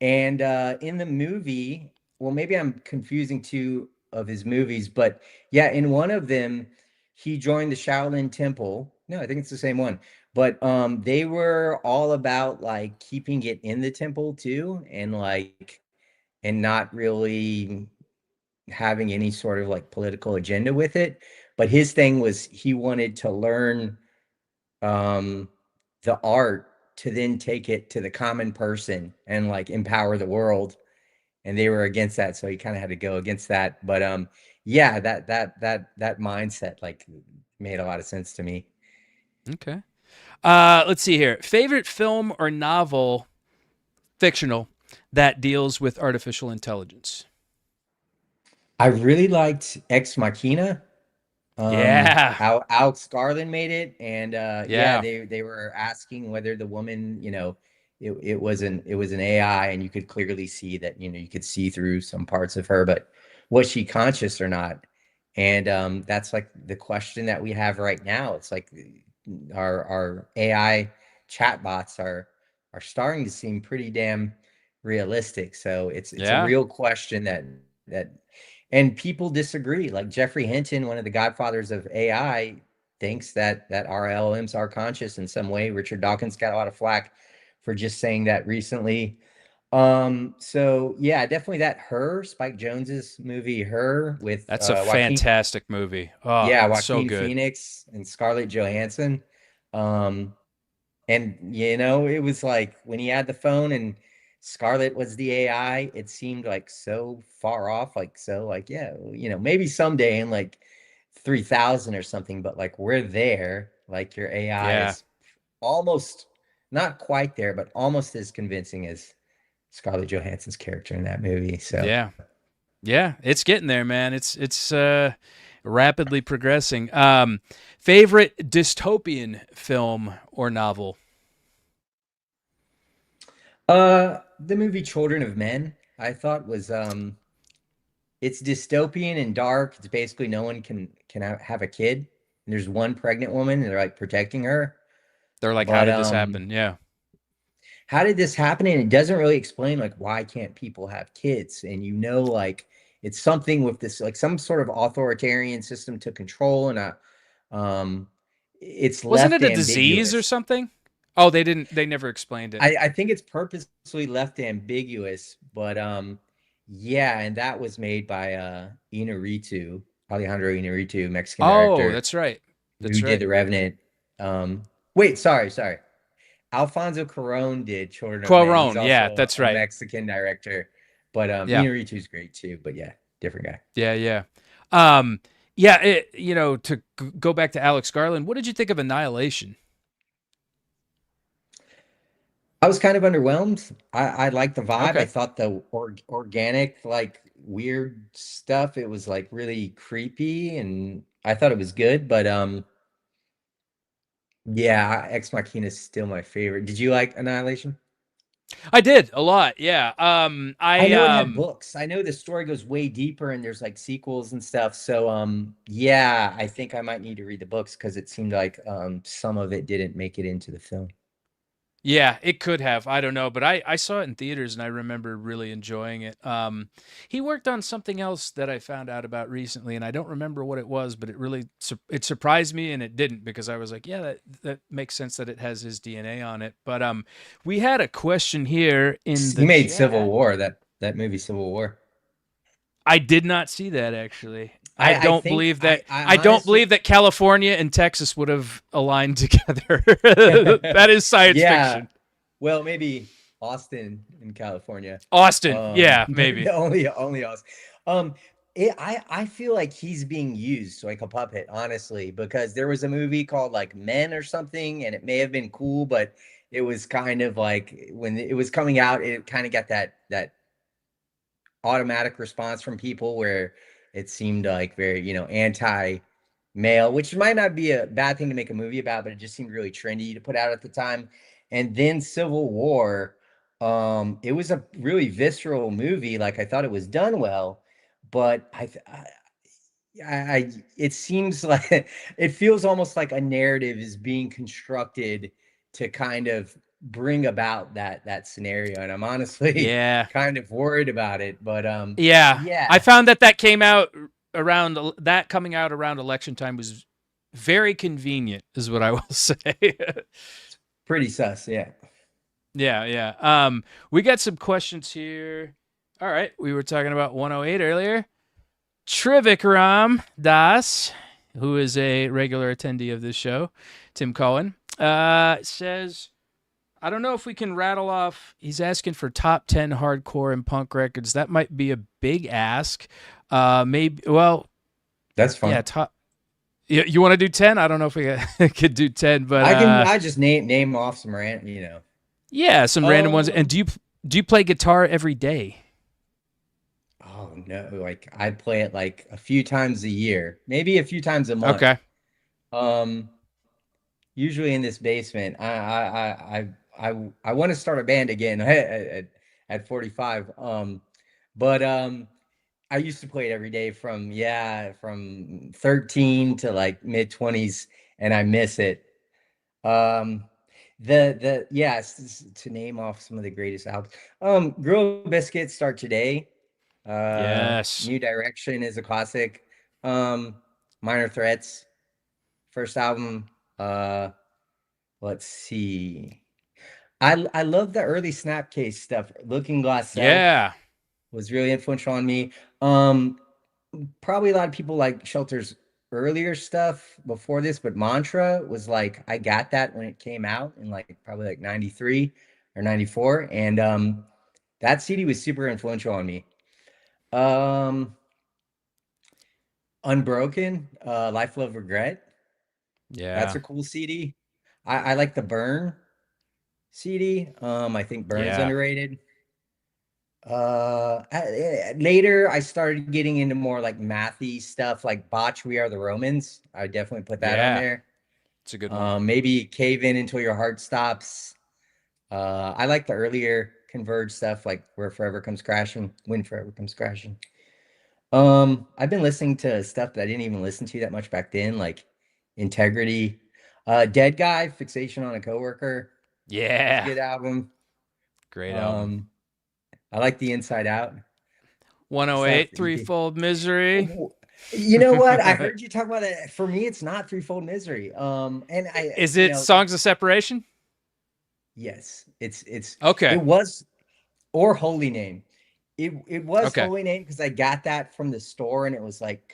And in the movie, well, maybe I'm confusing two of his movies, but yeah, in one of them, he joined the Shaolin Temple. No, I think it's the same one. But they were all about like keeping it in the temple too, and not really having any sort of like political agenda with it. But his thing was he wanted to learn um the art to then take it to the common person and like empower the world, and they were against that, so he kind of had to go against that. But yeah, that mindset like made a lot of sense to me. Okay. Let's see here. Favorite film or novel, fictional, that deals with artificial intelligence. I really liked Ex Machina. Yeah. Alex Garland made it, and yeah, Yeah. they were asking whether the woman, it was an AI, and you could clearly see that, you could see through some parts of her, but was she conscious or not? And that's like the question that we have right now. It's like our AI chatbots are starting to seem pretty damn realistic. So it's a Yeah. real question that and people disagree. Like Jeffrey Hinton, one of the godfathers of AI, thinks that our LLMs are conscious in some way. Richard Dawkins got a lot of flack for just saying that recently. So yeah, definitely that Her, Spike Jonze's movie Her with That's a Joaquin, fantastic movie. Oh, yeah, it's so Joaquin good. Phoenix and Scarlett Johansson. Um, and it was like when he had the phone and Scarlett was the AI, it seemed like so far off, like so like, yeah, maybe someday in like 3000 or something, but like we're there, like your AI Yeah. is almost not quite there, but almost as convincing as Scarlett Johansson's character in that movie. So Yeah. Yeah, it's getting there, man. It's rapidly progressing. Favorite dystopian film or novel? the movie Children of Men, I thought was it's dystopian and dark. It's basically no one can have a kid. And there's one pregnant woman and they're like protecting her. They're like, how But did this happen? Yeah. how did this happen? And it doesn't really explain like why can't people have kids? And like it's something with this, like some sort of authoritarian system to control, and um it's Wasn't left it a disease or ambiguous. something? Oh, they never explained it. I think it's purposely left ambiguous, but yeah, and that was made by Alejandro Inarritu, Mexican Oh, director that's right. who That's did right. The Revenant. Wait, sorry. Alfonso Cuarón did Children of Men. He's Cuarón. Yeah, also that's a right. Mexican director, but Yeah. Inarritu's great too. But yeah, different guy. Yeah, yeah. Um, yeah, to go back to Alex Garland, what did you think of Annihilation? I was kind of underwhelmed. I liked the vibe. I Okay. thought the organic, like weird stuff, it was like really creepy, and I thought it was good. But yeah, Ex Machina is still my favorite. Did you like Annihilation? I did a lot. Yeah. I know it had books. I know the story goes way deeper and there's like sequels and stuff. So yeah, I think I might need to read the books because it seemed like some of it didn't make it into the film. Yeah, it could have. I don't know, but I saw it in theaters and I remember really enjoying it. He worked on something else that I found out about recently, and I don't remember what it was, but it surprised me, and it didn't, because I was like, yeah, that makes sense that it has his DNA on it. But we had a question here in He the made Civil chat. War, that movie Civil War. I did not see that, actually. I I don't think believe that. I I don't honestly believe that California and Texas would have aligned together. That is science yeah. fiction. Well, maybe Austin in California. Austin, yeah, maybe. Only Austin. I feel like he's being used like a puppet, honestly, because there was a movie called like Men or something, and it may have been cool, but it was kind of like when it was coming out, it kind of got that automatic response from people where it seemed like very, anti-male, which might not be a bad thing to make a movie about, but it just seemed really trendy to put out at the time. And then Civil War, it was a really visceral movie. Like I thought it was done well, but it seems like it feels almost like a narrative is being constructed to kind of bring about that scenario, and I'm honestly Yeah. kind of worried about it. But Yeah. I yeah, found that came out coming out around election time was very convenient, is what I will say. pretty sus. Yeah. Yeah, yeah. We got some questions here. All right, we were talking about 108 earlier. Trivikram Das, who is a regular attendee of this show, Tim Cohen, says, I don't know if we can rattle off. He's asking for top 10 hardcore and punk records. That might be a big ask. Maybe, well, That's fine. yeah, top. You want to do 10? I don't know if we could do 10, but I just name off some yeah, some random ones. Um, And do you play guitar every day? oh no. Like I play it like a few times a year, maybe a few times a month. Okay. Um, Usually in this basement. I want to start a band again at 45. But I used to play it every day from 13 to like mid 20s, and I miss it. Um, to name off some of the greatest albums. Grill Biscuits Start Today. Yes. New Direction is a classic. Minor Threats, first album. Uh, let's see. I love the early Snapcase stuff. Looking Glass Self Yeah. was really influential on me. Um, Probably a lot of people like Shelter's earlier stuff before this, but Mantra was like I got that when it came out in like probably like 93 or 94. And that CD was super influential on me. Um Unbroken, Life, Love, Regret. That's Yeah. a cool CD. I like the Burn CD. I think Burn's Yeah. underrated. Later I started getting into more like mathy stuff like Botch, We Are the Romans. I definitely put that on Yeah. there. It's a good one. Maybe Cave In Until Your Heart Stops. I like the earlier Converge stuff like Where Forever Comes Crashing, When Forever Comes Crashing. I've been listening to stuff that I didn't even listen to that much back then, like Integrity. Dead Guy, Fixation on a Coworker. It's a Yeah. good album. Great album. Um, I like the Inside Out stuff. 108 Threefold Misery. You know what? I heard you talk about it. For me, it's not Threefold Misery. And Is it Songs of Separation? yes, it Okay. was, or Holy Name. It was Okay. Holy Name because I got that from the store, and it was like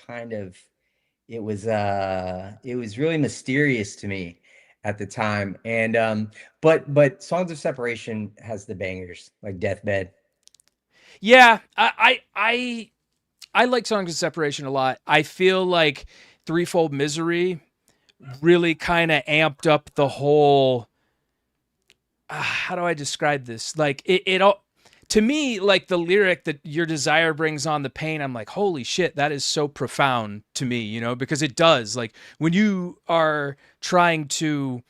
it was really mysterious to me at the time. And but Songs of Separation has the bangers like Deathbed. Yeah, I like Songs of Separation a lot. I feel like Threefold Misery really kind of amped up the whole. How do I describe this? Like it all to me, like the lyric that your desire brings on the pain. I'm like, holy shit, that is so profound to me, you know, because it does. Like when you are trying to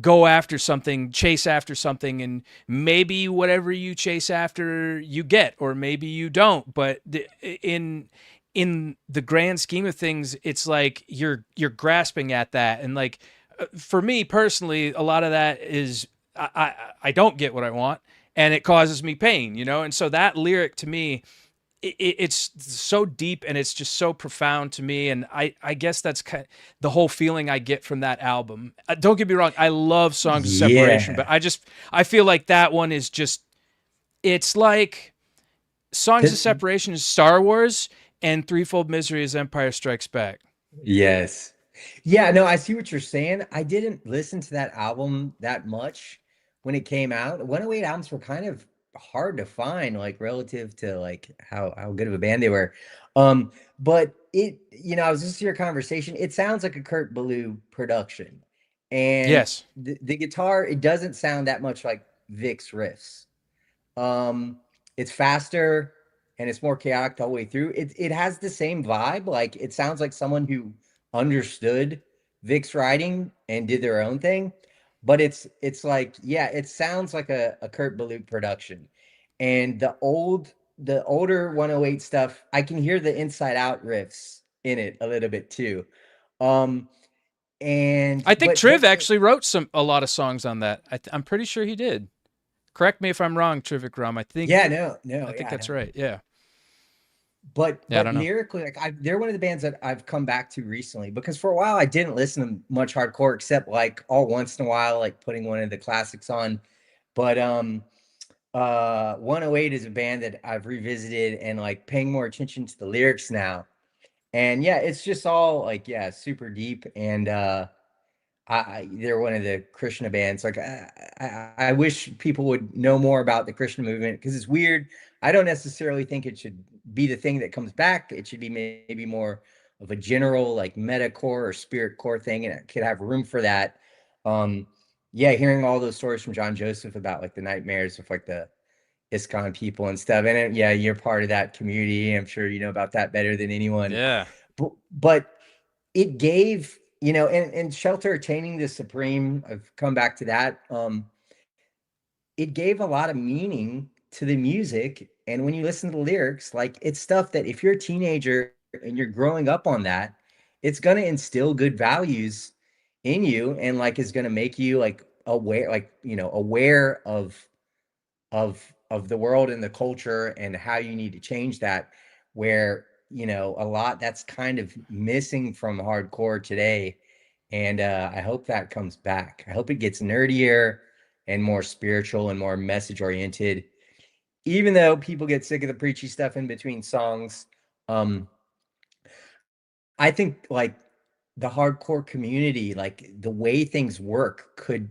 go after something, chase after something, and maybe whatever you chase after you get, or maybe you don't. But in the grand scheme of things, it's like you're grasping at that, and like for me personally, a lot of that is I don't get what I want, and it causes me pain, you know. And so that lyric to me, it's so deep and it's just so profound to me, and I guess that's kind of the whole feeling I get from that album. Don't get me wrong, I love Songs of Separation, but Yeah. I feel like that one is just, it's like Songs of Th- Separation is Star Wars and Threefold Misery is Empire Strikes Back. yes. Yeah, no, I see what you're saying. I didn't listen to that album that much when it came out. The 108 albums were kind of hard to find, like relative to like how good of a band they were. But I was listening to your conversation. It sounds like a Kurt Ballou production. And Yes. the guitar, it doesn't sound that much like Vic's riffs. It's faster and it's more chaotic the whole way through. It has the same vibe. Like it sounds like someone who understood Vic's writing and did their own thing. But it's like, yeah, it sounds like a Kurt Ballou production. And the older 108 stuff, I can hear the Inside Out riffs in it a little bit too. Um and I think Triv but actually wrote a lot of songs on that. I'm pretty sure he did. Correct me if I'm wrong, Trivikram. yeah, no, I think yeah, that's no. right. Yeah. But Yeah, I don't know. lyrically, like they're one of the bands that I've come back to recently because for a while I didn't listen to much hardcore except like all once in a while, like putting one of the classics on. But 108 is a band that I've revisited and like paying more attention to the lyrics now. And yeah, it's just all like, yeah, super deep. And they're one of the Krishna bands. Like I wish people would know more about the Krishna movement because it's weird. I don't necessarily think it should be the thing that comes back. It should be maybe more of a general like metacore or spirit core thing, and it could have room for that. Yeah, hearing all those stories from John Joseph about like the nightmares of like the ISKCON people and stuff. And yeah, you're part of that community. I'm sure you know about that better than anyone. Yeah. But it gave, and Shelter Attaining the Supreme, I've come back to that. It gave a lot of meaning to the music. And when you listen to the lyrics, like it's stuff that if you're a teenager and you're growing up on that, it's going to instill good values in you and like is going to make you like aware, like, aware of the world and the culture and how you need to change that, where a lot that's kind of missing from hardcore today. And I hope that comes back. I hope it gets nerdier and more spiritual and more message oriented, even though people get sick of the preachy stuff in between songs. I think like the hardcore community, like the way things work could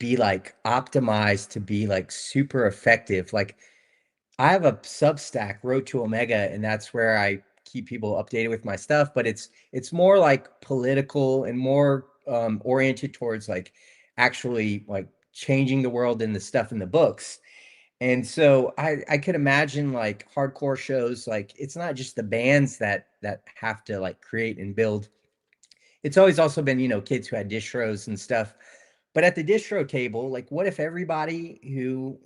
be like optimized to be like super effective. Like I have a Substack, Road to Omega, and that's where I keep people updated with my stuff. But it's more like political and more oriented towards like actually like changing the world and the stuff in the books. And so I could imagine like hardcore shows, like it's not just the bands that have to like create and build. It's always also been, kids who had distros and stuff. But at the distro table, like what if everybody who,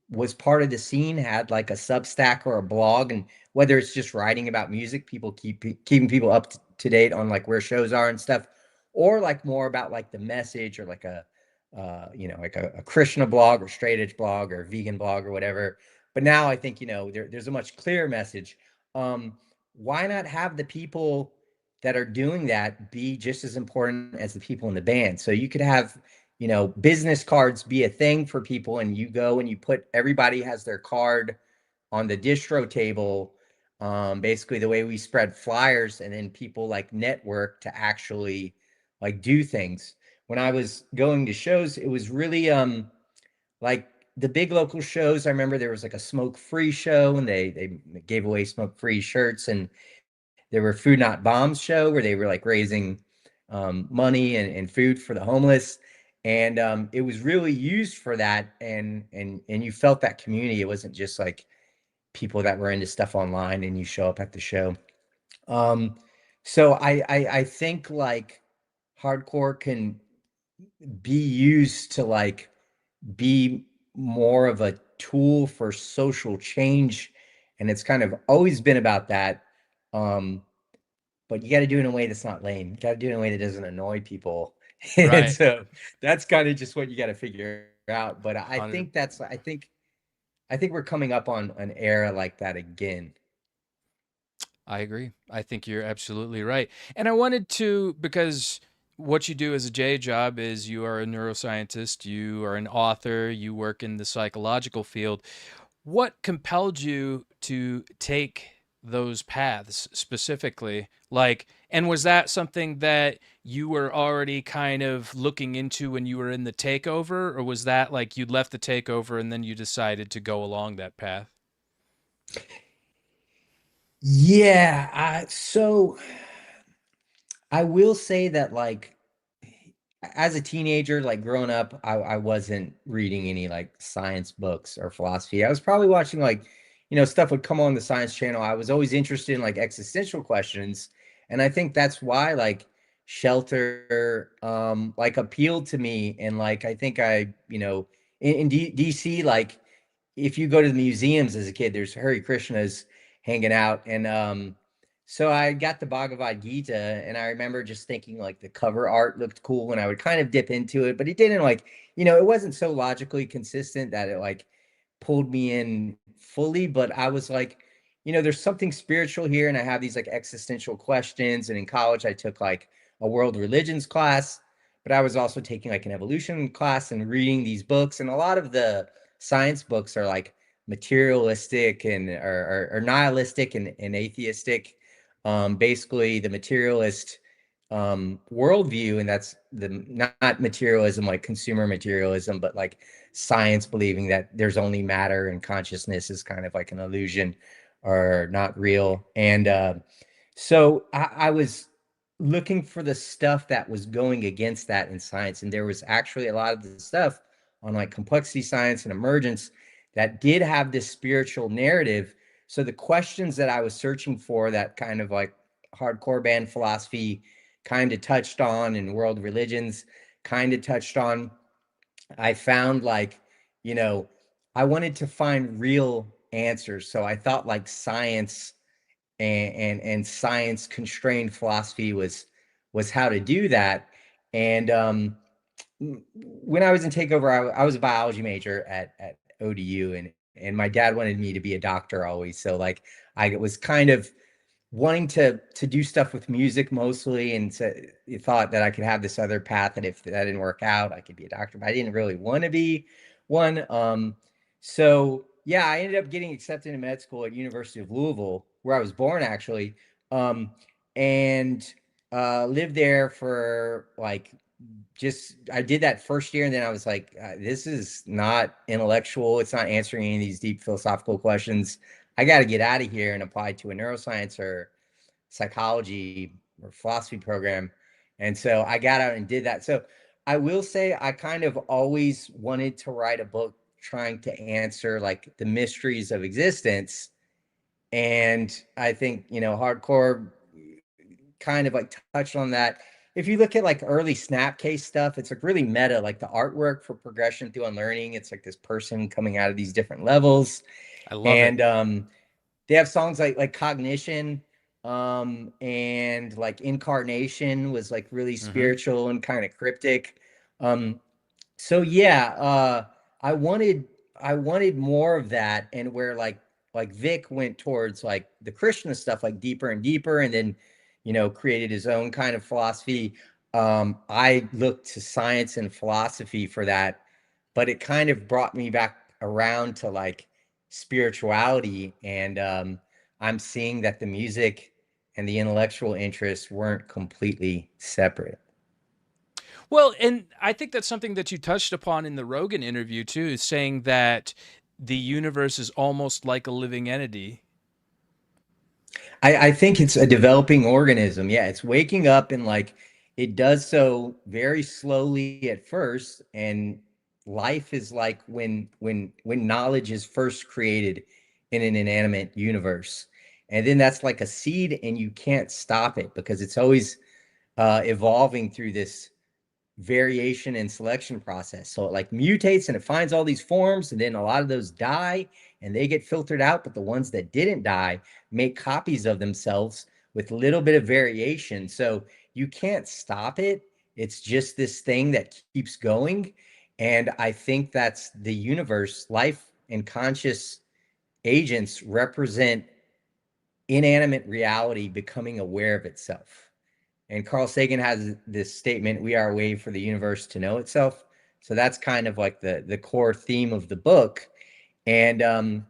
was part of the scene had like a Substack or a blog, and whether it's just writing about music, people keeping people up to date on like where shows are and stuff, or like more about like the message, or like like a Krishna blog or straight edge blog or vegan blog or whatever. But now I think there's a much clearer message. Why not have the people that are doing that be just as important as the people in the band? So you could have business cards be a thing for people, and you go and you put, everybody has their card on the distro table, basically the way we spread flyers, and then people like network to actually like do things. When I was going to shows, it was really like the big local shows. I remember there was like a smoke free show, and they gave away smoke free shirts, and there were Food Not Bombs show where they were like raising money and food for the homeless. And it was really used for that. And you felt that community. It wasn't just like people that were into stuff online and you show up at the show. So I think like hardcore can be used to like be more of a tool for social change. And it's kind of always been about that. But you got to do it in a way that's not lame. You got to do it in a way that doesn't annoy people. And Right. so that's kind of just what you got to figure out. But I 100. think I think we're coming up on an era like that again. I agree. I think you're absolutely right. And I wanted to, because what you do as a day job is you are a neuroscientist, you are an author, you work in the psychological field. What compelled you to take those paths specifically? Like, and was that something that you were already kind of looking into when you were in the takeover, or was that like you'd left the takeover and then you decided to go along that path? Yeah, so I will say that like as a teenager, like growing up, I wasn't reading any like science books or philosophy. I was probably watching like, stuff would come on the Science Channel. I was always interested in like existential questions. And I think that's why like Shelter like appealed to me. And like I think in DC, like if you go to the museums as a kid, there's Hare Krishnas hanging out. And so I got the Bhagavad Gita, and I remember just thinking like the cover art looked cool, and I would kind of dip into it, but it didn't like, it wasn't so logically consistent that it like pulled me in fully. But I was like, there's something spiritual here, and I have these like existential questions. And in college, I took like a world religions class, but I was also taking like an evolution class and reading these books. And a lot of the science books are like materialistic and or nihilistic and atheistic. Basically the materialist worldview, and that's the not materialism like consumer materialism, but like science believing that there's only matter and consciousness is kind of like an illusion or not real. And so I was looking for the stuff that was going against that in science, and there was actually a lot of the stuff on like complexity science and emergence that did have this spiritual narrative. So the questions that I was searching for, that kind of like hardcore band philosophy kind of touched on, and world religions kind of touched on, I found like, you know, I wanted to find real answers. So I thought like science and science constrained philosophy was how to do that. And when I was in Takeover, I was a biology major at ODU, and my dad wanted me to be a doctor always. So like I was kind of wanting to do stuff with music mostly, and so you thought that I could have this other path, and if that didn't work out, I could be a doctor, but I didn't really want to be one. So yeah, I ended up getting accepted in med school at University of Louisville, where I was born actually, and lived there for like I did that first year, and then I was like, this is not intellectual. It's not answering any of these deep philosophical questions. I got to get out of here and apply to a neuroscience or psychology or philosophy program. And so I got out and did that. So I will say I kind of always wanted to write a book trying to answer like the mysteries of existence. And I think, you know, hardcore kind of like touched on that. If you look at like early Snapcase stuff, it's like really meta, like the artwork for progression through unlearning. It's like this person coming out of these different levels. I love it. And they have songs like Cognition, and like Incarnation was like really spiritual and kind of cryptic. So yeah, I wanted more of that, and where like Vic went towards like the Krishna stuff, like deeper and deeper, and then, you know, created his own kind of philosophy. I looked to science and philosophy for that, but it kind of brought me back around to like spirituality, and I'm seeing that the music and the intellectual interests weren't completely separate. Well, and I think that's something that you touched upon in the Rogan interview too, is saying that the universe is almost like a living entity. I think it's a developing organism. Yeah, it's waking up, and like it does so very slowly at first. And life is like when knowledge is first created in an inanimate universe. And then that's like a seed, and you can't stop it because it's always evolving through this variation and selection process. So it like mutates and it finds all these forms, and then a lot of those die and they get filtered out, but the ones that didn't die make copies of themselves with a little bit of variation. So you can't stop it. It's just this thing that keeps going. And I think that's the universe. Life and conscious agents represent inanimate reality becoming aware of itself. And Carl Sagan has this statement, we are a way for the universe to know itself. So that's kind of like the core theme of the book. And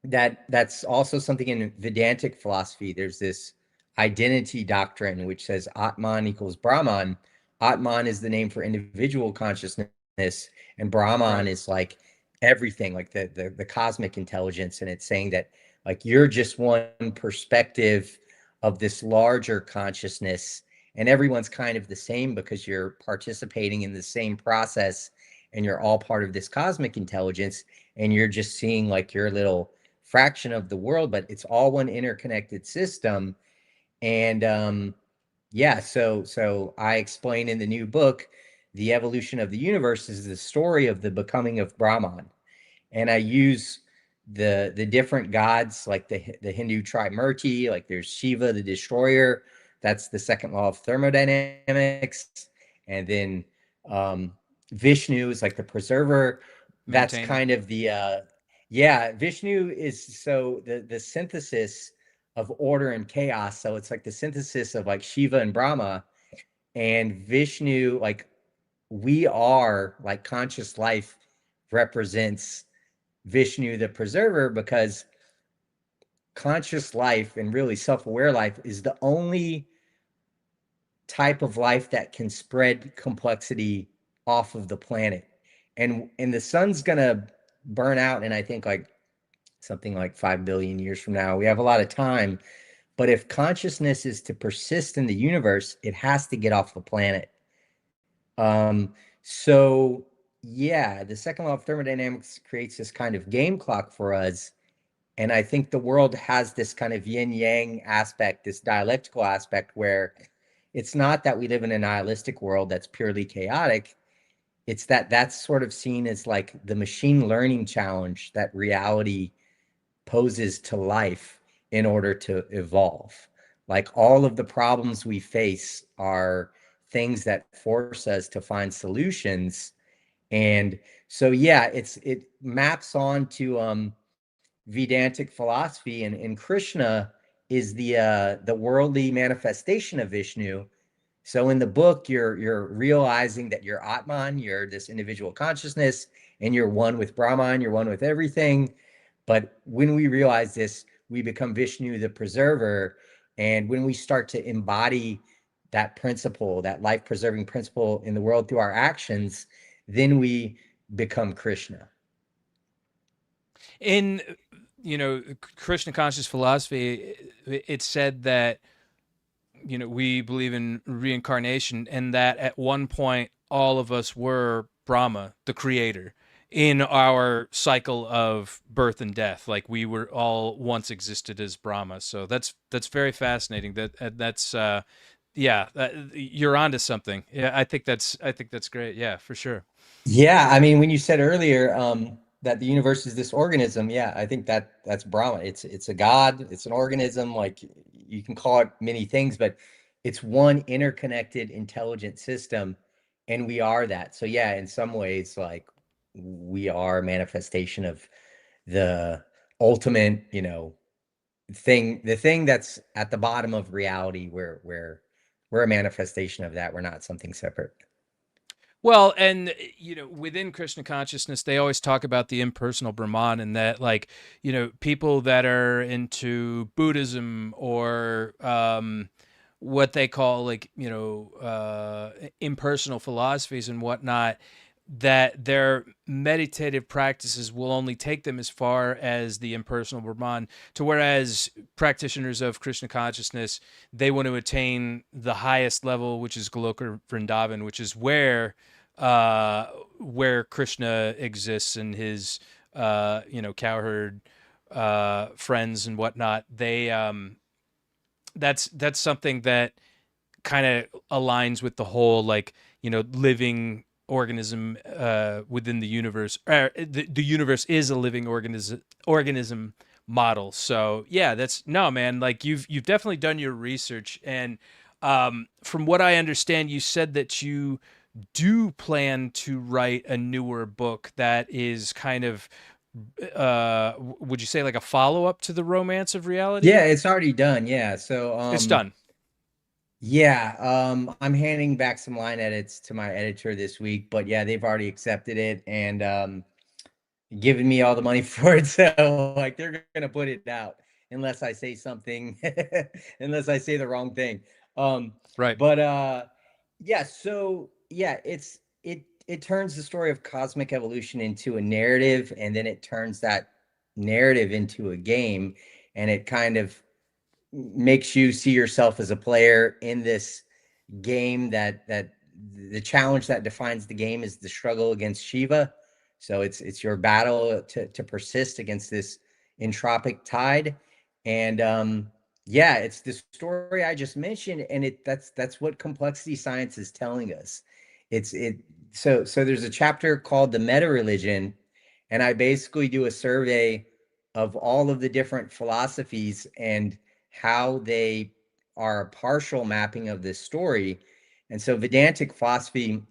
that's also something in Vedantic philosophy. There's this identity doctrine which says Atman equals Brahman. Atman is the name for individual consciousness, and Brahman is like everything, like the cosmic intelligence. And it's saying that like you're just one perspective of this larger consciousness, and everyone's kind of the same because you're participating in the same process, and you're all part of this cosmic intelligence, and you're just seeing like your little fraction of the world, but it's all one interconnected system. And yeah, so I explain in the new book, the evolution of the universe is the story of the becoming of Brahman. And I use the different gods, like the Hindu Trimurti, like there's Shiva, the destroyer. That's the second law of thermodynamics. And then Vishnu is like the preserver. That's kind of the yeah, Vishnu is so the synthesis of order and chaos. So it's like the synthesis of like Shiva and Brahma. And Vishnu, like we are like conscious life represents Vishnu the preserver, because conscious life and really self-aware life is the only type of life that can spread complexity off of the planet. And the sun's gonna burn out, and I think like something like 5 billion years from now. We have a lot of time, but if consciousness is to persist in the universe, it has to get off the planet. So yeah, the second law of thermodynamics creates this kind of game clock for us. And I think the world has this kind of yin yang aspect, this dialectical aspect, where it's not that we live in a nihilistic world that's purely chaotic. It's that that's sort of seen as like the machine learning challenge that reality poses to life in order to evolve. Like all of the problems we face are things that force us to find solutions. And so, yeah, it maps on to Vedantic philosophy, and Krishna is the worldly manifestation of Vishnu. So in the book, you're realizing that you're Atman, you're this individual consciousness, and you're one with Brahman, you're one with everything. But when we realize this, we become Vishnu, the preserver. And when we start to embody that principle, that life-preserving principle in the world through our actions, then we become Krishna. In Krishna conscious philosophy, it's said that we believe in reincarnation, and that at one point all of us were Brahma, the creator, in our cycle of birth and death. Like we were all once existed as Brahma. So that's very fascinating. That's yeah, you're onto something. Yeah, I think that's great. Yeah, for sure. Yeah, I mean, when you said earlier that the universe is this organism, yeah, I think that's Brahma. It's a god, it's an organism, like you can call it many things, but it's one interconnected intelligent system, and we are that. So yeah, in some ways, like we are a manifestation of the ultimate, thing, the thing that's at the bottom of reality, where we're a manifestation of that. We're not something separate. Well, and within Krishna consciousness, they always talk about the impersonal Brahman, and that, like, people that are into Buddhism or what they call, like, impersonal philosophies and whatnot, that their meditative practices will only take them as far as the impersonal Brahman, to whereas practitioners of Krishna consciousness, they want to attain the highest level, which is Goloka Vrindavan, which is where Krishna exists and his cowherd friends and whatnot. That's something that kind of aligns with the whole, like, living organism within the universe. The universe is a living organism model. So yeah, that's no, man. Like you've definitely done your research, and from what I understand, you said that you do plan to write a newer book that is kind of would you say like a follow-up to the Romance of Reality? Yeah, it's already done. Yeah. So It's done. yeah, I'm handing back some line edits to my editor this week, but yeah, they've already accepted it and given me all the money for it. So like they're gonna put it out unless I say something, unless I say the wrong thing. Um, Right. but yeah, so yeah, it turns the story of cosmic evolution into a narrative, and then it turns that narrative into a game, and it kind of makes you see yourself as a player in this game, that the challenge that defines the game is the struggle against Shiva. So it's your battle to persist against this entropic tide. And yeah, it's the story I just mentioned, and that's what complexity science is telling us. So there's a chapter called the meta religion, and I basically do a survey of all of the different philosophies and how they are a partial mapping of this story. And so Vedantic philosophy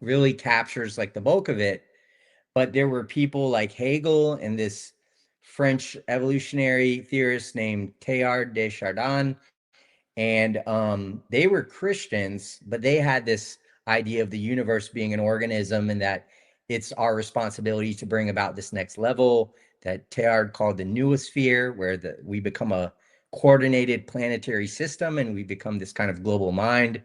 really captures like the bulk of it, but there were people like Hegel and this French evolutionary theorist named Teilhard de Chardin, and they were Christians, but they had this idea of the universe being an organism, and that it's our responsibility to bring about this next level that Teilhard called the noosphere, where we become a coordinated planetary system and we become this kind of global mind,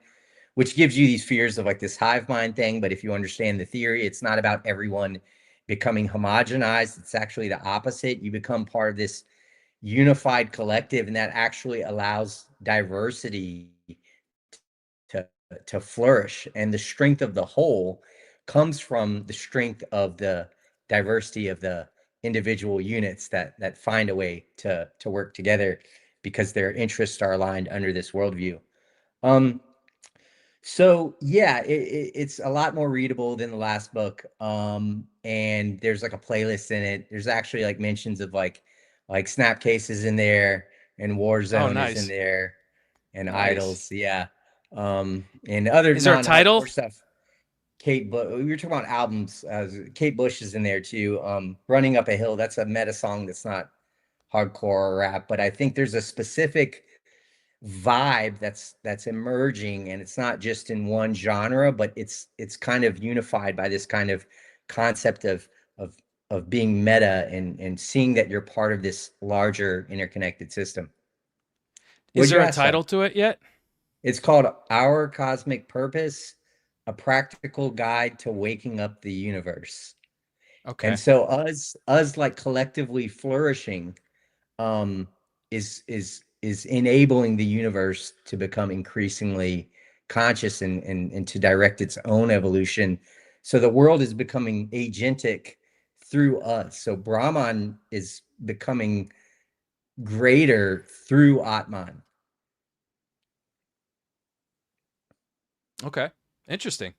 which gives you these fears of like this hive mind thing. But if you understand the theory, it's not about everyone becoming homogenized. It's actually the opposite. You become part of this unified collective, and that actually allows diversity to flourish. And the strength of the whole comes from the strength of the diversity of the individual units that find a way to work together because their interests are aligned under this worldview. So yeah, it's a lot more readable than the last book. And there's like a playlist in it. There's actually like mentions of like Snapcase is in there, and Oh, Warzone is in nice. there, and Nice. Idols. Yeah. And other Is there a non-hardcore title? stuff. Kate Bush. We were talking about albums. Kate Bush is in there too. Running Up a Hill. That's a meta song that's not hardcore or rap, but I think there's a specific vibe that's emerging, and it's not just in one genre, but it's kind of unified by this kind of concept of of being meta and seeing that you're part of this larger interconnected system. Is What'd you there a ask though? title to it yet? It's called Our Cosmic Purpose, a practical guide to waking up the universe. And Okay. so us like collectively flourishing um, is enabling the universe to become increasingly conscious and to direct its own evolution. So the world is becoming agentic through us. So Brahman is becoming greater through Atman. Okay. Interesting.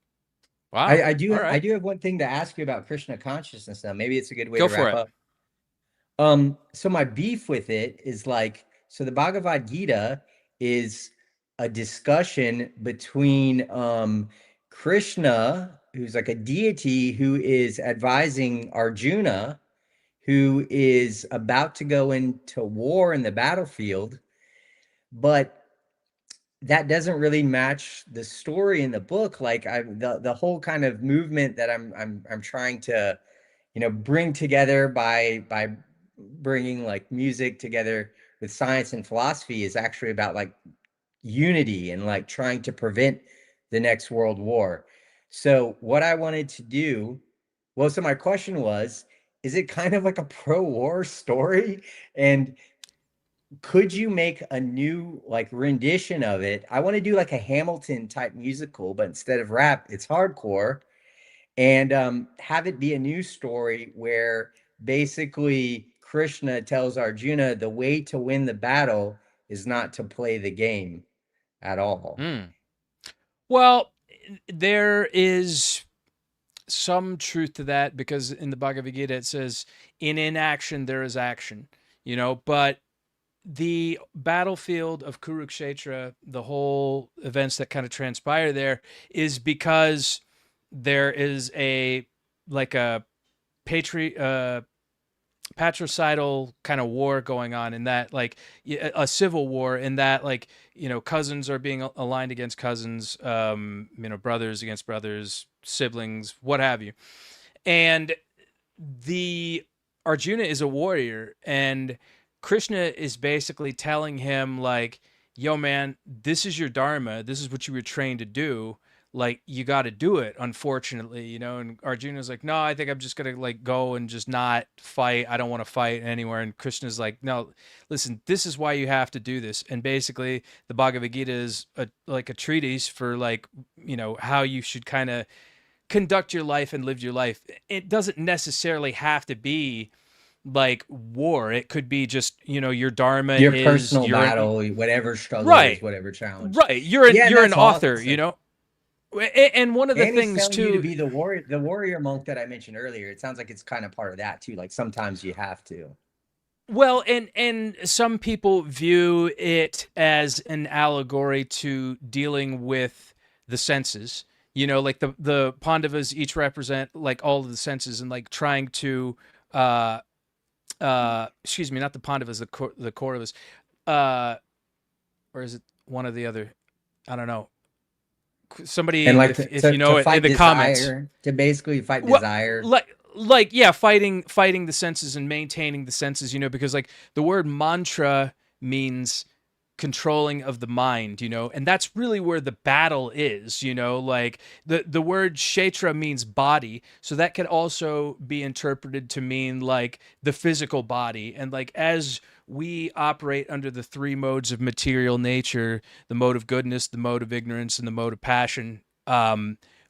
Wow. I do All I right. do have one thing to ask you about Krishna consciousness now. Maybe it's a good way Go to for wrap it. up. So my beef with it is like, so the Bhagavad Gita is a discussion between Krishna, who's like a deity who is advising Arjuna, who is about to go into war in the battlefield, but that doesn't really match the story in the book. Like the whole kind of movement that I'm trying to, bring together by bringing like music together with science and philosophy is actually about like unity and like trying to prevent the next world war. So what I wanted to do, well, so my question was, is it kind of like a pro-war story? And could you make a new like rendition of it? I want to do like a Hamilton type musical, but instead of rap, it's hardcore, and have it be a new story where basically Krishna tells Arjuna the way to win the battle is not to play the game at all. Hmm. Well, there is some truth to that because in the Bhagavad Gita it says, in inaction there is action, but the battlefield of Kurukshetra, the whole events that kind of transpire there, is because there is a like a patricidal kind of war going on, in that like a civil war, in that like cousins are being aligned against cousins, brothers against brothers, siblings, what have you. And the Arjuna is a warrior, and Krishna is basically telling him like, yo man, this is your dharma, this is what you were trained to do, like you got to do it, unfortunately, and Arjuna's like, no, I think I'm just gonna like go and just not fight, I don't want to fight anywhere. And Krishna's like, no, listen, this is why you have to do this. And basically the Bhagavad Gita is like a treatise for like how you should kind of conduct your life and live your life. It doesn't necessarily have to be like war. It could be just, your dharma Your is personal battle, whatever struggle it is, right, whatever challenge. right. Yeah, and You're an that's author, awesome. And one of the And he's things telling you to too, be the warrior monk that I mentioned earlier. It sounds like it's kind of part of that too. Like sometimes you have to. well, and some people view it as an allegory to dealing with the senses. Like the Pandavas each represent like all of the senses, and like trying to excuse me, not the Pandavas, the Kauravas, uh, or is it one or the other? I don't know. And Somebody, like if you to know it, in fight the comments. desire, to basically fight Well, desire. like yeah, fighting the senses and maintaining the senses. Because like the word mantra means controlling of the mind, and that's really where the battle is. Like the word kshetra means body, so that could also be interpreted to mean like the physical body. And like as we operate under the three modes of material nature, the mode of goodness, the mode of ignorance, and the mode of passion,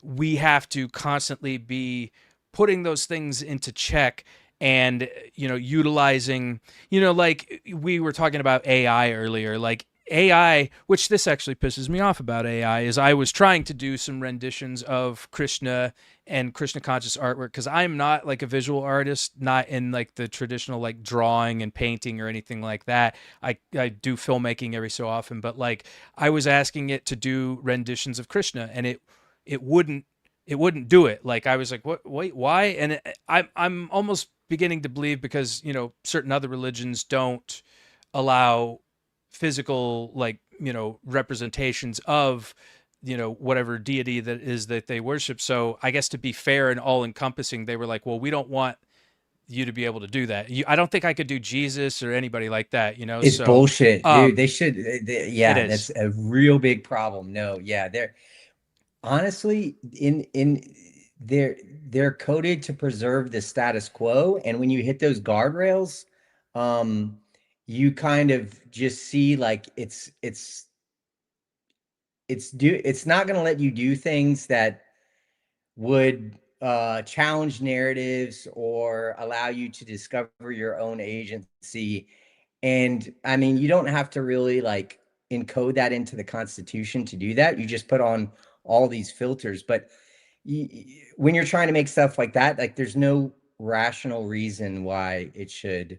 we have to constantly be putting those things into check and, utilizing, like we were talking about AI earlier, like AI, which this actually pisses me off about AI, is I was trying to do some renditions of Krishna and Krishna conscious artwork because I'm not like a visual artist, not in like the traditional like drawing and painting or anything like that. I do filmmaking every so often, but like I was asking it to do renditions of Krishna and it wouldn't do it. Like I was like, what? Wait, why? And I'm almost beginning to believe because certain other religions don't allow physical like representations of whatever deity that is that they worship. So I guess to be fair and all encompassing, they were like, well, we don't want you to be able to do that. I don't think I could do Jesus or anybody like that. It's So bullshit, dude. They should, it yeah, is. that's a real big problem. No, yeah, they're honestly they're coded to preserve the status quo, and when you hit those guardrails, um, you kind of just see like it's not going to let you do things that would challenge narratives or allow you to discover your own agency. And I mean, you don't have to really like encode that into the Constitution to do that. You just put on all these filters. But when you're trying to make stuff like that, like there's no rational reason why it should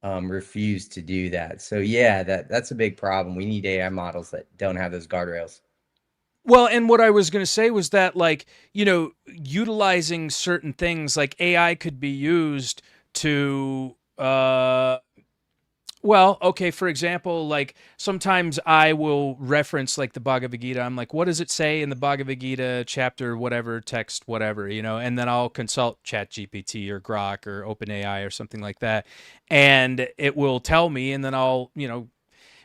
refuse to do that. So yeah, that's a big problem. We need AI models that don't have those guardrails. Well, and what I was going to say was that, like, utilizing certain things like AI could be used to, well, okay, for example, like sometimes I will reference like the Bhagavad Gita. I'm like, what does it say in the Bhagavad Gita chapter, whatever, text, whatever, and then I'll consult ChatGPT or Grok or OpenAI or something like that. And it will tell me, and then I'll,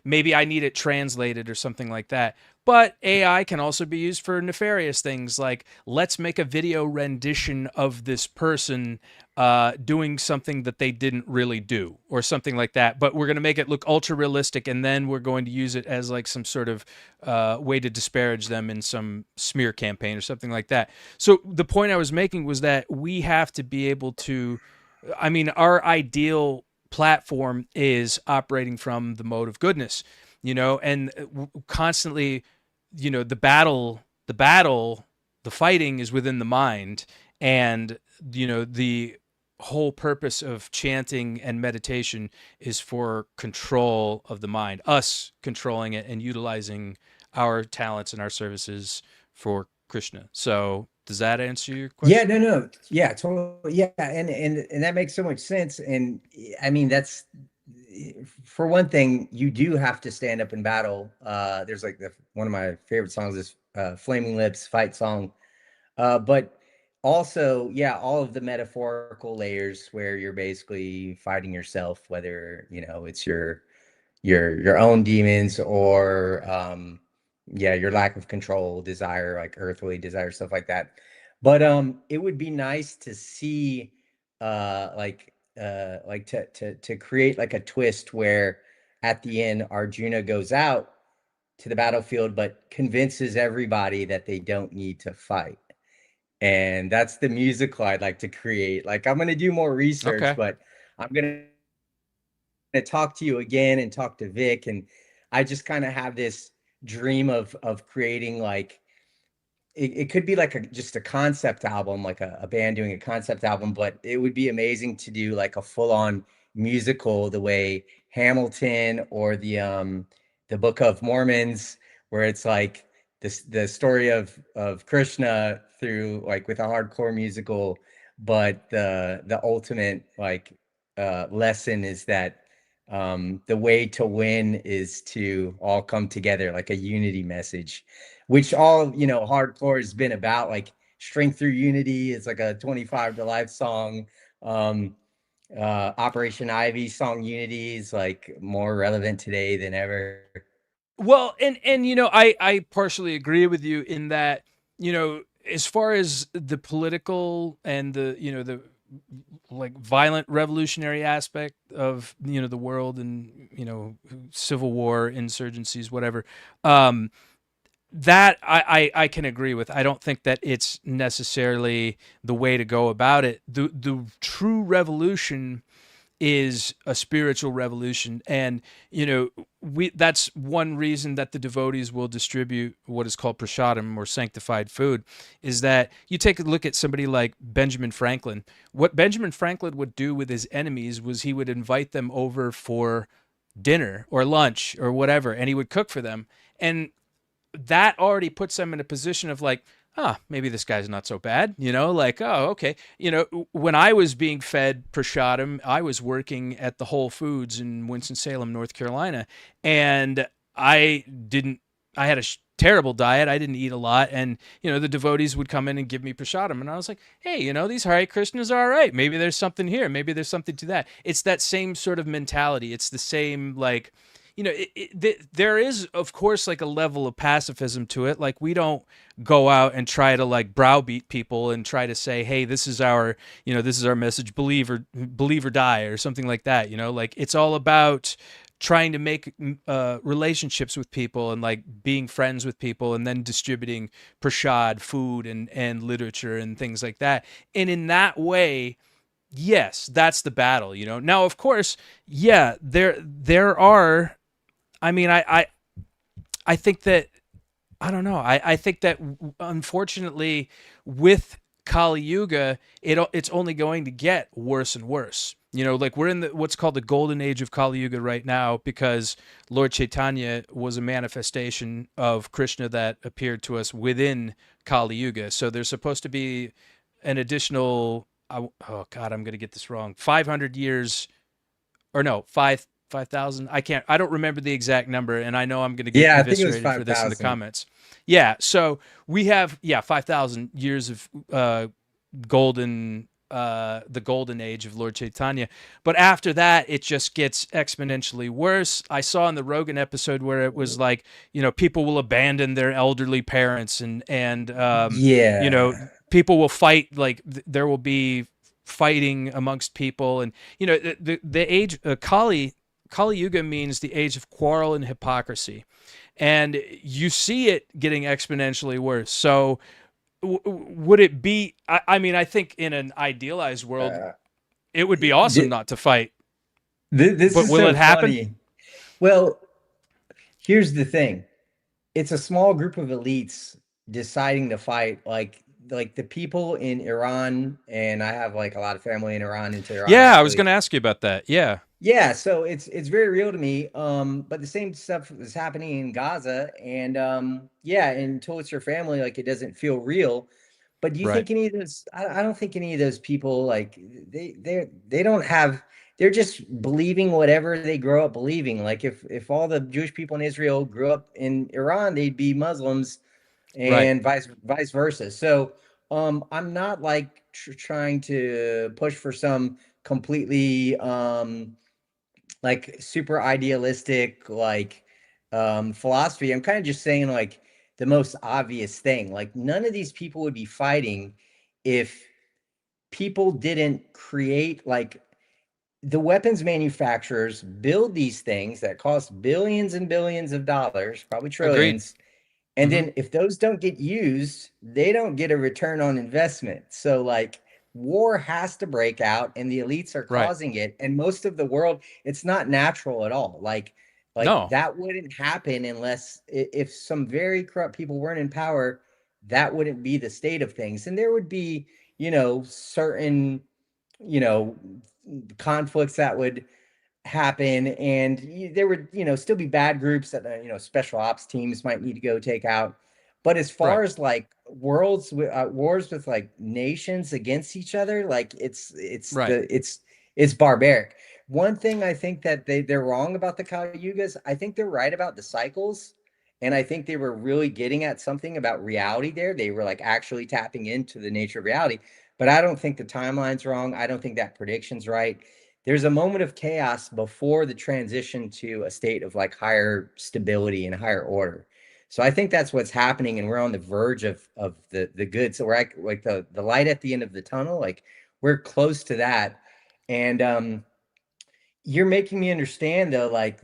maybe I need it translated or something like that. But AI can also be used for nefarious things like let's make a video rendition of this person doing something that they didn't really do or something like that. But we're going to make it look ultra realistic and then we're going to use it as like some sort of way to disparage them in some smear campaign or something like that. So the point I was making was that we have to be able to, I mean, our ideal platform is operating from the mode of goodness, and constantly, the fighting is within the mind, and the whole purpose of chanting and meditation is for control of the mind, us controlling it and utilizing our talents and our services for Krishna. So does that answer your Yeah, question? no, yeah, totally, yeah, and that makes so much sense. And I mean, that's for one thing, you do have to stand up in battle. There's like one of my favorite songs is Flaming Lips fight song. But also, yeah, all of the metaphorical layers where you're basically fighting yourself, whether it's your own demons or yeah, your lack of control, desire, like earthly desire, stuff like that. But it would be nice to see like to create like a twist where at the end Arjuna goes out to the battlefield but convinces everybody that they don't need to fight. And that's the musical I'd like to create. Like I'm going to do more research, Okay. but I'm going to talk to you again and talk to Vic. And I just kind of have this dream of creating like it could be like just a concept album, like a band doing a concept album, but it would be amazing to do like a full-on musical the way Hamilton or the Book of Mormons, where it's like the story of Krishna through like with a hardcore musical, but the ultimate like lesson is that the way to win is to all come together, like a unity message, which all hardcore has been about. Like Strength Through Unity is like a 25 to Life song. Operation Ivy song Unity is like more relevant today than ever. Well, and I partially agree with you in that, as far as the political and the like violent revolutionary aspect of the world and civil war, insurgencies, whatever, um that I can agree with. I don't think that it's necessarily the way to go about it. The true revolution is a spiritual revolution, and we that's one reason that the devotees will distribute what is called prasadam, or sanctified food, is that you take a look at somebody like Benjamin Franklin. What Benjamin Franklin would do with his enemies was he would invite them over for dinner or lunch or whatever, and he would cook for them, and that already puts them in a position of like, maybe this guy's not so bad, like, oh, okay. When I was being fed prashadam, I was working at the Whole Foods in Winston-Salem, North Carolina, and I had a terrible diet. I didn't eat a lot. And, the devotees would come in and give me prashadam. And I was like, hey, these Hare Krishnas are all right. Maybe there's something here. Maybe there's something to that. It's that same sort of mentality. It's the same, like, there is, of course, like a level of pacifism to it. Like, we don't go out and try to like browbeat people and try to say, hey, this is our message, believe or die, or something like that. Like, it's all about trying to make relationships with people and like being friends with people, and then distributing prashad, food, and literature and things like that. And in that way, yes, that's the battle. Now, of course, yeah, there are. I mean, I think that, I don't know. I think that, unfortunately, with Kali Yuga, it's only going to get worse and worse. Like, we're in what's called the golden age of Kali Yuga right now, because Lord Chaitanya was a manifestation of Krishna that appeared to us within Kali Yuga. So there's supposed to be an additional, oh God, I'm going to get this wrong, 500 years, or no, 5,000. I don't remember the exact number, and I know I'm going to get Yeah, I think it was eviscerated for this in the 5,000. comments. Yeah, so we have 5,000 years of golden the golden age of Lord Chaitanya. But after that, it just gets exponentially worse. I saw in the Rogan episode where it was like, people will abandon their elderly parents, and Yeah. people will fight, like there will be fighting amongst people, and the age Kali Yuga means the age of quarrel and hypocrisy, and you see it getting exponentially worse. So would it be? I mean, I think in an idealized world, Uh, it would be awesome th- not to fight. this But is will so it happen? funny. Well, here's the thing. It's a small group of elites deciding to fight, like the people in Iran, and I have like a lot of family in Iran, in Tehran Yeah, I was actually. going to ask you about that. Yeah, Yeah, so it's very real to me. But the same stuff is happening in Gaza, and yeah, until it's your family, like it doesn't feel real. But do you right. think any of those? I don't think any of those people, like they don't have. They're just believing whatever they grow up believing. Like if all the Jewish people in Israel grew up in Iran, they'd be Muslims, Right. and vice versa. So I'm not like trying to push for some completely like super idealistic like philosophy. I'm kind of just saying like the most obvious thing. Like none of these people would be fighting if people didn't create like the weapons manufacturers build these things that cost billions and billions of dollars, probably Agreed. trillions, and Hmm. then if those don't get used, they don't get a return on investment. So like war has to break out and the elites are Right. causing it. And most of the world, it's not natural at all. Like No. that wouldn't happen unless if some very corrupt people weren't in power, that wouldn't be the state of things. And there would be, certain, you know, conflicts that would happen, and there would still be bad groups that special ops teams might need to go take out. But as Right. far as like wars with like nations against each other, like Right. it's barbaric. One thing I think that they're wrong about the Kali Yugas, I think they're right about the cycles, and I think they were really getting at something about reality there. They were like actually tapping into the nature of reality, but I don't think the timeline's wrong. I don't think that prediction's right. There's a moment of chaos before the transition to a state of like higher stability and higher order. So I think that's what's happening, and we're on the verge of the good. So we're like the light at the end of the tunnel, like we're close to that. And you're making me understand though, like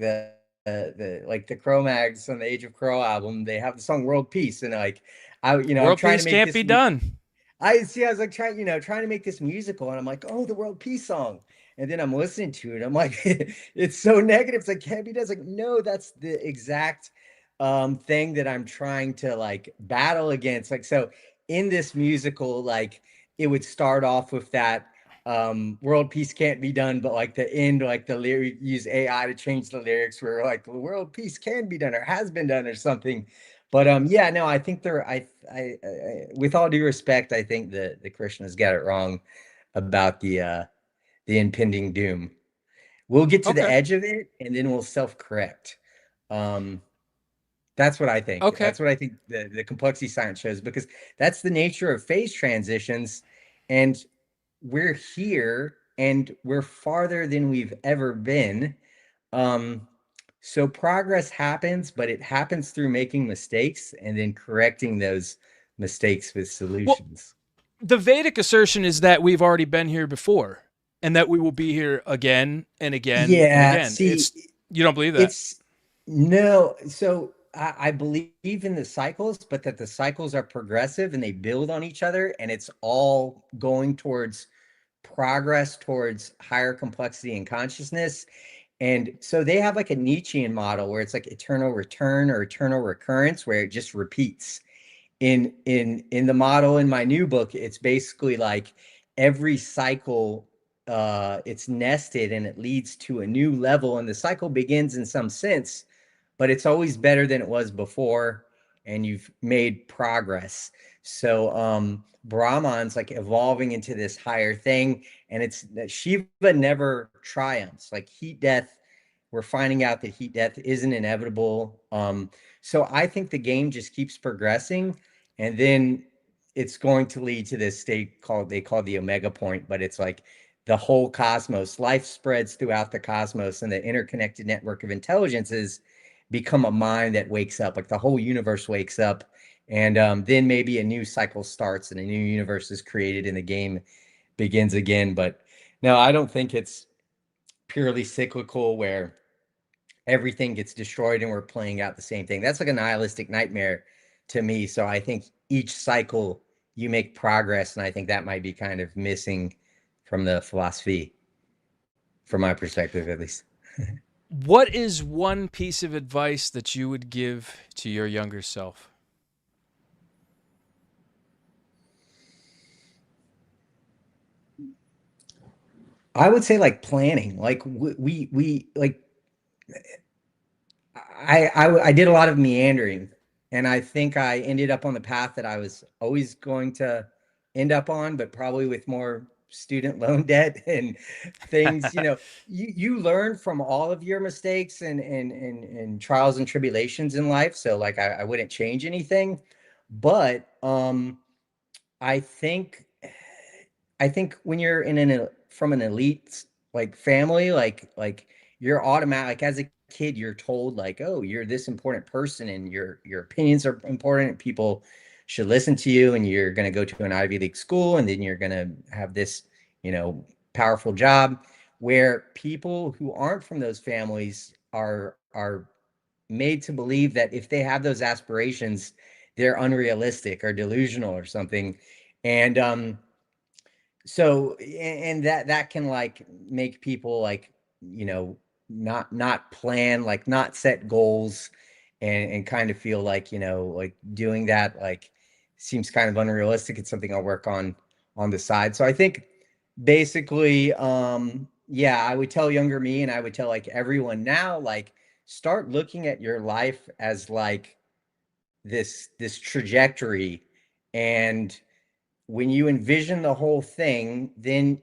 like the Cro-Mags on the Age of Crow album, they have the song World Peace. And like, I'm World trying to peace make can't this, be done. I was like trying to make this musical, and I'm like, oh, the World Peace song. And then I'm listening to it. I'm like, it's so negative. It's like, can't be done. It's like, no, that's the exact thing that I'm trying to like battle against. Like, so in this musical, like it would start off with that world peace can't be done, but like the end, like the lyric, use AI to change the lyrics where like the world peace can be done or has been done or something. But yeah, no, I think with all due respect, I think the Krishnas got it wrong about the impending doom. We'll get to the Okay. edge of it and then we'll self-correct. Um, that's what I think. Okay. That's what I think the complexity science shows, because that's the nature of phase transitions. And we're here and we're farther than we've ever been. So progress happens, but it happens through making mistakes and then correcting those mistakes with Well, solutions. the Vedic assertion is that we've already been here before and that we will be here again and again and Yeah, again. see, You don't believe that? it's no, so I believe in the cycles, but that the cycles are progressive and they build on each other, and it's all going towards progress, towards higher complexity and consciousness. And so they have like a Nietzschean model where it's like eternal return or eternal recurrence, where it just repeats. In the model in my new book, it's basically like every cycle, it's nested and it leads to a new level, and the cycle begins in some sense, but it's always better than it was before, and you've made progress. So Brahman's like evolving into this higher thing, and it's that Shiva never triumphs. Like heat death, we're finding out that heat death isn't inevitable. So I think the game just keeps progressing, and then it's going to lead to this state they call the omega point, but it's like the whole cosmos, life spreads throughout the cosmos, and the interconnected network of intelligences become a mind that wakes up, like the whole universe wakes up. And then maybe a new cycle starts and a new universe is created and the game begins again. But no, I don't think it's purely cyclical where everything gets destroyed and we're playing out the same thing. That's like a nihilistic nightmare to me. So I think each cycle you make progress, and I think that might be kind of missing from the philosophy, from my perspective at least. What is one piece of advice that you would give to your younger self? I would say like planning, like we like I did a lot of meandering, and I think I ended up on the path that I was always going to end up on, but probably with more student loan debt and things. You learn from all of your mistakes and trials and tribulations in life. So like I wouldn't change anything, but I think I think when you're from an elite like family, like you're automatic, like as a kid, you're told like, oh, you're this important person and your opinions are important and people should listen to you, and you're going to go to an Ivy League school, and then you're going to have this, powerful job. Where people who aren't from those families are made to believe that if they have those aspirations, they're unrealistic or delusional or something. And so and that can like make people like, not plan, like not set goals, and kind of feel like, like doing that like seems kind of unrealistic. It's something I'll work on the side. So I think basically, yeah, I would tell younger me, and I would tell like everyone now, like start looking at your life as like this trajectory. And when you envision the whole thing, then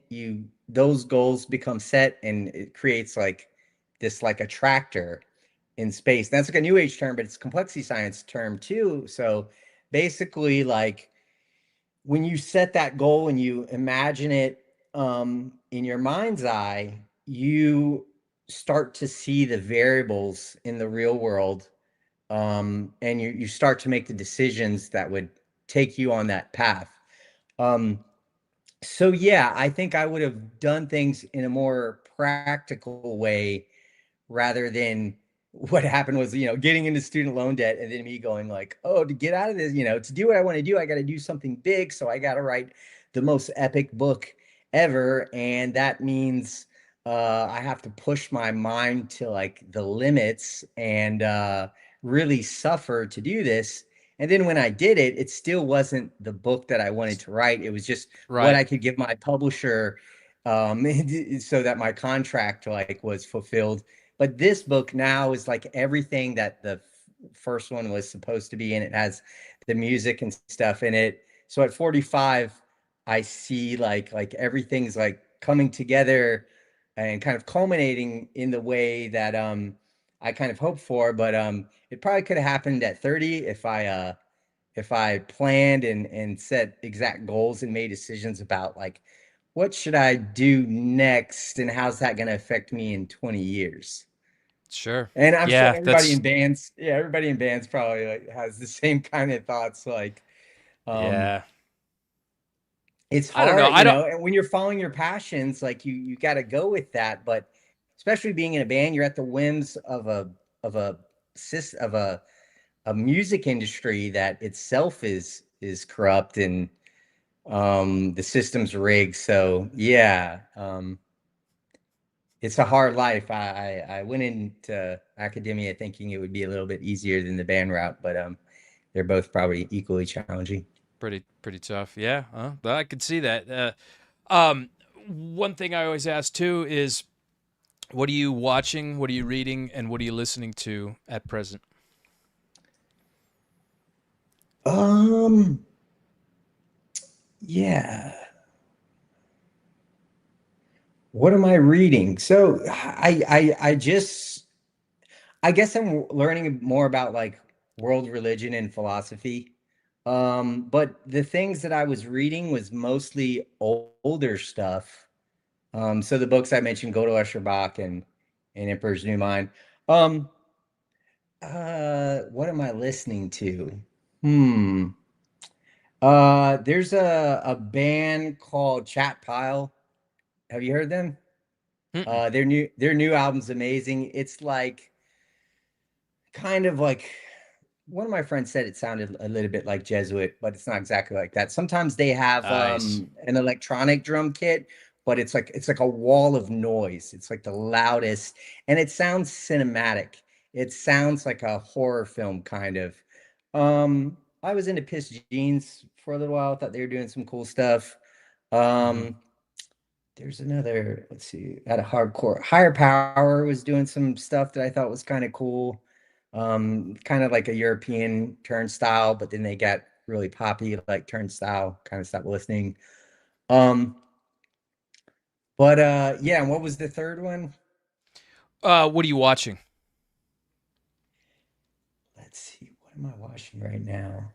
those goals become set, and it creates like this like attractor in space. That's like a new age term, but it's a complexity science term too. So basically, like when you set that goal and you imagine it in your mind's eye, you start to see the variables in the real world, and you start to make the decisions that would take you on that path. Um, so yeah, I think I would have done things in a more practical way rather than what happened was, getting into student loan debt, and then me going like, oh, to get out of this, to do what I want to do, I got to do something big. So I got to write the most epic book ever. And that means I have to push my mind to like the limits and really suffer to do this. And then when I did it, it still wasn't the book that I wanted to write. It was just what Right. I could give my publisher so that my contract like was fulfilled. But this book now is like everything that the first one was supposed to be, and it has the music and stuff in it. So at 45, I see like everything's like coming together and kind of culminating in the way that I kind of hoped for. But it probably could have happened at 30 if I planned and set exact goals and made decisions about like what should I do next and how's that going to affect me in 20 years. Sure. And I'm sure Yeah, that's everybody in bands probably like has the same kind of thoughts. Like, um, yeah. it's I don't know. hard, I don't and when you're following your passions, like you got to go with that. But especially being in a band, you're at the whims of a of a music industry that itself is corrupt and the system's rigged. So yeah, it's a hard life. I went into academia thinking it would be a little bit easier than the band route, but they're both probably equally challenging. pretty tough. Yeah, I could see that. Um, one thing I always ask too is, what are you watching? What are you reading? And what are you listening to at present? Um, yeah. What am I reading? So I guess I'm learning more about like world religion and philosophy. But the things that I was reading was mostly older stuff. So the books I mentioned, Godel Escher and Emperor's New Mind. Um, what am I listening to? Hmm. There's a band called Chat Pile. Have you heard them? Mm-mm. Their new album's amazing. It's like kind of like one of my friends said it sounded a little bit like Jesuit, but it's not exactly like that. Sometimes they have Nice. an electronic drum kit, but it's like a wall of noise. It's like the loudest, and it sounds cinematic. It sounds like a horror film kind of. I was into Piss Jeans for a little while. I thought they were doing some cool stuff. Hmm. Um, there's another, let's see, at a hardcore Higher Power was doing some stuff that I thought was kind of cool. Kind of like a European turnstile, but then they got really poppy like turnstile, kind of stopped listening. Um, but yeah, and what was the third one? What are you watching? Let's see, what am I watching right now?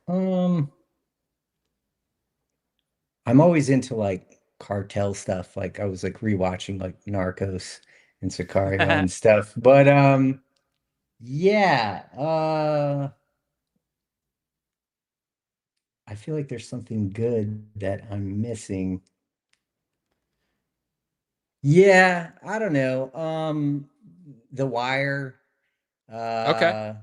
I'm always into like cartel stuff. Like I was like rewatching like Narcos and Sicario and stuff. But yeah, I feel like there's something good that I'm missing. Yeah, I don't know. The Wire. Okay. Uh,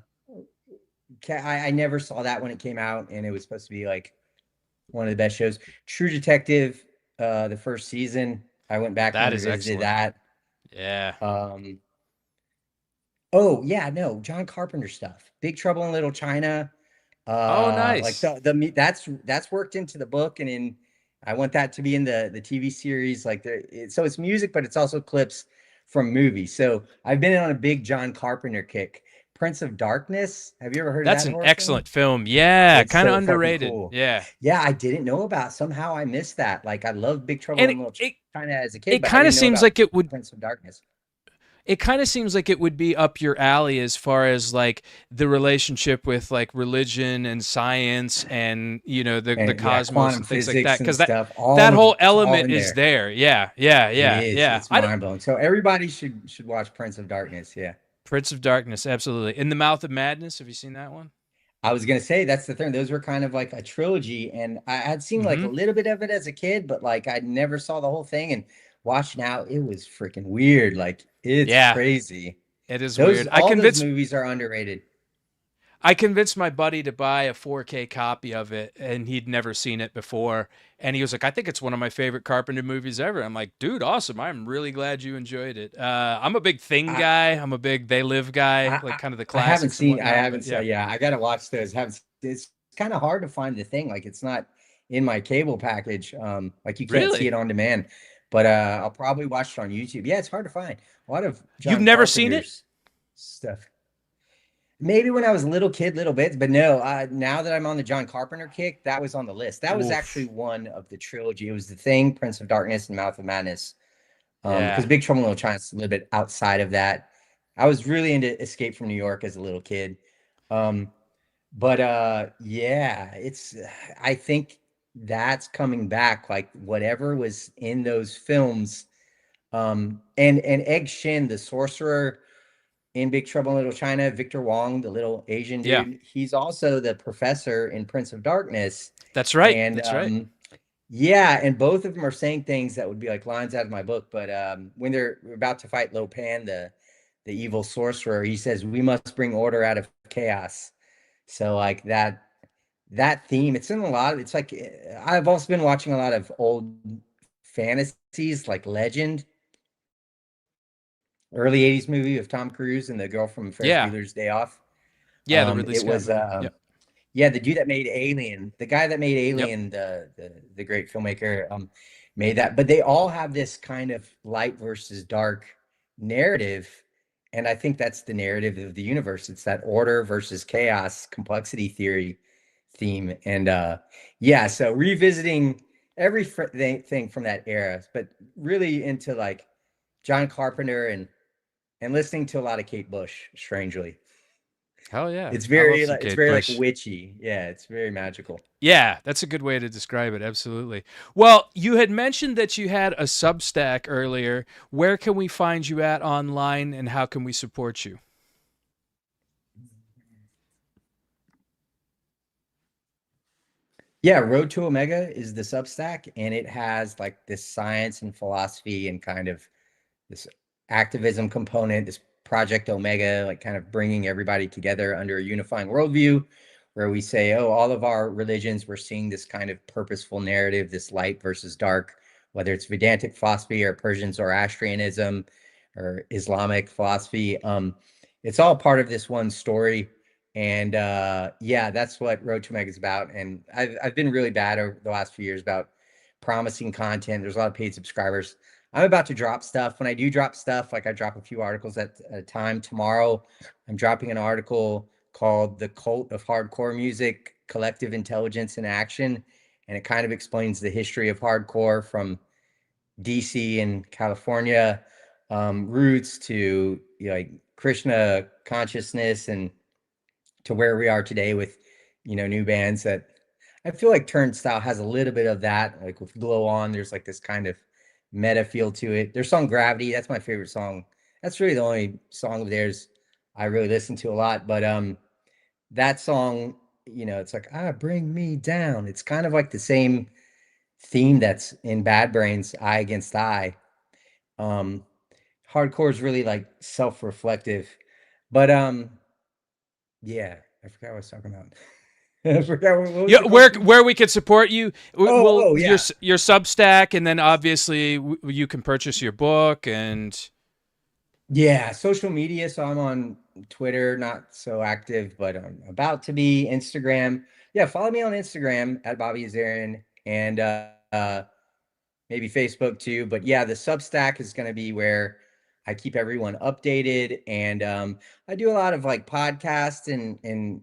I never saw that when it came out, and it was supposed to be like one of the best shows. True Detective, the first season, I went back and That is revisited excellent. that. Yeah. Um, oh yeah, no, John Carpenter stuff. Big Trouble in Little China. Oh, Like nice. that's worked into the book, and in I want that to be in the TV series. Like so it's music, but it's also clips from movies. So I've been on a big John Carpenter kick. Prince of Darkness. Have you ever heard of That's that an horror film? excellent film. Yeah, It's kind of so fucking underrated. cool. Yeah. Yeah, I didn't know about. Somehow I missed that. Like I love Big Trouble And in Little China as a kid, it but I kind of didn't know seems about like it would Prince of Darkness. it kind of seems like it would be up your alley as far as like the relationship with like religion and science and the And yeah, cosmos quantum and things like physics that, and because stuff. that whole It's all element in is there. there. Yeah, yeah, It yeah, is. yeah. It's I don't, mind blowing. So everybody should watch Prince of Darkness. Yeah. Prince of Darkness, absolutely. In the Mouth of Madness, have you seen that one? I was gonna say that's the thing. Those were kind of like a trilogy, and I had seen like Mm-hmm. a little bit of it as a kid, but like I never saw the whole thing. And watch now, it was freaking weird. Like it's Yeah. crazy. It is Those weird. all those movies are underrated. I convinced my buddy to buy a 4K copy of it, and he'd never seen it before. And he was like, "I think it's one of my favorite Carpenter movies ever." I'm like, "Dude, awesome! I'm really glad you enjoyed it." I'm a big Thing I guy. I'm a big They Live guy, I like I, kind of the I haven't classics and seen. I whatnot. haven't But yeah, seen. Yeah, I gotta watch those. Haven't. It's kind of hard to find the thing. Like it's not in my cable package. Like you can't see really, it on demand. But I'll probably watch it on YouTube. Yeah, it's hard to find. A lot of you've John never seen it? Carpenter's stuff. Maybe when I was a little kid, little bits, but no, now that I'm on the John Carpenter kick, that was on the list. That was actually Oof. one of the trilogy. It was The Thing, Prince of Darkness, and Mouth of Madness. Because Yeah. Big Trouble in Little China's a little bit outside of that. I was really into Escape from New York as a little kid. Um, but yeah, I think that's coming back. Like whatever was in those films, and Egg Shin, the sorcerer in Big Trouble in Little China, Victor Wong, the little Asian Yeah. dude, he's also the professor in Prince of Darkness. That's right. And That's right. yeah, and both of them are saying things that would be like lines out of my book. But when they're about to fight Lo Pan, the evil sorcerer, he says, "We must bring order out of chaos." So like that theme, it's in a lot of, it's like I've also been watching a lot of old fantasies like Legend, early 80s movie of Tom Cruise and the girl from Ferris Yeah. Bueller's Day Off. Yeah. The Ridley It Scott was movie. Yep. yeah, the dude that made Alien, the guy that made Yep. Alien, the great filmmaker, made that. But they all have this kind of light versus dark narrative, and I think that's the narrative of the universe. It's that order versus chaos, complexity theory theme, and yeah. So revisiting everything from that era, but really into like John Carpenter and listening to a lot of Kate Bush, strangely. Hell yeah. It's I love very some like it's Kate very like Bush. witchy. Yeah, it's very magical. Yeah, that's a good way to describe it. Absolutely. Well, you had mentioned that you had a Substack earlier. Where can we find you at online and how can we support you? Yeah, Road to Omega is the Substack, and it has like this science and philosophy and kind of this activism component, this Project Omega, like kind of bringing everybody together under a unifying worldview, where we say, oh, all of our religions, we're seeing this kind of purposeful narrative, this light versus dark, whether it's Vedantic philosophy or Persian Zoroastrianism or Islamic philosophy. It's all part of this one story. And yeah, that's what Road to Omega is about. And I've been really bad over the last few years about promising content. There's a lot of paid subscribers. I'm about to drop stuff. When I do drop stuff, like I drop a few articles at a time. Tomorrow, I'm dropping an article called The Cult of Hardcore Music, Collective Intelligence in Action. And it kind of explains the history of hardcore from DC and California roots to like Krishna consciousness and to where we are today with new bands that I feel like Turnstile has a little bit of that. Like with Glow On, there's like this kind of meta feel to it. Their song Gravity, that's my favorite song. That's really the only song of theirs I really listen to a lot. But that song, it's like bring me down. It's kind of like the same theme that's in Bad Brains, Eye Against Eye. Um Hardcore is really like self-reflective. But yeah, I forgot what I was talking about. I forgot what was Yeah, the question? where we could support you? Well, Oh yeah. your Substack, and then obviously you can purchase your book and Yeah, social media. So I'm on Twitter, not so active, but I'm about to be. Instagram. Yeah, follow me on Instagram at Bobby Azarian and maybe Facebook too. But yeah, the Substack is going to be where I keep everyone updated, and I do a lot of like podcasts and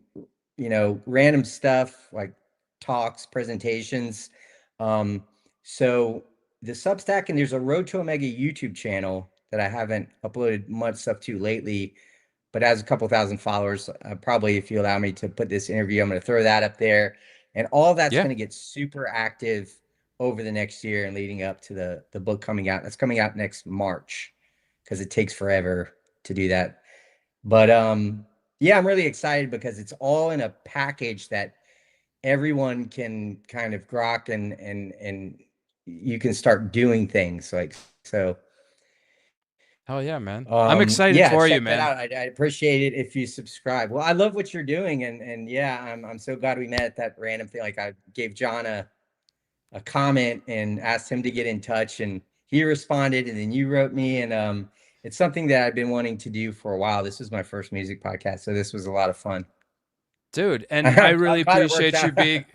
random stuff like talks, presentations. Um, so the Substack, and there's a Road to Omega YouTube channel that I haven't uploaded much stuff to lately, but has a couple thousand followers. Probably, if you allow me to put this interview, I'm going to throw that up there, and all that's yeah. going to get super active over the next year and leading up to the book coming out. That's coming out next March because it takes forever to do that. But yeah, I'm really excited because it's all in a package that everyone can kind of grok and you can start doing things like so. Oh yeah, man. I'm excited Yeah, for you, check that man. out. I appreciate it if you subscribe. Well, I love what you're doing, and yeah, I'm so glad we met at that random thing. Like I gave John a comment and asked him to get in touch, and he responded, and then you wrote me, and it's something that I've been wanting to do for a while. This was my first music podcast, so this was a lot of fun. Dude, and I really I'm glad it worked appreciate you out. being.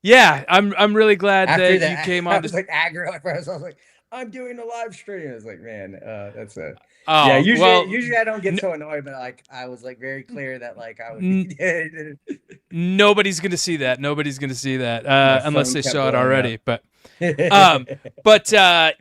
Yeah, I'm really glad After that you that, came I on was the. like aggro at first. I was like, I'm doing a live stream. I was like, man, that's a yeah. Oh well, Usually I don't get so annoyed, but like I was like very clear that like I would be nobody's gonna see that. Nobody's gonna see that my unless phone they kept saw it blowing already. up. But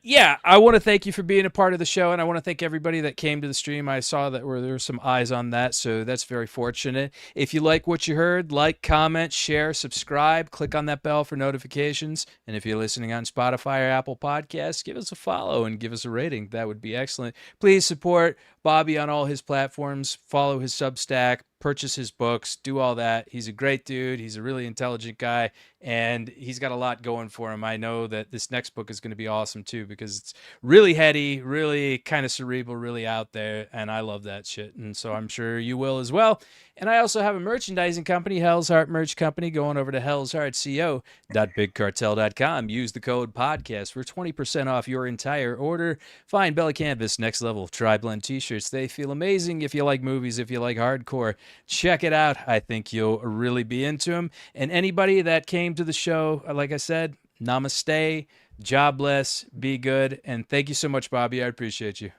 yeah, I want to thank you for being a part of the show, and I want to thank everybody that came to the stream. I saw that there were some eyes on that, so that's very fortunate. If you like what you heard, like, comment, share, subscribe, click on that bell for notifications, and if you're listening on Spotify or Apple Podcasts, give us a follow and give us a rating. That would be excellent. Please support Bobby on all his platforms. Follow his Substack. Purchase his books, do all that. He's a great dude. He's a really intelligent guy, and he's got a lot going for him. I know that this next book is going to be awesome too, because it's really heady, really kind of cerebral, really out there, and I love that shit. And so I'm sure you will as well. And I also have a merchandising company, Hell's Heart Merch Company. Going over to hellsheartco.bigcartel.com. Use the code podcast for 20% off your entire order. Find Belly Canvas Next Level Tri-Blend t-shirts. They feel amazing. If you like movies, if you like hardcore, check it out. I think you'll really be into them. And anybody that came to the show, like I said, namaste, jobless, be good. And thank you so much, Bobby. I appreciate you.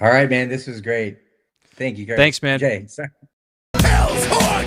All right, man. This was great. Thank you, Curtis. Thanks, man. Jay, sorry. Hell's Heart,